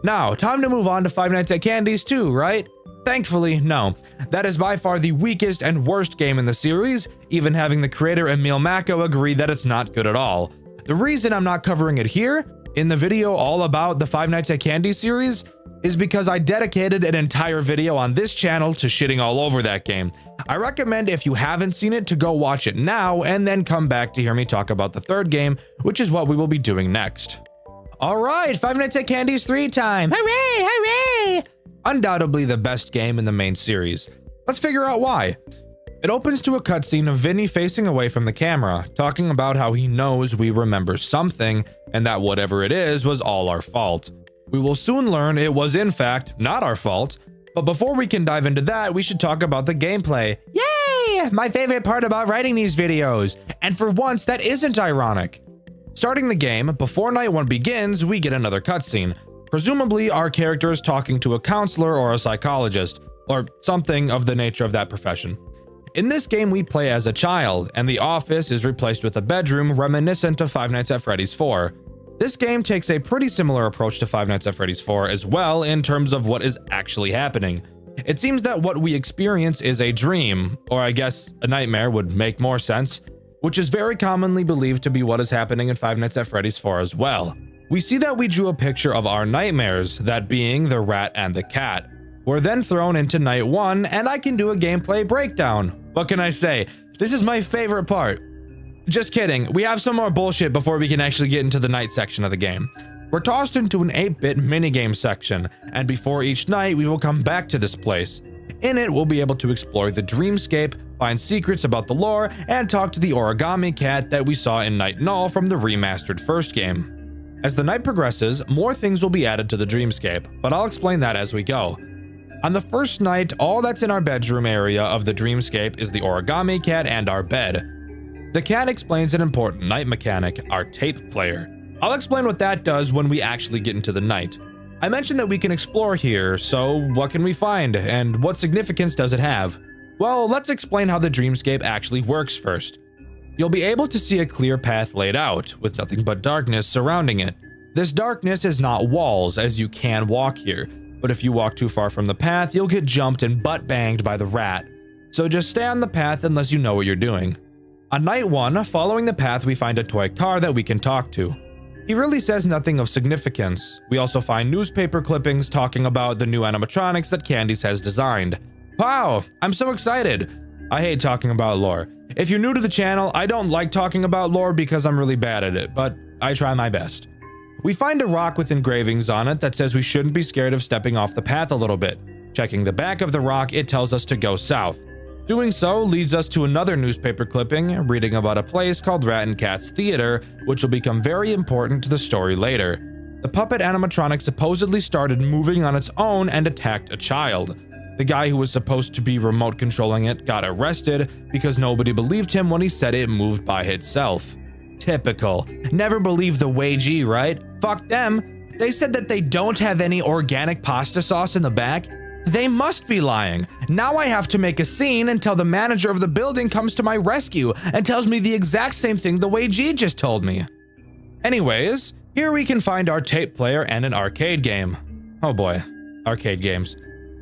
Now, time to move on to Five Nights at Candy's 2, right? Thankfully, no. That is by far the weakest and worst game in the series, even having the creator Emil Mako agree that it's not good at all. The reason I'm not covering it here, in the video all about the Five Nights at Candy series, is because I dedicated an entire video on this channel to shitting all over that game. I recommend if you haven't seen it to go watch it now and then come back to hear me talk about the third game, which is what we will be doing next. Alright, Five Nights at Candy's 3 time! Hooray! Hooray! Undoubtedly the best game in the main series. Let's figure out why. It opens to a cutscene of Vinny facing away from the camera, talking about how he knows we remember something, and that whatever it is was all our fault. We will soon learn it was in fact not our fault, but before we can dive into that, we should talk about the gameplay. Yay! my favorite part about writing these videos. And for once, that isn't ironic. Starting the game, before night 1 begins, we get another cutscene. Presumably, our character is talking to a counselor or a psychologist, or something of the nature of that profession. In this game, we play as a child, and the office is replaced with a bedroom reminiscent of Five Nights at Freddy's 4. This game takes a pretty similar approach to Five Nights at Freddy's 4 as well in terms of what is actually happening. It seems that what we experience is a dream, or I guess a nightmare would make more sense, which is very commonly believed to be what is happening in Five Nights at Freddy's 4 as well. We see that we drew a picture of our nightmares, that being the rat and the cat. We're then thrown into night 1, and I can do a gameplay breakdown. What can I say? This is my favorite part. Just kidding, we have some more bullshit before we can actually get into the night section of the game. We're tossed into an 8-bit minigame section, and before each night we will come back to this place. In it, we'll be able to explore the dreamscape, find secrets about the lore, and talk to the origami cat that we saw in Night Null from the remastered first game. As the night progresses, more things will be added to the dreamscape, but I'll explain that as we go. On the first night, all that's in our bedroom area of the dreamscape is the origami cat and our bed. The cat explains an important night mechanic, our tape player. I'll explain what that does when we actually get into the night. I mentioned that we can explore here, so what can we find, and what significance does it have? Well, let's explain how the dreamscape actually works first. You'll be able to see a clear path laid out, with nothing but darkness surrounding it. This darkness is not walls, as you can walk here, but if you walk too far from the path, you'll get jumped and butt-banged by the rat. So just stay on the path unless you know what you're doing. On night 1, following the path, we find a toy car that we can talk to. He really says nothing of significance. We also find newspaper clippings talking about the new animatronics that Candice has designed. Wow, I'm so excited. I hate talking about lore. If you're new to the channel, I don't like talking about lore because I'm really bad at it, but I try my best. We find a rock with engravings on it that says we shouldn't be scared of stepping off the path a little bit. Checking the back of the rock, it tells us to go south. Doing so leads us to another newspaper clipping, reading about a place called Rat and Cat's Theater, which will become very important to the story later. The puppet animatronic supposedly started moving on its own and attacked a child. The guy who was supposed to be remote controlling it got arrested because nobody believed him when he said it moved by itself. Typical. Never believe the wagee, right? Fuck them. They said that they don't have any organic pasta sauce in the back. They must be lying. Now I have to make a scene until the manager of the building comes to my rescue and tells me the exact same thing the wagee just told me. Anyways, here we can find our tape player and an arcade game. Oh boy, arcade games.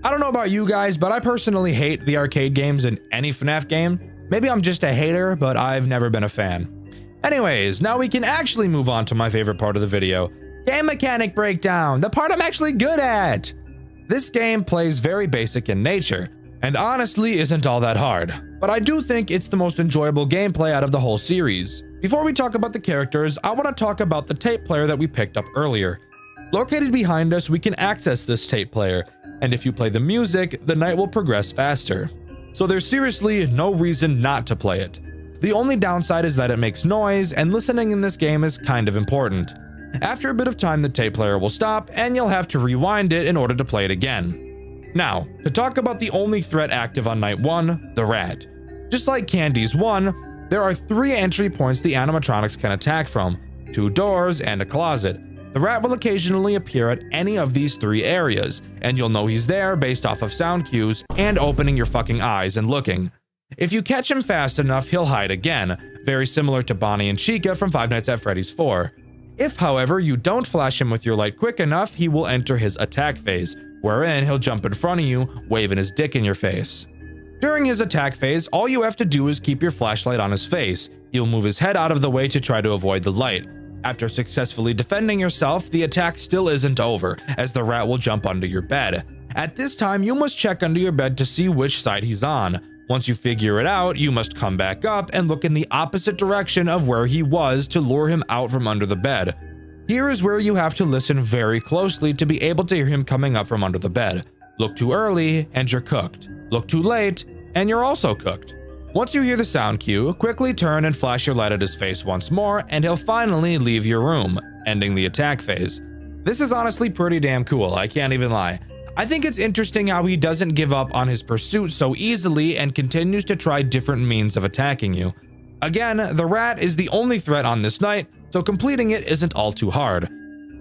I don't know about you guys, but I personally hate the arcade games in any FNAF game. Maybe I'm just a hater, but I've never been a fan. Anyways, now we can actually move on to my favorite part of the video. Game mechanic breakdown, the part I'm actually good at. This game plays very basic in nature, and honestly isn't all that hard, but I do think it's the most enjoyable gameplay out of the whole series. Before we talk about the characters, I want to talk about the tape player that we picked up earlier. Located behind us, we can access this tape player, and if you play the music, the night will progress faster. So there's seriously no reason not to play it. The only downside is that it makes noise, and listening in this game is kind of important. After a bit of time, the tape player will stop, and you'll have to rewind it in order to play it again. Now, to talk about the only threat active on night 1, the rat. Just like Candy's 1, there are 3 entry points the animatronics can attack from, 2 doors and a closet. The rat will occasionally appear at any of these 3 areas, and you'll know he's there based off of sound cues and opening your fucking eyes and looking. If you catch him fast enough, he'll hide again, very similar to Bonnie and Chica from Five Nights at Freddy's 4. If, however, you don't flash him with your light quick enough, he will enter his attack phase, wherein he'll jump in front of you, waving his dick in your face. During his attack phase, all you have to do is keep your flashlight on his face. He'll move his head out of the way to try to avoid the light. After successfully defending yourself, the attack still isn't over, as the rat will jump under your bed. At this time, you must check under your bed to see which side he's on. Once you figure it out, you must come back up and look in the opposite direction of where he was to lure him out from under the bed. Here is where you have to listen very closely to be able to hear him coming up from under the bed. Look too early, and you're cooked. Look too late, and you're also cooked. Once you hear the sound cue, quickly turn and flash your light at his face once more, and he'll finally leave your room, ending the attack phase. This is honestly pretty damn cool, I can't even lie. I think it's interesting how he doesn't give up on his pursuit so easily and continues to try different means of attacking you. Again, the rat is the only threat on this night, so completing it isn't all too hard.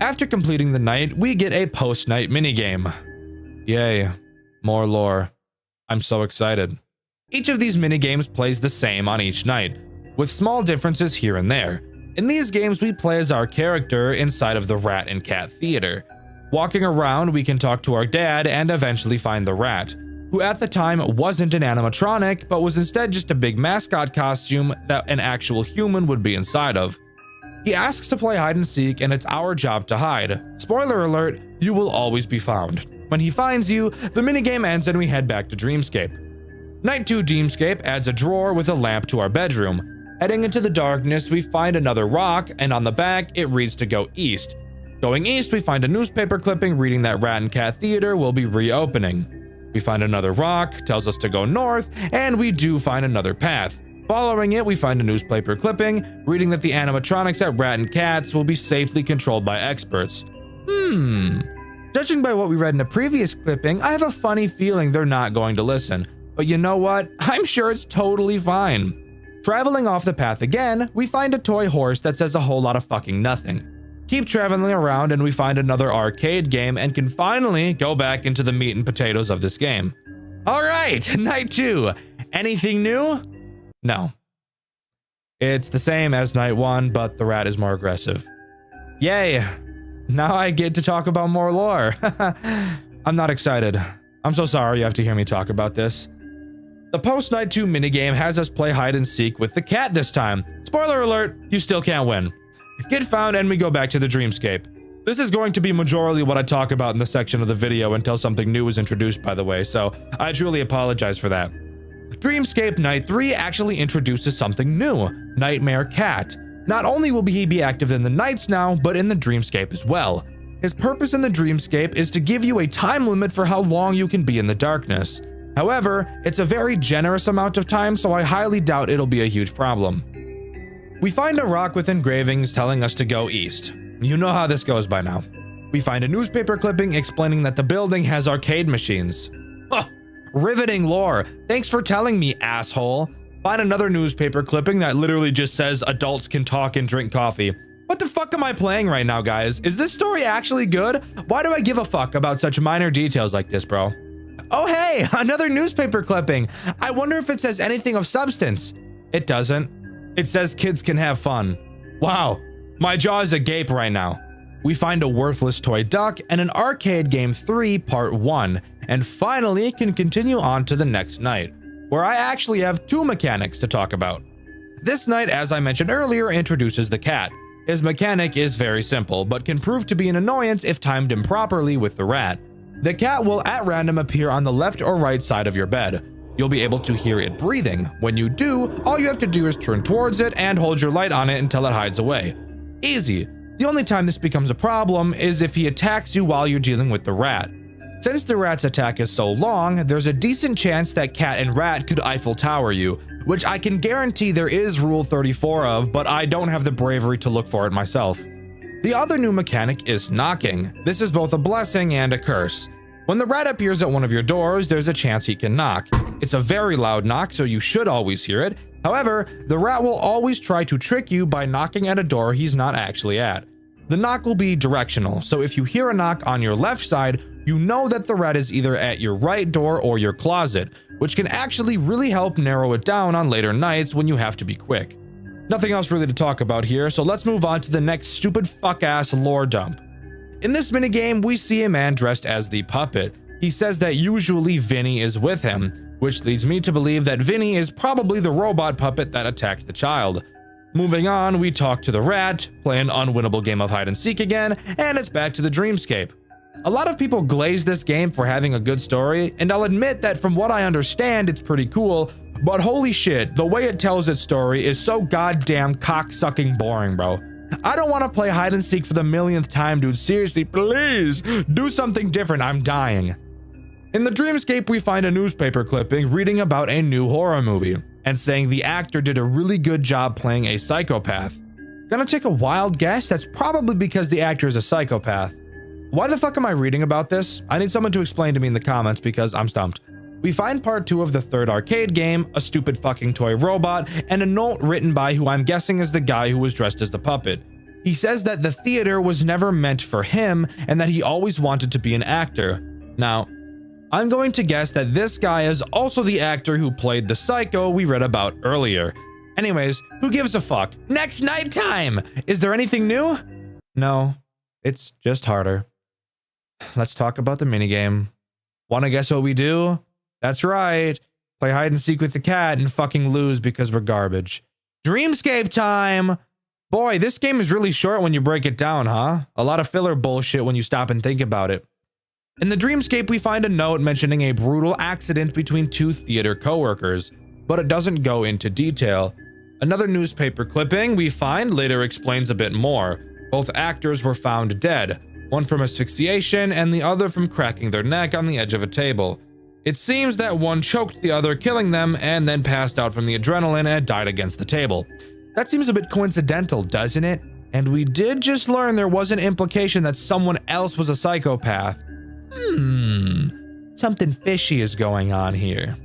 After completing the night, we get a post-night minigame. Yay, more lore. I'm so excited. Each of these minigames plays the same on each night, with small differences here and there. In these games, we play as our character inside of the rat and cat theater. Walking around, we can talk to our dad and eventually find the rat, who at the time wasn't an animatronic, but was instead just a big mascot costume that an actual human would be inside of. He asks to play hide and seek, and it's our job to hide. Spoiler alert, you will always be found. When he finds you, the minigame ends and we head back to Dreamscape. Night 2 Dreamscape adds a drawer with a lamp to our bedroom. Heading into the darkness, we find another rock, and on the back, it reads to go east. Going east, we find a newspaper clipping reading that Rat and Cat Theater will be reopening. We find another rock, tells us to go north, and we do find another path. Following it, we find a newspaper clipping reading that the animatronics at Rat and Cats will be safely controlled by experts. Judging by what we read in a previous clipping, I have a funny feeling they're not going to listen. But you know what? I'm sure it's totally fine. Traveling off the path again, we find a toy horse that says a whole lot of fucking nothing. Keep traveling around and we find another arcade game and can finally go back into the meat and potatoes of this game. All right, night 2. Anything new? No. It's the same as night 1, but the rat is more aggressive. Yay! Now I get to talk about more lore. I'm not excited. I'm so sorry you have to hear me talk about this. The post-night 2 minigame has us play hide and seek with the cat this time. Spoiler alert, you still can't win. Get found and we go back to the Dreamscape. This is going to be majorly what I talk about in this section of the video until something new is introduced, by the way, so I truly apologize for that. Dreamscape Night 3 actually introduces something new, Nightmare Cat. Not only will he be active in the nights now, but in the Dreamscape as well. His purpose in the Dreamscape is to give you a time limit for how long you can be in the darkness. However, it's a very generous amount of time, so I highly doubt it'll be a huge problem. We find a rock with engravings telling us to go east. You know how this goes by now. We find a newspaper clipping explaining that the building has arcade machines. Oh, riveting lore. Thanks for telling me, asshole. Find another newspaper clipping that literally just says adults can talk and drink coffee. What the fuck am I playing right now, guys? Is this story actually good? Why do I give a fuck about such minor details like this, bro? Oh hey, another newspaper clipping. I wonder if it says anything of substance. It doesn't. It says kids can have fun. Wow, my jaw is agape right now. We find a worthless toy duck and an arcade game 3 part 1, and finally can continue on to the next night, where I actually have 2 mechanics to talk about. This night, as I mentioned earlier, introduces the cat. His mechanic is very simple, but can prove to be an annoyance if timed improperly with the rat. The cat will at random appear on the left or right side of your bed. You'll be able to hear it breathing. When you do, all you have to do is turn towards it and hold your light on it until it hides away. Easy. The only time this becomes a problem is if he attacks you while you're dealing with the rat. Since the rat's attack is so long, there's a decent chance that cat and rat could Eiffel Tower you, which I can guarantee there is Rule 34 of, but I don't have the bravery to look for it myself. The other new mechanic is knocking. This is both a blessing and a curse. When the rat appears at one of your doors, there's a chance he can knock. It's a very loud knock, so you should always hear it. However, the rat will always try to trick you by knocking at a door he's not actually at. The knock will be directional, so if you hear a knock on your left side, you know that the rat is either at your right door or your closet, which can actually really help narrow it down on later nights when you have to be quick. Nothing else really to talk about here, so let's move on to the next stupid fuck-ass lore dump. In this minigame, we see a man dressed as the puppet. He says that usually Vinny is with him, which leads me to believe that Vinny is probably the robot puppet that attacked the child. Moving on, we talk to the rat, play an unwinnable game of hide and seek again, and it's back to the Dreamscape. A lot of people glaze this game for having a good story, and I'll admit that from what I understand, it's pretty cool, but holy shit, the way it tells its story is so goddamn cock-sucking boring, bro. I don't want to play hide and seek for the millionth time, dude. Seriously, please, do something different. I'm dying. In the Dreamscape, we find a newspaper clipping reading about a new horror movie, and saying the actor did a really good job playing a psychopath. Gonna take a wild guess, that's probably because the actor is a psychopath. Why the fuck am I reading about this? I need someone to explain to me in the comments because I'm stumped. We find part 2 of the third arcade game, a stupid fucking toy robot, and a note written by who I'm guessing is the guy who was dressed as the puppet. He says that the theater was never meant for him and that he always wanted to be an actor. Now, I'm going to guess that this guy is also the actor who played the psycho we read about earlier. Anyways, who gives a fuck? Next nighttime! Is there anything new? No, it's just harder. Let's talk about the minigame. Wanna guess what we do? That's right. Play hide and seek with the cat and fucking lose because we're garbage. Dreamscape time! Boy, this game is really short when you break it down, huh? A lot of filler bullshit when you stop and think about it. In the Dreamscape, we find a note mentioning a brutal accident between 2 theater coworkers, but it doesn't go into detail. Another newspaper clipping we find later explains a bit more. Both actors were found dead, one from asphyxiation and the other from cracking their neck on the edge of a table. It seems that one choked the other, killing them, and then passed out from the adrenaline and died against the table. That seems a bit coincidental, doesn't it? And we did just learn there was an implication that someone else was a psychopath. Something fishy is going on here.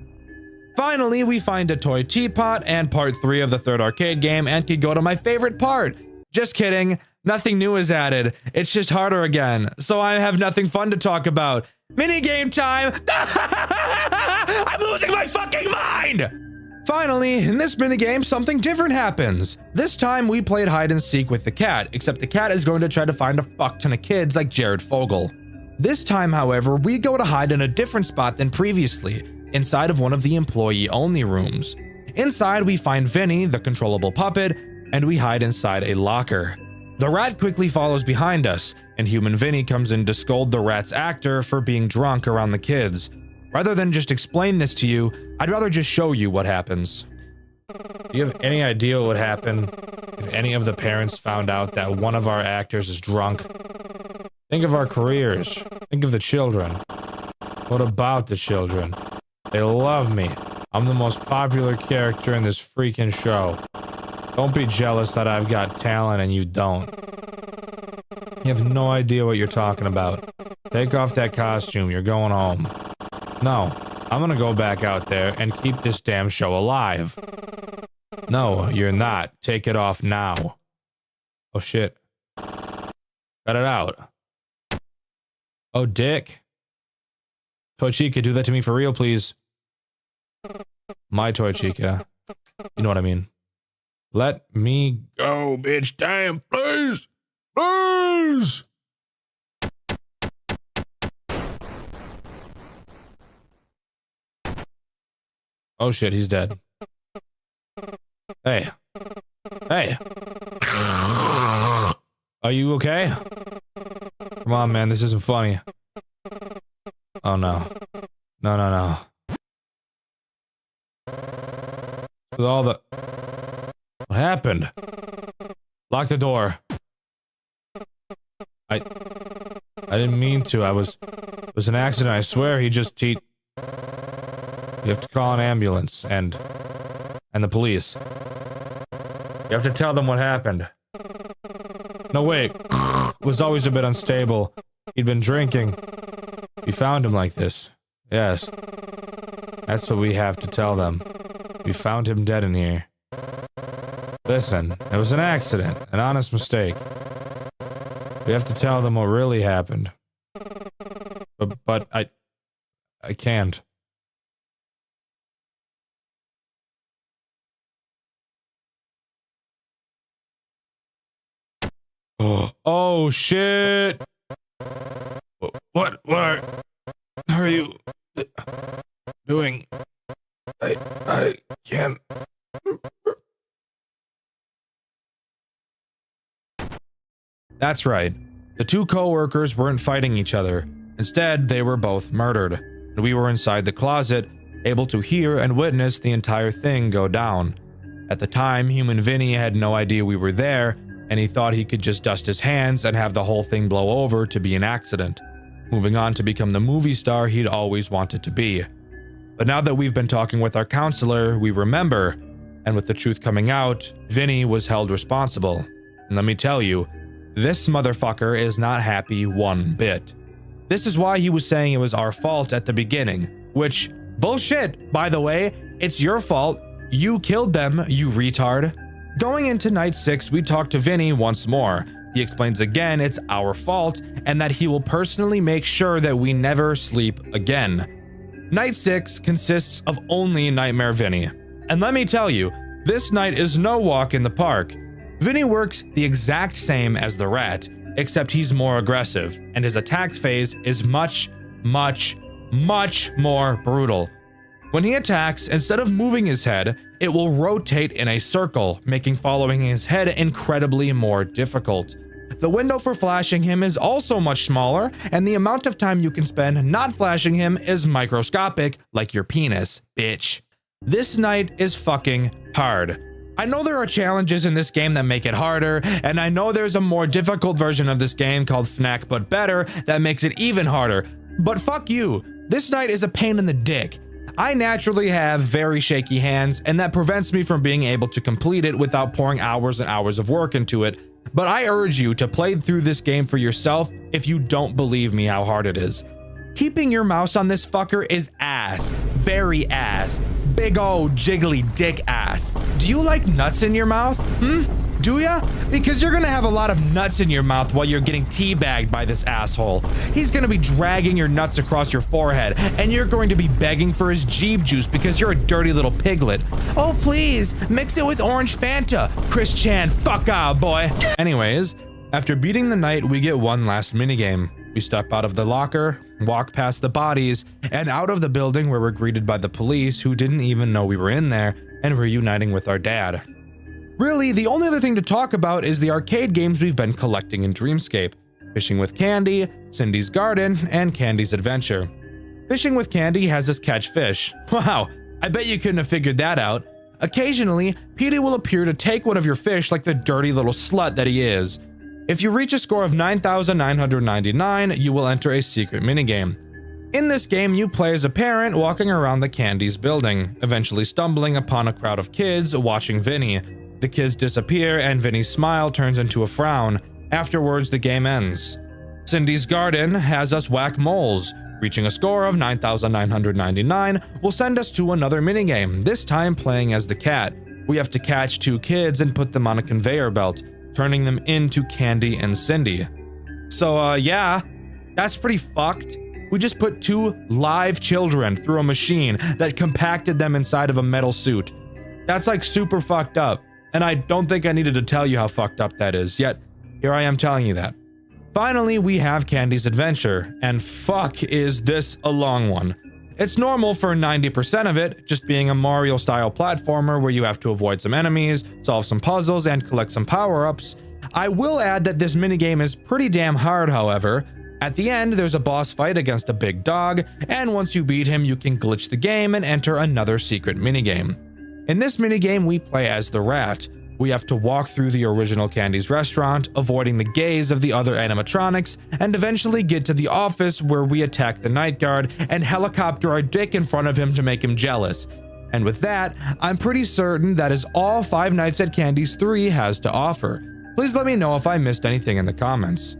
Finally, we find a toy teapot and part 3 of the third arcade game and can go to my favorite part. Just kidding. Nothing new is added. It's just harder again. So I have nothing fun to talk about. Minigame time! I'm losing my fucking mind! Finally, in this minigame, something different happens. This time, we played hide and seek with the cat, except the cat is going to try to find a fuck ton of kids like Jared Fogle. This time, however, we go to hide in a different spot than previously, inside of one of the employee-only rooms. Inside, we find Vinny, the controllable puppet, and we hide inside a locker. The rat quickly follows behind us, and human Vinny comes in to scold the rat's actor for being drunk around the kids. Rather than just explain this to you, I'd rather just show you what happens. Do you have any idea what would happen if any of the parents found out that one of our actors is drunk? Think of our careers. Think of the children. What about the children? They love me. I'm the most popular character in this freaking show. Don't be jealous that I've got talent and you don't. You have no idea what you're talking about. Take off that costume, you're going home. No, I'm gonna go back out there and keep this damn show alive. No, you're not. Take it off now. Oh shit. Cut it out. Oh, dick. Toy Chica, do that to me for real, please. My Toy Chica. You know what I mean. Let me go, bitch. Damn, please. Please. Oh shit, he's dead. Hey. Hey. Are you okay? Come on, man, this isn't funny. Oh no. No, no, no. With all the... What happened? Lock the door. I didn't mean to. It was an accident. I swear he just You have to call an ambulance and the police. You have to tell them what happened. No, wait. Was always a bit unstable. He'd been drinking. We found him like this. Yes. That's what we have to tell them. We found him dead in here. Listen, it was an accident, an honest mistake. We have to tell them what really happened. But I can't. Oh shit! What are you doing? I can't. That's right. The 2 co-workers weren't fighting each other. Instead, they were both murdered. And we were inside the closet, able to hear and witness the entire thing go down. At the time, human Vinny had no idea we were there, and he thought he could just dust his hands and have the whole thing blow over to be an accident, moving on to become the movie star he'd always wanted to be. But now that we've been talking with our counselor, we remember, and with the truth coming out, Vinny was held responsible. And let me tell you, This motherfucker is not happy one bit. This is why he was saying it was our fault at the beginning, which, bullshit, by the way, it's your fault. You killed them, you retard. Going into night 6, we talk to Vinny once more. He explains again it's our fault and that he will personally make sure that we never sleep again. Night 6 consists of only Nightmare Vinny. And let me tell you, this night is no walk in the park. Vinny works the exact same as the rat, except he's more aggressive, and his attack phase is much more brutal. When he attacks, instead of moving his head, it will rotate in a circle, making following his head incredibly more difficult. The window for flashing him is also much smaller, and the amount of time you can spend not flashing him is microscopic, like your penis, bitch. This night is fucking hard. I know there are challenges in this game that make it harder, and I know there's a more difficult version of this game called FNAF But Better that makes it even harder, but fuck you. This night is a pain in the dick. I naturally have very shaky hands, and that prevents me from being able to complete it without pouring hours and hours of work into it, but I urge you to play through this game for yourself if you don't believe me how hard it is. Keeping your mouse on this fucker is ass. Very ass. Big ol' jiggly dick ass. Do you like nuts in your mouth? Do ya? Because you're gonna have a lot of nuts in your mouth while you're getting teabagged by this asshole. He's gonna be dragging your nuts across your forehead, and you're going to be begging for his Jeeb juice because you're a dirty little piglet. Oh please, mix it with orange Fanta. Chris Chan, fuck out, boy. Anyways, after beating the night, we get one last minigame. We step out of the locker, walk past the bodies, and out of the building where we're greeted by the police who didn't even know we were in there, and we're uniting with our dad. Really, the only other thing to talk about is the arcade games we've been collecting in Dreamscape. Fishing with Candy, Cindy's Garden, and Candy's Adventure. Fishing with Candy has us catch fish. Wow, I bet you couldn't have figured that out. Occasionally, Petey will appear to take one of your fish like the dirty little slut that he is. If you reach a score of 9,999, you will enter a secret minigame. In this game, you play as a parent walking around the Candy's building, eventually stumbling upon a crowd of kids watching Vinny. The kids disappear and Vinny's smile turns into a frown. Afterwards, the game ends. Cindy's Garden has us whack moles. Reaching a score of 9,999 will send us to another minigame, this time playing as the cat. We have to catch 2 kids and put them on a conveyor belt, turning them into Candy and Cindy. So, yeah, that's pretty fucked. We just put 2 live children through a machine that compacted them inside of a metal suit. That's like super fucked up. And I don't think I needed to tell you how fucked up that is, yet here I am telling you that. Finally, we have Candy's Adventure, and fuck is this a long one. It's normal for 90% of it, just being a Mario-style platformer where you have to avoid some enemies, solve some puzzles, and collect some power-ups. I will add that this minigame is pretty damn hard, however. At the end, there's a boss fight against a big dog, and once you beat him, you can glitch the game and enter another secret minigame. In this minigame, we play as the rat. We have to walk through the original Candy's restaurant, avoiding the gaze of the other animatronics, and eventually get to the office where we attack the night guard and helicopter our dick in front of him to make him jealous. And with that, I'm pretty certain that is all Five Nights at Candy's 3 has to offer. Please let me know if I missed anything in the comments.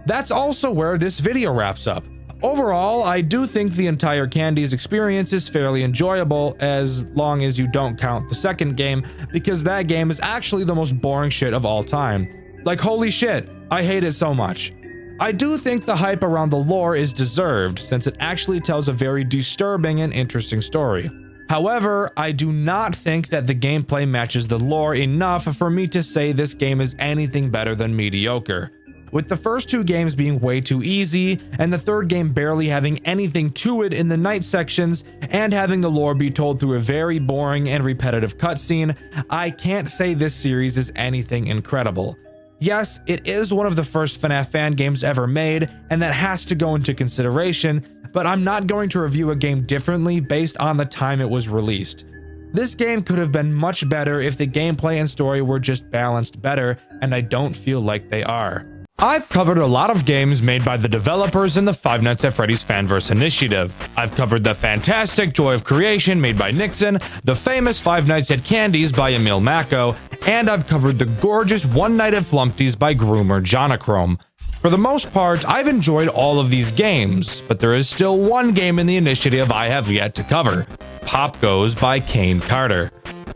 That's also where this video wraps up. Overall, I do think the entire Candy's experience is fairly enjoyable as long as you don't count the second game, because that game is actually the most boring shit of all time. Like, holy shit, I hate it so much. I do think the hype around the lore is deserved, since it actually tells a very disturbing and interesting story. However, I do not think that the gameplay matches the lore enough for me to say this game is anything better than mediocre. With the first 2 games being way too easy, and the third game barely having anything to it in the night sections, and having the lore be told through a very boring and repetitive cutscene, I can't say this series is anything incredible. Yes, it is one of the first FNAF fan games ever made, and that has to go into consideration, but I'm not going to review a game differently based on the time it was released. This game could have been much better if the gameplay and story were just balanced better, and I don't feel like they are. I've covered a lot of games made by the developers in the Five Nights at Freddy's Fanverse initiative. I've covered the fantastic Joy of Creation made by Nixon, the famous Five Nights at Candy's by Emil Mako, and I've covered the gorgeous One Night at Flumpty's by Groomer Jonachrome. For the most part, I've enjoyed all of these games, but there is still one game in the initiative I have yet to cover, Pop Goes by Kane Carter.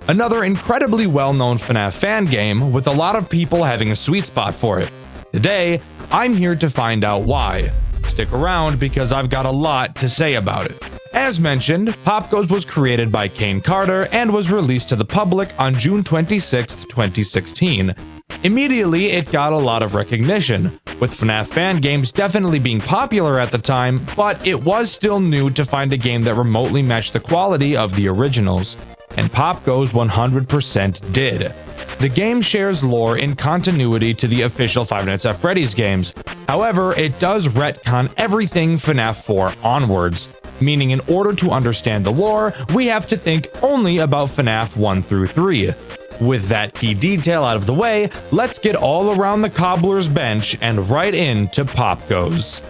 Another incredibly well-known FNAF fan game with a lot of people having a sweet spot for it. Today, I'm here to find out why. Stick around because I've got a lot to say about it. As mentioned, Pop Goes was created by Kane Carter and was released to the public on June 26, 2016. Immediately, it got a lot of recognition, with FNAF fan games definitely being popular at the time, but it was still new to find a game that remotely matched the quality of the originals. And Pop Goes 100% did. The game shares lore in continuity to the official Five Nights at Freddy's games. However, it does retcon everything FNAF 4 onwards, meaning in order to understand the lore, we have to think only about FNAF 1 through 3. With that key detail out of the way, let's get all around the cobbler's bench and right into Pop Goes.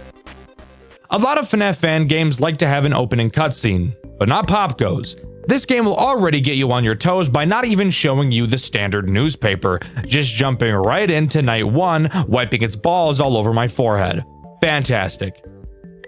A lot of FNAF fan games like to have an opening cutscene, but not Pop Goes. This game will already get you on your toes by not even showing you the standard newspaper, just jumping right into night 1, wiping its balls all over my forehead. Fantastic.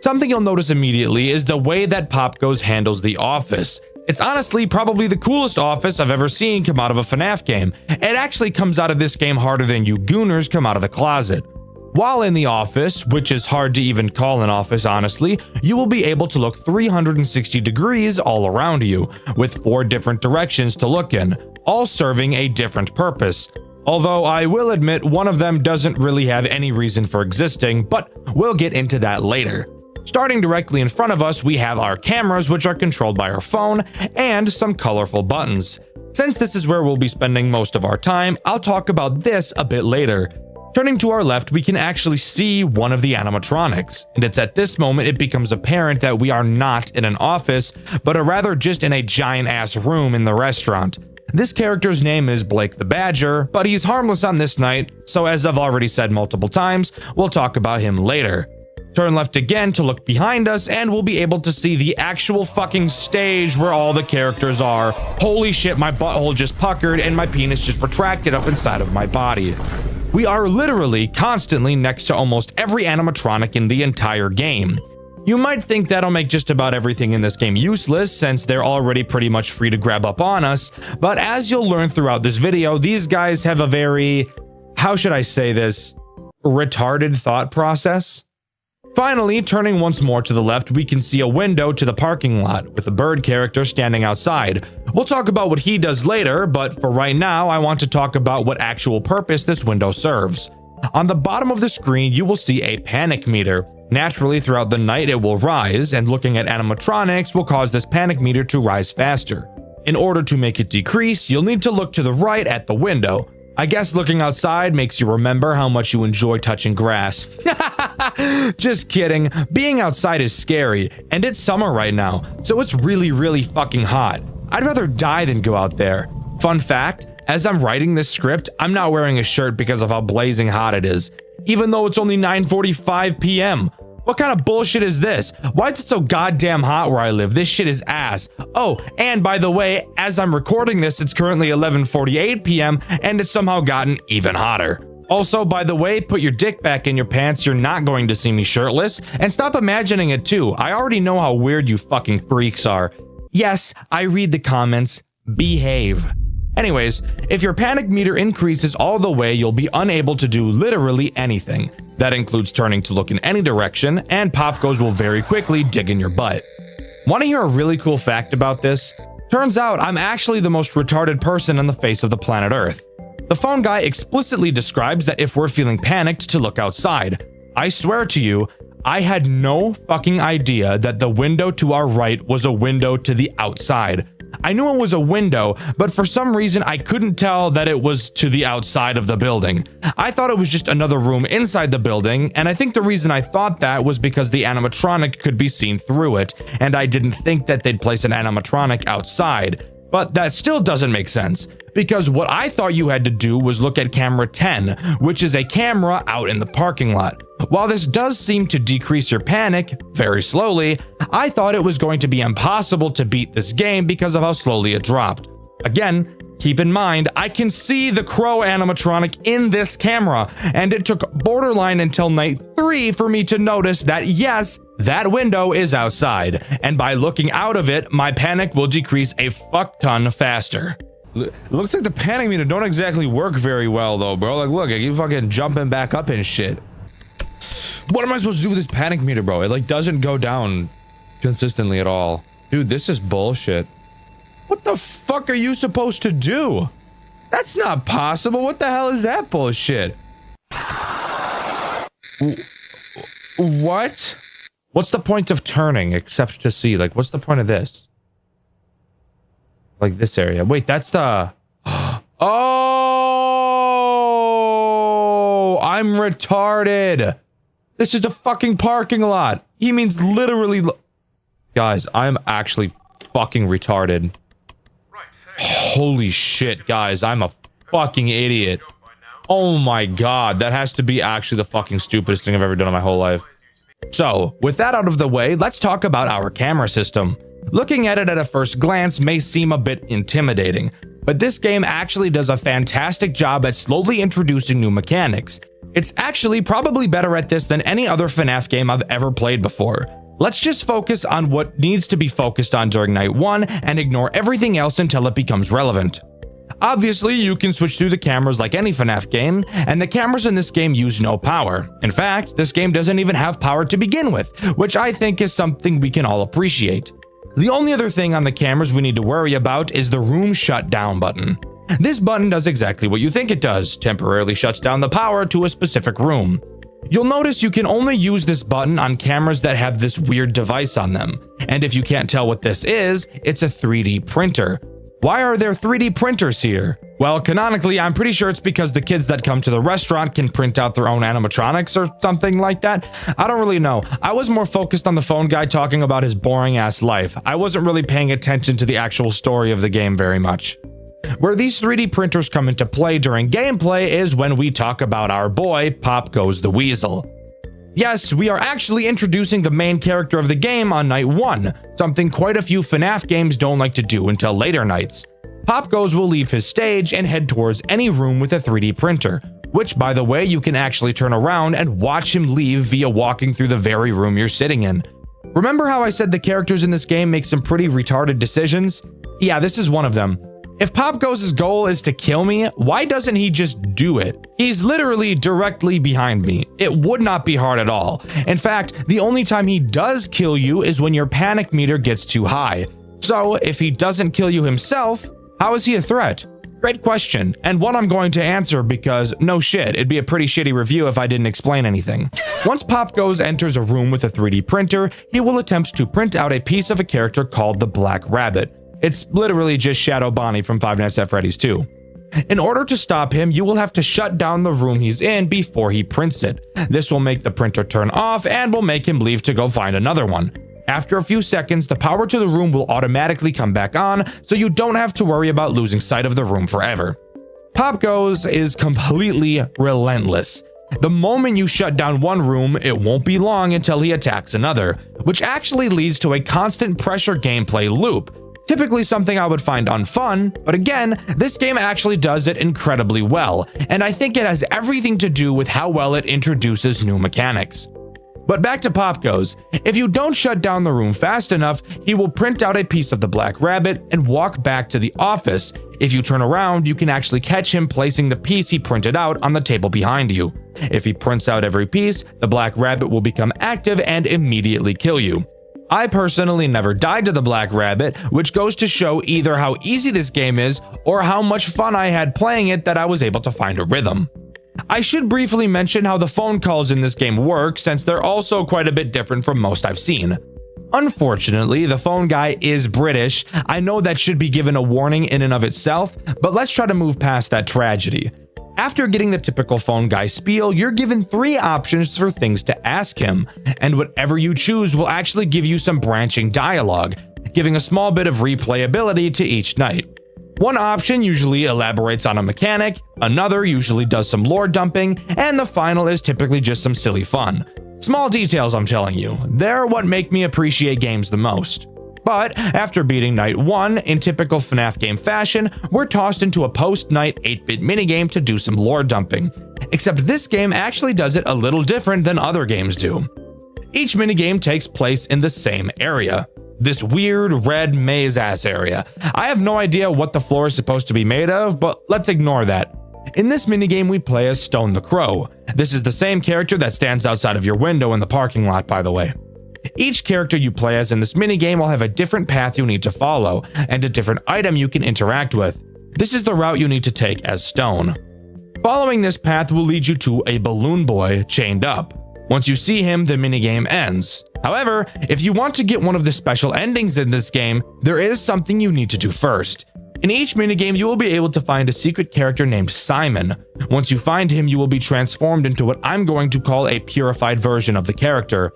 Something you'll notice immediately is the way that Pop Goes handles the office. It's honestly probably the coolest office I've ever seen come out of a FNAF game. It actually comes out of this game harder than you gooners come out of the closet. While in the office, which is hard to even call an office honestly, you will be able to look 360 degrees all around you, with 4 different directions to look in, all serving a different purpose. Although I will admit one of them doesn't really have any reason for existing, but we'll get into that later. Starting directly in front of us, we have our cameras, which are controlled by our phone, and some colorful buttons. Since this is where we'll be spending most of our time, I'll talk about this a bit later. Turning to our left, we can actually see one of the animatronics, and it's at this moment it becomes apparent that we are not in an office, but are rather just in a giant-ass room in the restaurant. This character's name is Blake the Badger, but he's harmless on this night, so as I've already said multiple times, we'll talk about him later. Turn left again to look behind us, and we'll be able to see the actual fucking stage where all the characters are. Holy shit, my butthole just puckered and my penis just retracted up inside of my body. We are literally constantly next to almost every animatronic in the entire game. You might think that'll make just about everything in this game useless, since they're already pretty much free to grab up on us, but as you'll learn throughout this video, these guys have a very, how should I say this, retarded thought process. Finally, turning once more to the left, we can see a window to the parking lot with a bird character standing outside. We'll talk about what he does later, but for right now, I want to talk about what actual purpose this window serves. On the bottom of the screen, you will see a panic meter. Naturally, throughout the night, it will rise, and looking at animatronics will cause this panic meter to rise faster. In order to make it decrease, you'll need to look to the right at the window. I guess looking outside makes you remember how much you enjoy touching grass. Just kidding. Being outside is scary, and it's summer right now, so it's really fucking hot. I'd rather die than go out there. Fun fact, as I'm writing this script, I'm not wearing a shirt because of how blazing hot it is, even though it's only 9:45 p.m. What kind of bullshit is this? Why is it so goddamn hot where I live? This shit is ass. Oh, and by the way, as I'm recording this, it's currently 11:48 p.m. and it's somehow gotten even hotter. Also, by the way, put your dick back in your pants. You're not going to see me shirtless. And stop imagining it too. I already know how weird you fucking freaks are. Yes, I read the comments. Behave. Anyways, if your panic meter increases all the way, you'll be unable to do literally anything. That includes turning to look in any direction, and Pop Goes will very quickly dig in your butt. Want to hear a really cool fact about this? Turns out I'm actually the most retarded person on the face of the planet Earth. The phone guy explicitly describes that if we're feeling panicked to look outside. I swear to you, I had no fucking idea that the window to our right was a window to the outside. I knew it was a window, but for some reason I couldn't tell that it was to the outside of the building. I thought it was just another room inside the building, and I think the reason I thought that was because the animatronic could be seen through it, and I didn't think that they'd place an animatronic outside. But that still doesn't make sense, because what I thought you had to do was look at camera 10, which is a camera out in the parking lot. While this does seem to decrease your panic very slowly, I thought it was going to be impossible to beat this game because of how slowly it dropped. Again, keep in mind, I can see the crow animatronic in this camera, and it took borderline until night 3 for me to notice that yes, that window is outside, and by looking out of it, my panic will decrease a fuck ton faster. It looks like the panic meter don't exactly work very well though, bro. Like, look, I keep fucking jumping back up and shit. What am I supposed to do with this panic meter, bro? It like doesn't go down consistently at all. Dude, this is bullshit. What the fuck are you supposed to do? That's not possible. What the hell is that bullshit? What? What's the point of turning except to see? Like, what's the point of this? Like this area. Wait, that's the... Oh! I'm retarded. This is the fucking parking lot. He means literally... Guys, I'm actually fucking retarded. Holy shit, guys, I'm a fucking idiot. Oh my god, that has to be actually the fucking stupidest thing I've ever done in my whole life. So, with that out of the way, let's talk about our camera system. Looking at it at a first glance may seem a bit intimidating, but this game actually does a fantastic job at slowly introducing new mechanics. It's actually probably better at this than any other FNAF game I've ever played before. Let's just focus on what needs to be focused on during night 1 and ignore everything else until it becomes relevant. Obviously, you can switch through the cameras like any FNAF game, and the cameras in this game use no power. In fact, this game doesn't even have power to begin with, which I think is something we can all appreciate. The only other thing on the cameras we need to worry about is the room shutdown button. This button does exactly what you think it does, temporarily shuts down the power to a specific room. You'll notice you can only use this button on cameras that have this weird device on them. And if you can't tell what this is, it's a 3D printer. Why are there 3D printers here? Well, canonically, I'm pretty sure it's because the kids that come to the restaurant can print out their own animatronics or something like that. I don't really know. I was more focused on the phone guy talking about his boring ass life. I wasn't really paying attention to the actual story of the game very much. Where these 3D printers come into play during gameplay is when we talk about our boy, Pop Goes the Weasel. Yes, we are actually introducing the main character of the game on night 1, something quite a few FNAF games don't like to do until later nights. Pop Goes will leave his stage and head towards any room with a 3D printer, which, by the way, you can actually turn around and watch him leave via walking through the very room you're sitting in. Remember how I said the characters in this game make some pretty retarded decisions? Yeah, this is one of them. If Pop Goes' goal is to kill me, why doesn't he just do it? He's literally directly behind me. It would not be hard at all. In fact, the only time he does kill you is when your panic meter gets too high. So, if he doesn't kill you himself, how is he a threat? Great question, and one I'm going to answer because, no shit, it'd be a pretty shitty review if I didn't explain anything. Once Pop Goes enters a room with a 3D printer, he will attempt to print out a piece of a character called the Black Rabbit. It's literally just Shadow Bonnie from Five Nights at Freddy's 2. In order to stop him, you will have to shut down the room he's in before he prints it. This will make the printer turn off and will make him leave to go find another one. After a few seconds, the power to the room will automatically come back on, so you don't have to worry about losing sight of the room forever. Pop Goes is completely relentless. The moment you shut down one room, it won't be long until he attacks another, which actually leads to a constant pressure gameplay loop. Typically something I would find unfun, but again, this game actually does it incredibly well, and I think it has everything to do with how well it introduces new mechanics. But back to Pop Goes. If you don't shut down the room fast enough, he will print out a piece of the Black Rabbit and walk back to the office. If you turn around, you can actually catch him placing the piece he printed out on the table behind you. If he prints out every piece, the Black Rabbit will become active and immediately kill you. I personally never died to the Black Rabbit, which goes to show either how easy this game is or how much fun I had playing it that I was able to find a rhythm. I should briefly mention how the phone calls in this game work, since they're also quite a bit different from most I've seen. Unfortunately, the phone guy is British. I know that should be given a warning in and of itself, but let's try to move past that tragedy. After getting the typical phone guy spiel, you're given 3 options for things to ask him, and whatever you choose will actually give you some branching dialogue, giving a small bit of replayability to each night. One option usually elaborates on a mechanic, another usually does some lore dumping, and the final is typically just some silly fun. Small details, I'm telling you. They're what make me appreciate games the most. But after beating Night 1 in typical FNAF game fashion, we're tossed into a post-night 8-bit minigame to do some lore dumping. Except this game actually does it a little different than other games do. Each minigame takes place in the same area. This weird red maze-ass area. I have no idea what the floor is supposed to be made of, but let's ignore that. In this minigame, we play as Stone the Crow. This is the same character that stands outside of your window in the parking lot, by the way. Each character you play as in this minigame will have a different path you need to follow, and a different item you can interact with. This is the route you need to take as Stone. Following this path will lead you to a balloon boy chained up. Once you see him, the minigame ends. However, if you want to get one of the special endings in this game, there is something you need to do first. In each minigame, you will be able to find a secret character named Simon. Once you find him, you will be transformed into what I'm going to call a purified version of the character.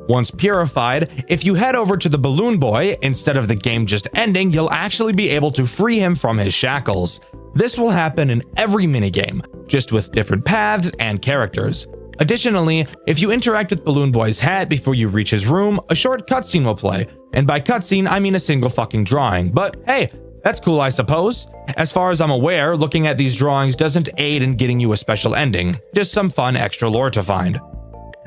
Once purified, if you head over to the balloon boy, instead of the game just ending, you'll actually be able to free him from his shackles. This will happen in every minigame, just with different paths and characters. Additionally, if you interact with Balloon Boy's hat before you reach his room, a short cutscene will play. And by cutscene, I mean a single fucking drawing. But hey, that's cool, I suppose. As far as I'm aware, looking at these drawings doesn't aid in getting you a special ending, just some fun extra lore to find.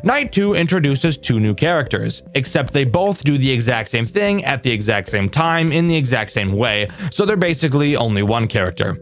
Night 2 introduces 2 new characters, except they both do the exact same thing at the exact same time in the exact same way, so they're basically only one character.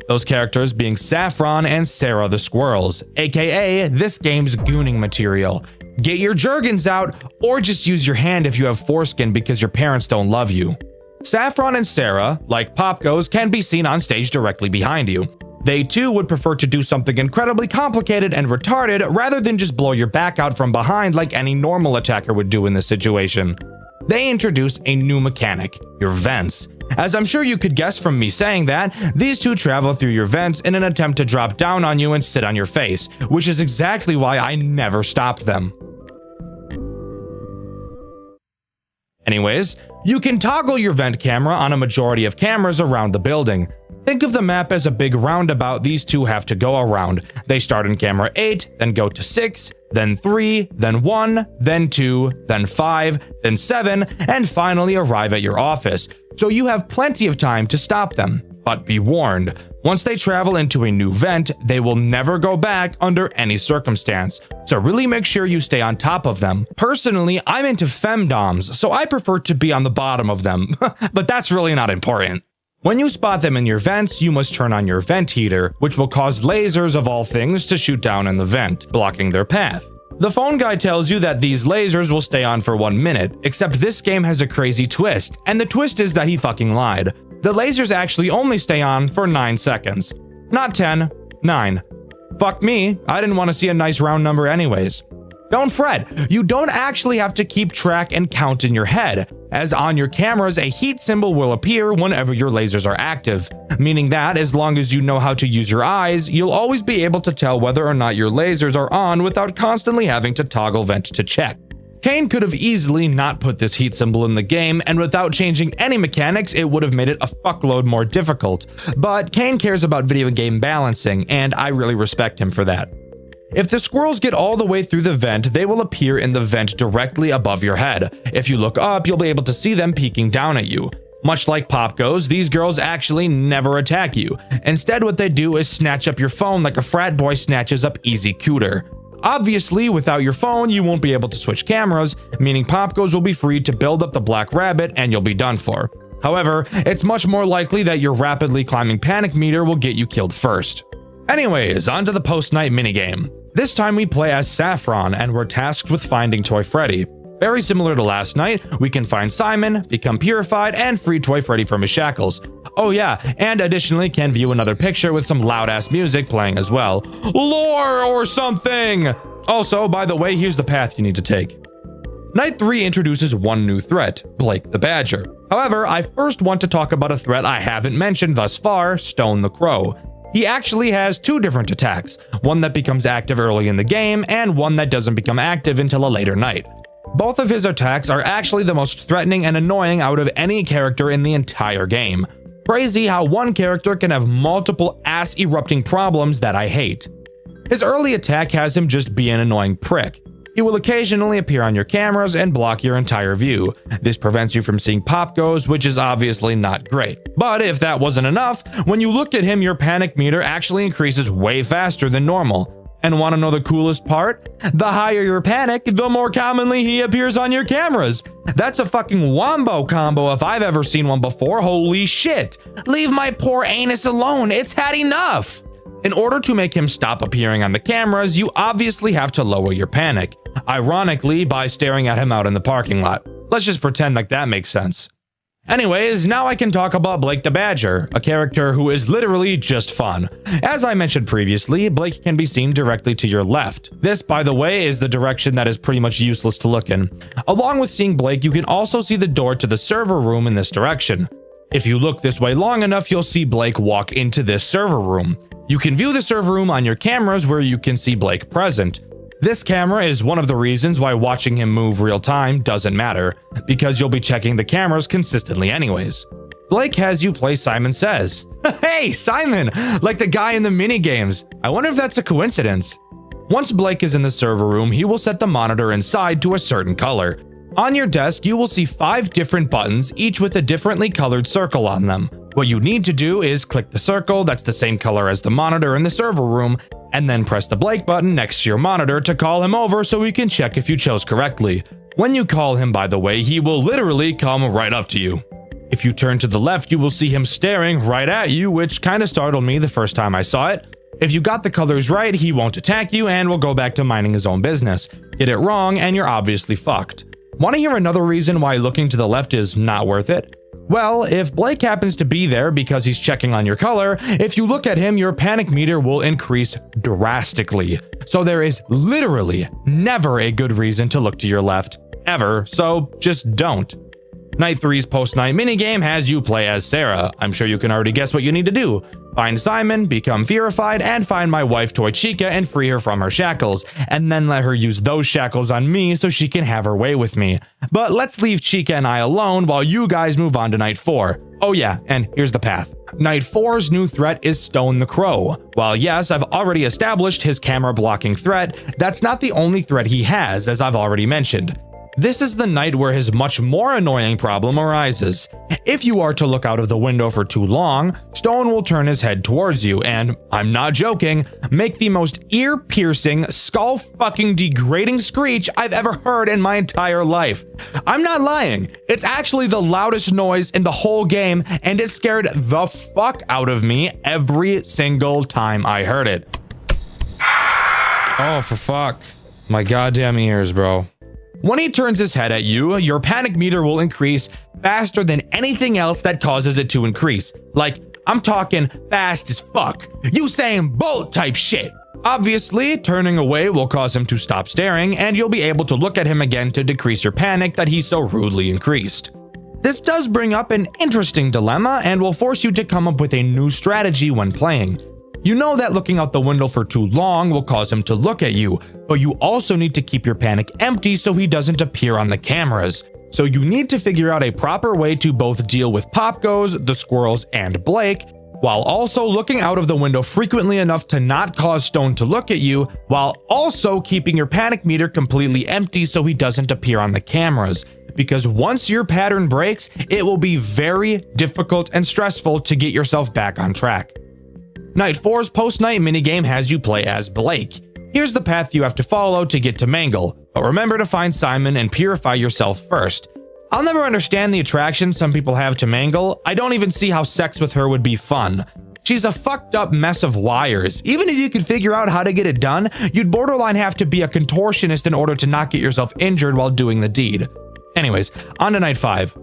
Those characters being Saffron and Sarah the Squirrels, aka this game's gooning material. Get your Jergens out, or just use your hand if you have foreskin because your parents don't love you. Saffron and Sarah, like Pop Goes, can be seen on stage directly behind you. They too would prefer to do something incredibly complicated and retarded rather than just blow your back out from behind like any normal attacker would do in this situation. They introduce a new mechanic, your vents. As I'm sure you could guess from me saying that, these two travel through your vents in an attempt to drop down on you and sit on your face, which is exactly why I never stopped them. Anyways, you can toggle your vent camera on a majority of cameras around the building. Think of the map as a big roundabout these two have to go around. They start in camera 8, then go to 6, then 3, then 1, then 2, then 5, then 7, and finally arrive at your office. So you have plenty of time to stop them. But be warned, once they travel into a new vent, they will never go back under any circumstance. So really make sure you stay on top of them. Personally, I'm into femdoms, so I prefer to be on the bottom of them. But that's really not important. When you spot them in your vents, you must turn on your vent heater, which will cause lasers of all things to shoot down in the vent, blocking their path. The phone guy tells you that these lasers will stay on for 1 minute, except this game has a crazy twist, and the twist is that he fucking lied. The lasers actually only stay on for 9 seconds. Not 10, 9. Fuck me, I didn't want to see a nice round number anyways. Don't fret, you don't actually have to keep track and count in your head, as on your cameras a heat symbol will appear whenever your lasers are active, meaning that as long as you know how to use your eyes, you'll always be able to tell whether or not your lasers are on without constantly having to toggle vent to check. Kane could have easily not put this heat symbol in the game, and without changing any mechanics, it would have made it a fuckload more difficult. But Kane cares about video game balancing, and I really respect him for that. If the squirrels get all the way through the vent, they will appear in the vent directly above your head. If you look up, you'll be able to see them peeking down at you. Much like Pop Goes, these girls actually never attack you. Instead, what they do is snatch up your phone like a frat boy snatches up Easy Cooter. Obviously, without your phone, you won't be able to switch cameras, meaning Pop Goes will be free to build up the black rabbit and you'll be done for. However, it's much more likely that your rapidly climbing panic meter will get you killed first. Anyways, on to the post-night minigame. This time we play as Saffron and we're tasked with finding Toy Freddy. Very similar to last night, we can find Simon, become purified, and free Toy Freddy from his shackles. Oh yeah, and additionally can view another picture with some loud-ass music playing as well. Lore or something! Also, by the way, here's the path you need to take. Night 3 introduces one new threat, Blake the Badger. However, I first want to talk about a threat I haven't mentioned thus far, Stone the Crow. He actually has 2 different attacks, one that becomes active early in the game, and one that doesn't become active until a later night. Both of his attacks are actually the most threatening and annoying out of any character in the entire game. Crazy how one character can have multiple ass-erupting problems that I hate. His early attack has him just be an annoying prick. He will occasionally appear on your cameras and block your entire view. This prevents you from seeing pop goes, which is obviously not great. But if that wasn't enough, when you look at him, your panic meter actually increases way faster than normal. And want to know the coolest part? The higher your panic, the more commonly he appears on your cameras. That's a fucking wombo combo if I've ever seen one before. Holy shit. Leave my poor anus alone. It's had enough. In order to make him stop appearing on the cameras, you obviously have to lower your panic. Ironically, by staring at him out in the parking lot. Let's just pretend like that makes sense. Anyways, now I can talk about Blake the Badger, a character who is literally just fun. As I mentioned previously, Blake can be seen directly to your left. This, by the way, is the direction that is pretty much useless to look in. Along with seeing Blake, you can also see the door to the server room in this direction. If you look this way long enough, you'll see Blake walk into this server room. You can view the server room on your cameras where you can see Blake present. This camera is one of the reasons why watching him move real time doesn't matter, because you'll be checking the cameras consistently anyways. Blake has you play Simon Says. Hey, Simon! Like the guy in the minigames. I wonder if that's a coincidence. Once Blake is in the server room, he will set the monitor inside to a certain color. On your desk, you will see 5 different buttons, each with a differently colored circle on them. What you need to do is click the circle that's the same color as the monitor in the server room, and then press the Blake button next to your monitor to call him over so we can check if you chose correctly. When you call him, by the way, he will literally come right up to you. If you turn to the left, you will see him staring right at you, which kind of startled me the first time I saw it. If you got the colors right, he won't attack you and will go back to minding his own business. Get it wrong and you're obviously fucked. Want to hear another reason why looking to the left is not worth it? Well, if Blake happens to be there because he's checking on your color, if you look at him, your panic meter will increase drastically. So there is literally never a good reason to look to your left, ever, so just don't. Night 3's post-night minigame has you play as Sarah. I'm sure you can already guess what you need to do. Find Simon, become fearified, and find my wife Toy Chica and free her from her shackles, and then let her use those shackles on me so she can have her way with me. But let's leave Chica and I alone while you guys move on to Night 4. Oh yeah, and here's the path. Night 4's new threat is Stone the Crow. While yes, I've already established his camera blocking threat, that's not the only threat he has, as I've already mentioned. This is the night where his much more annoying problem arises. If you are to look out of the window for too long, Stone will turn his head towards you and, I'm not joking, make the most ear-piercing, skull-fucking degrading screech I've ever heard in my entire life. I'm not lying. It's actually the loudest noise in the whole game, and it scared the fuck out of me every single time I heard it. Oh, for fuck. My goddamn ears, bro. When he turns his head at you, your panic meter will increase faster than anything else that causes it to increase. Like, I'm talking fast as fuck. Usain Bolt type shit. Obviously, turning away will cause him to stop staring, and you'll be able to look at him again to decrease your panic that he so rudely increased. This does bring up an interesting dilemma and will force you to come up with a new strategy when playing. You know that looking out the window for too long will cause him to look at you, but you also need to keep your panic empty so he doesn't appear on the cameras. So you need to figure out a proper way to both deal with Popgoes, the squirrels, and Blake, while also looking out of the window frequently enough to not cause Stone to look at you, while also keeping your panic meter completely empty so he doesn't appear on the cameras. Because once your pattern breaks, it will be very difficult and stressful to get yourself back on track. Night 4's post-night minigame has you play as Blake. Here's the path you have to follow to get to Mangle, but remember to find Simon and purify yourself first. I'll never understand the attraction some people have to Mangle. I don't even see how sex with her would be fun. She's a fucked up mess of wires. Even if you could figure out how to get it done, you'd borderline have to be a contortionist in order to not get yourself injured while doing the deed. Anyways, on to Night 5.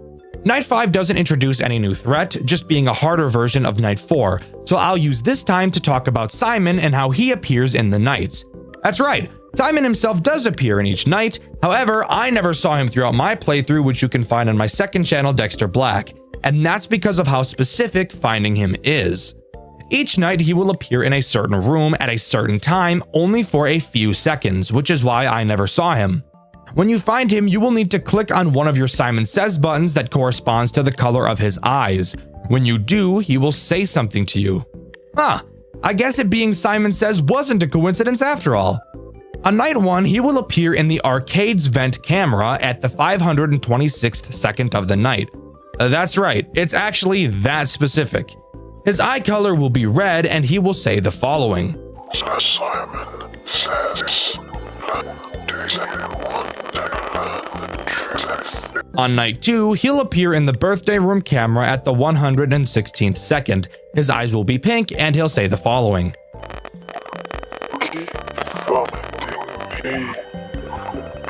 Night 5 doesn't introduce any new threat, just being a harder version of Night 4, so I'll use this time to talk about Simon and how he appears in the nights. That's right, Simon himself does appear in each night, however, I never saw him throughout my playthrough, which you can find on my second channel, Dxtr Black, and that's because of how specific finding him is. Each night he will appear in a certain room at a certain time, only for a few seconds, which is why I never saw him. When you find him, you will need to click on one of your Simon Says buttons that corresponds to the color of his eyes. When you do, he will say something to you. Huh, I guess it being Simon Says wasn't a coincidence after all. On night 1, he will appear in the arcade's vent camera at the 526th second of the night. That's right, it's actually that specific. His eye color will be red and he will say the following. Simon Says. On night 2, he'll appear in the birthday room camera at the 116th second. His eyes will be pink and he'll say the following. Keep following me.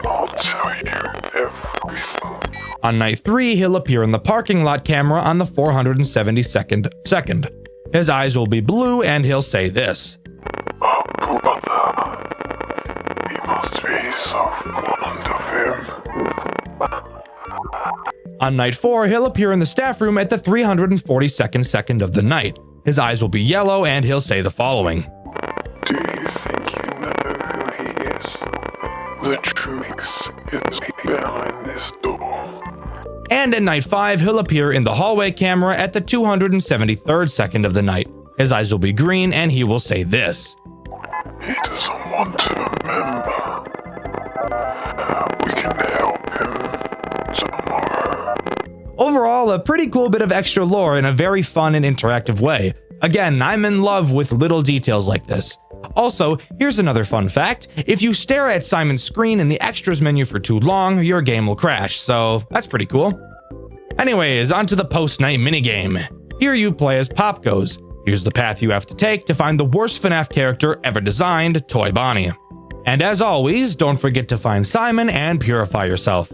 I'll tell you everything. On night 3, he'll appear in the parking lot camera on the 472nd second. His eyes will be blue and he'll say this. Oh, brother. You must be so fond of him. On night 4, he'll appear in the staff room at the 342nd second of the night. His eyes will be yellow and he'll say the following. Do you think you know who he is? The truth is behind this door. And at night 5, he'll appear in the hallway camera at the 273rd second of the night. His eyes will be green and he will say this. He doesn't want to remember. We can help him tomorrow. Overall, a pretty cool bit of extra lore in a very fun and interactive way. Again, I'm in love with little details like this. Also, here's another fun fact. If you stare at Simon's screen in the extras menu for too long, your game will crash, so that's pretty cool. Anyways, onto the post-night minigame. Here you play as Pop Goes. Here's the path you have to take to find the worst FNAF character ever designed, Toy Bonnie. And as always, don't forget to find Simon and purify yourself.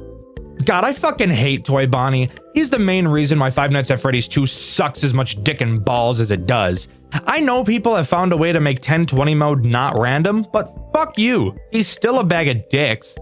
God, I fucking hate Toy Bonnie. He's the main reason why Five Nights at Freddy's 2 sucks as much dick and balls as it does. I know people have found a way to make 1020 mode not random, but fuck you. He's still a bag of dicks.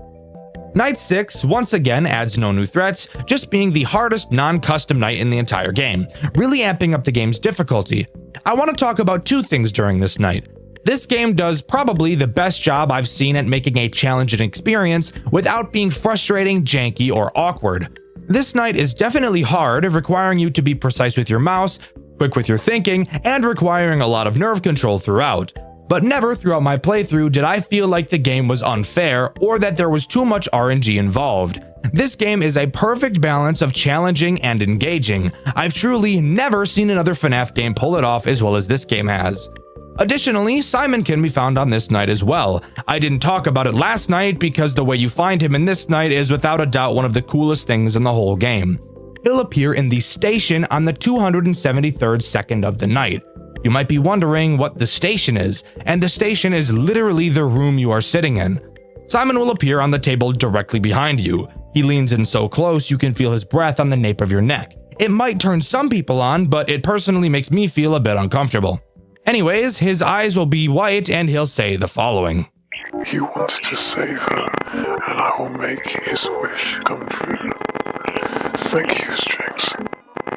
Night 6 once again adds no new threats, just being the hardest non-custom night in the entire game, really amping up the game's difficulty. I want to talk about two things during this night. This game does probably the best job I've seen at making a challenging experience without being frustrating, janky, or awkward. This night is definitely hard, requiring you to be precise with your mouse, quick with your thinking, and requiring a lot of nerve control throughout. But never throughout my playthrough did I feel like the game was unfair or that there was too much RNG involved. This game is a perfect balance of challenging and engaging. I've truly never seen another FNAF game pull it off as well as this game has. Additionally, Simon can be found on this night as well. I didn't talk about it last night because the way you find him in this night is without a doubt one of the coolest things in the whole game. He'll appear in the station on the 273rd second of the night. You might be wondering what the station is, and the station is literally the room you are sitting in. Simon will appear on the table directly behind you. He leans in so close you can feel his breath on the nape of your neck. It might turn some people on, but it personally makes me feel a bit uncomfortable. Anyways, his eyes will be white and he'll say the following. He wants to save her, and I will make his wish come true. Thank you, Strings.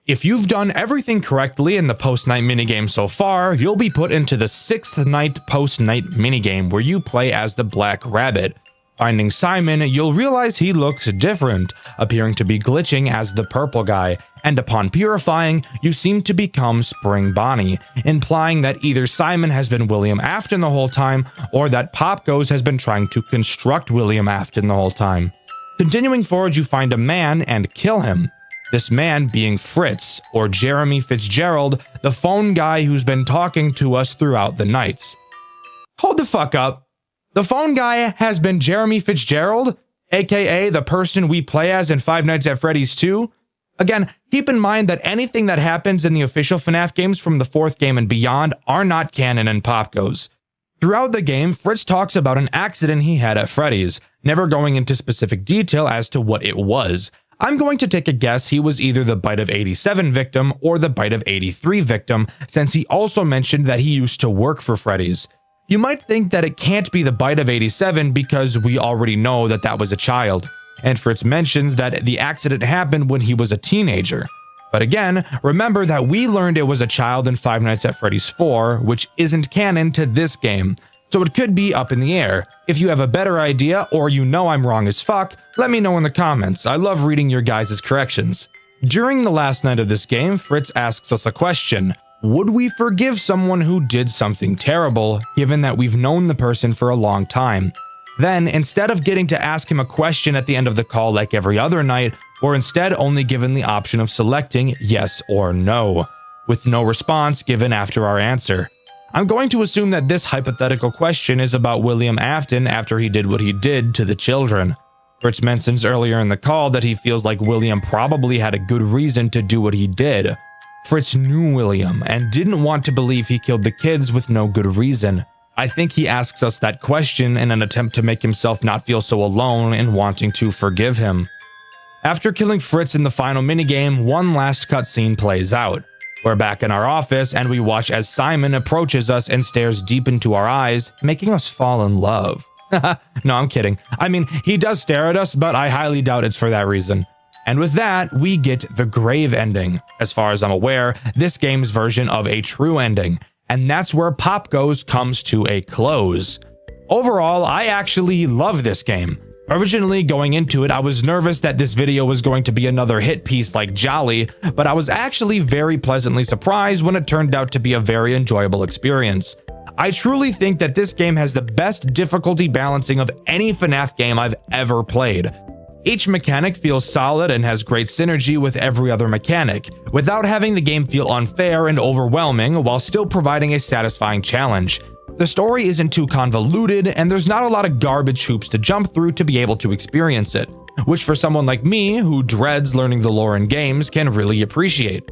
If you've done everything correctly in the post-night minigame so far, you'll be put into the 6th night post-night minigame where you play as the Black Rabbit. Finding Simon, you'll realize he looks different, appearing to be glitching as the purple guy, and upon purifying, you seem to become Spring Bonnie, implying that either Simon has been William Afton the whole time, or that Pop Goes has been trying to construct William Afton the whole time. Continuing forward, you find a man and kill him. This man being Fritz, or Jeremy Fitzgerald, the phone guy who's been talking to us throughout the nights. Hold the fuck up. The phone guy has been Jeremy Fitzgerald, aka the person we play as in Five Nights at Freddy's 2. Again, keep in mind that anything that happens in the official FNAF games from the 4th game and beyond are not canon in Pop Goes. Throughout the game, Fritz talks about an accident he had at Freddy's, never going into specific detail as to what it was. I'm going to take a guess he was either the Bite of 87 victim or the Bite of 83 victim, since he also mentioned that he used to work for Freddy's. You might think that it can't be the Bite of 87 because we already know that that was a child, and Fritz mentions that the accident happened when he was a teenager. But again, remember that we learned it was a child in Five Nights at Freddy's 4, which isn't canon to this game, so it could be up in the air. If you have a better idea, or you know I'm wrong as fuck, let me know in the comments. I love reading your guys' corrections. During the last night of this game, Fritz asks us a question. Would we forgive someone who did something terrible, given that we've known the person for a long time? Then, instead of getting to ask him a question at the end of the call like every other night, we're instead only given the option of selecting yes or no, with no response given after our answer. I'm going to assume that this hypothetical question is about William Afton after he did what he did to the children. Fritz mentions earlier in the call that he feels like William probably had a good reason to do what he did. Fritz knew William and didn't want to believe he killed the kids with no good reason. I think he asks us that question in an attempt to make himself not feel so alone in wanting to forgive him. After killing Fritz in the final minigame, one last cutscene plays out. We're back in our office and we watch as Simon approaches us and stares deep into our eyes, making us fall in love. No, I'm kidding. I mean, he does stare at us, but I highly doubt it's for that reason. And with that, we get the grave ending. As far as I'm aware, this game's version of a true ending. And that's where Pop Goes comes to a close. Overall, I actually love this game. Originally going into it, I was nervous that this video was going to be another hit piece like Jolly, but I was actually very pleasantly surprised when it turned out to be a very enjoyable experience. I truly think that this game has the best difficulty balancing of any FNAF game I've ever played. Each mechanic feels solid and has great synergy with every other mechanic, without having the game feel unfair and overwhelming while still providing a satisfying challenge. The story isn't too convoluted, and there's not a lot of garbage hoops to jump through to be able to experience it, which for someone like me, who dreads learning the lore in games, can really appreciate.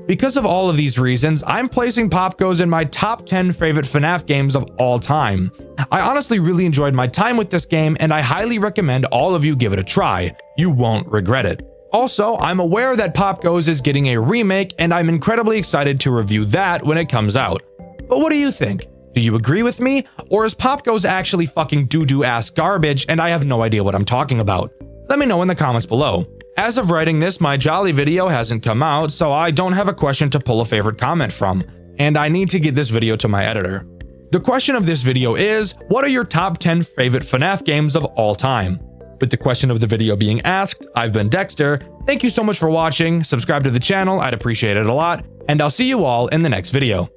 Because of all of these reasons, I'm placing Pop Goes in my top 10 favorite FNAF games of all time. I honestly really enjoyed my time with this game, and I highly recommend all of you give it a try. You won't regret it. Also, I'm aware that Pop Goes is getting a remake, and I'm incredibly excited to review that when it comes out. But what do you think? Do you agree with me? Or is Pop Goes actually fucking doo-doo ass garbage and I have no idea what I'm talking about? Let me know in the comments below. As of writing this, my Jolly video hasn't come out, so I don't have a question to pull a favorite comment from, and I need to get this video to my editor. The question of this video is, what are your top 10 favorite FNAF games of all time? With the question of the video being asked, I've been Dxtr. Thank you so much for watching, subscribe to the channel, I'd appreciate it a lot, and I'll see you all in the next video.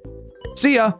See ya!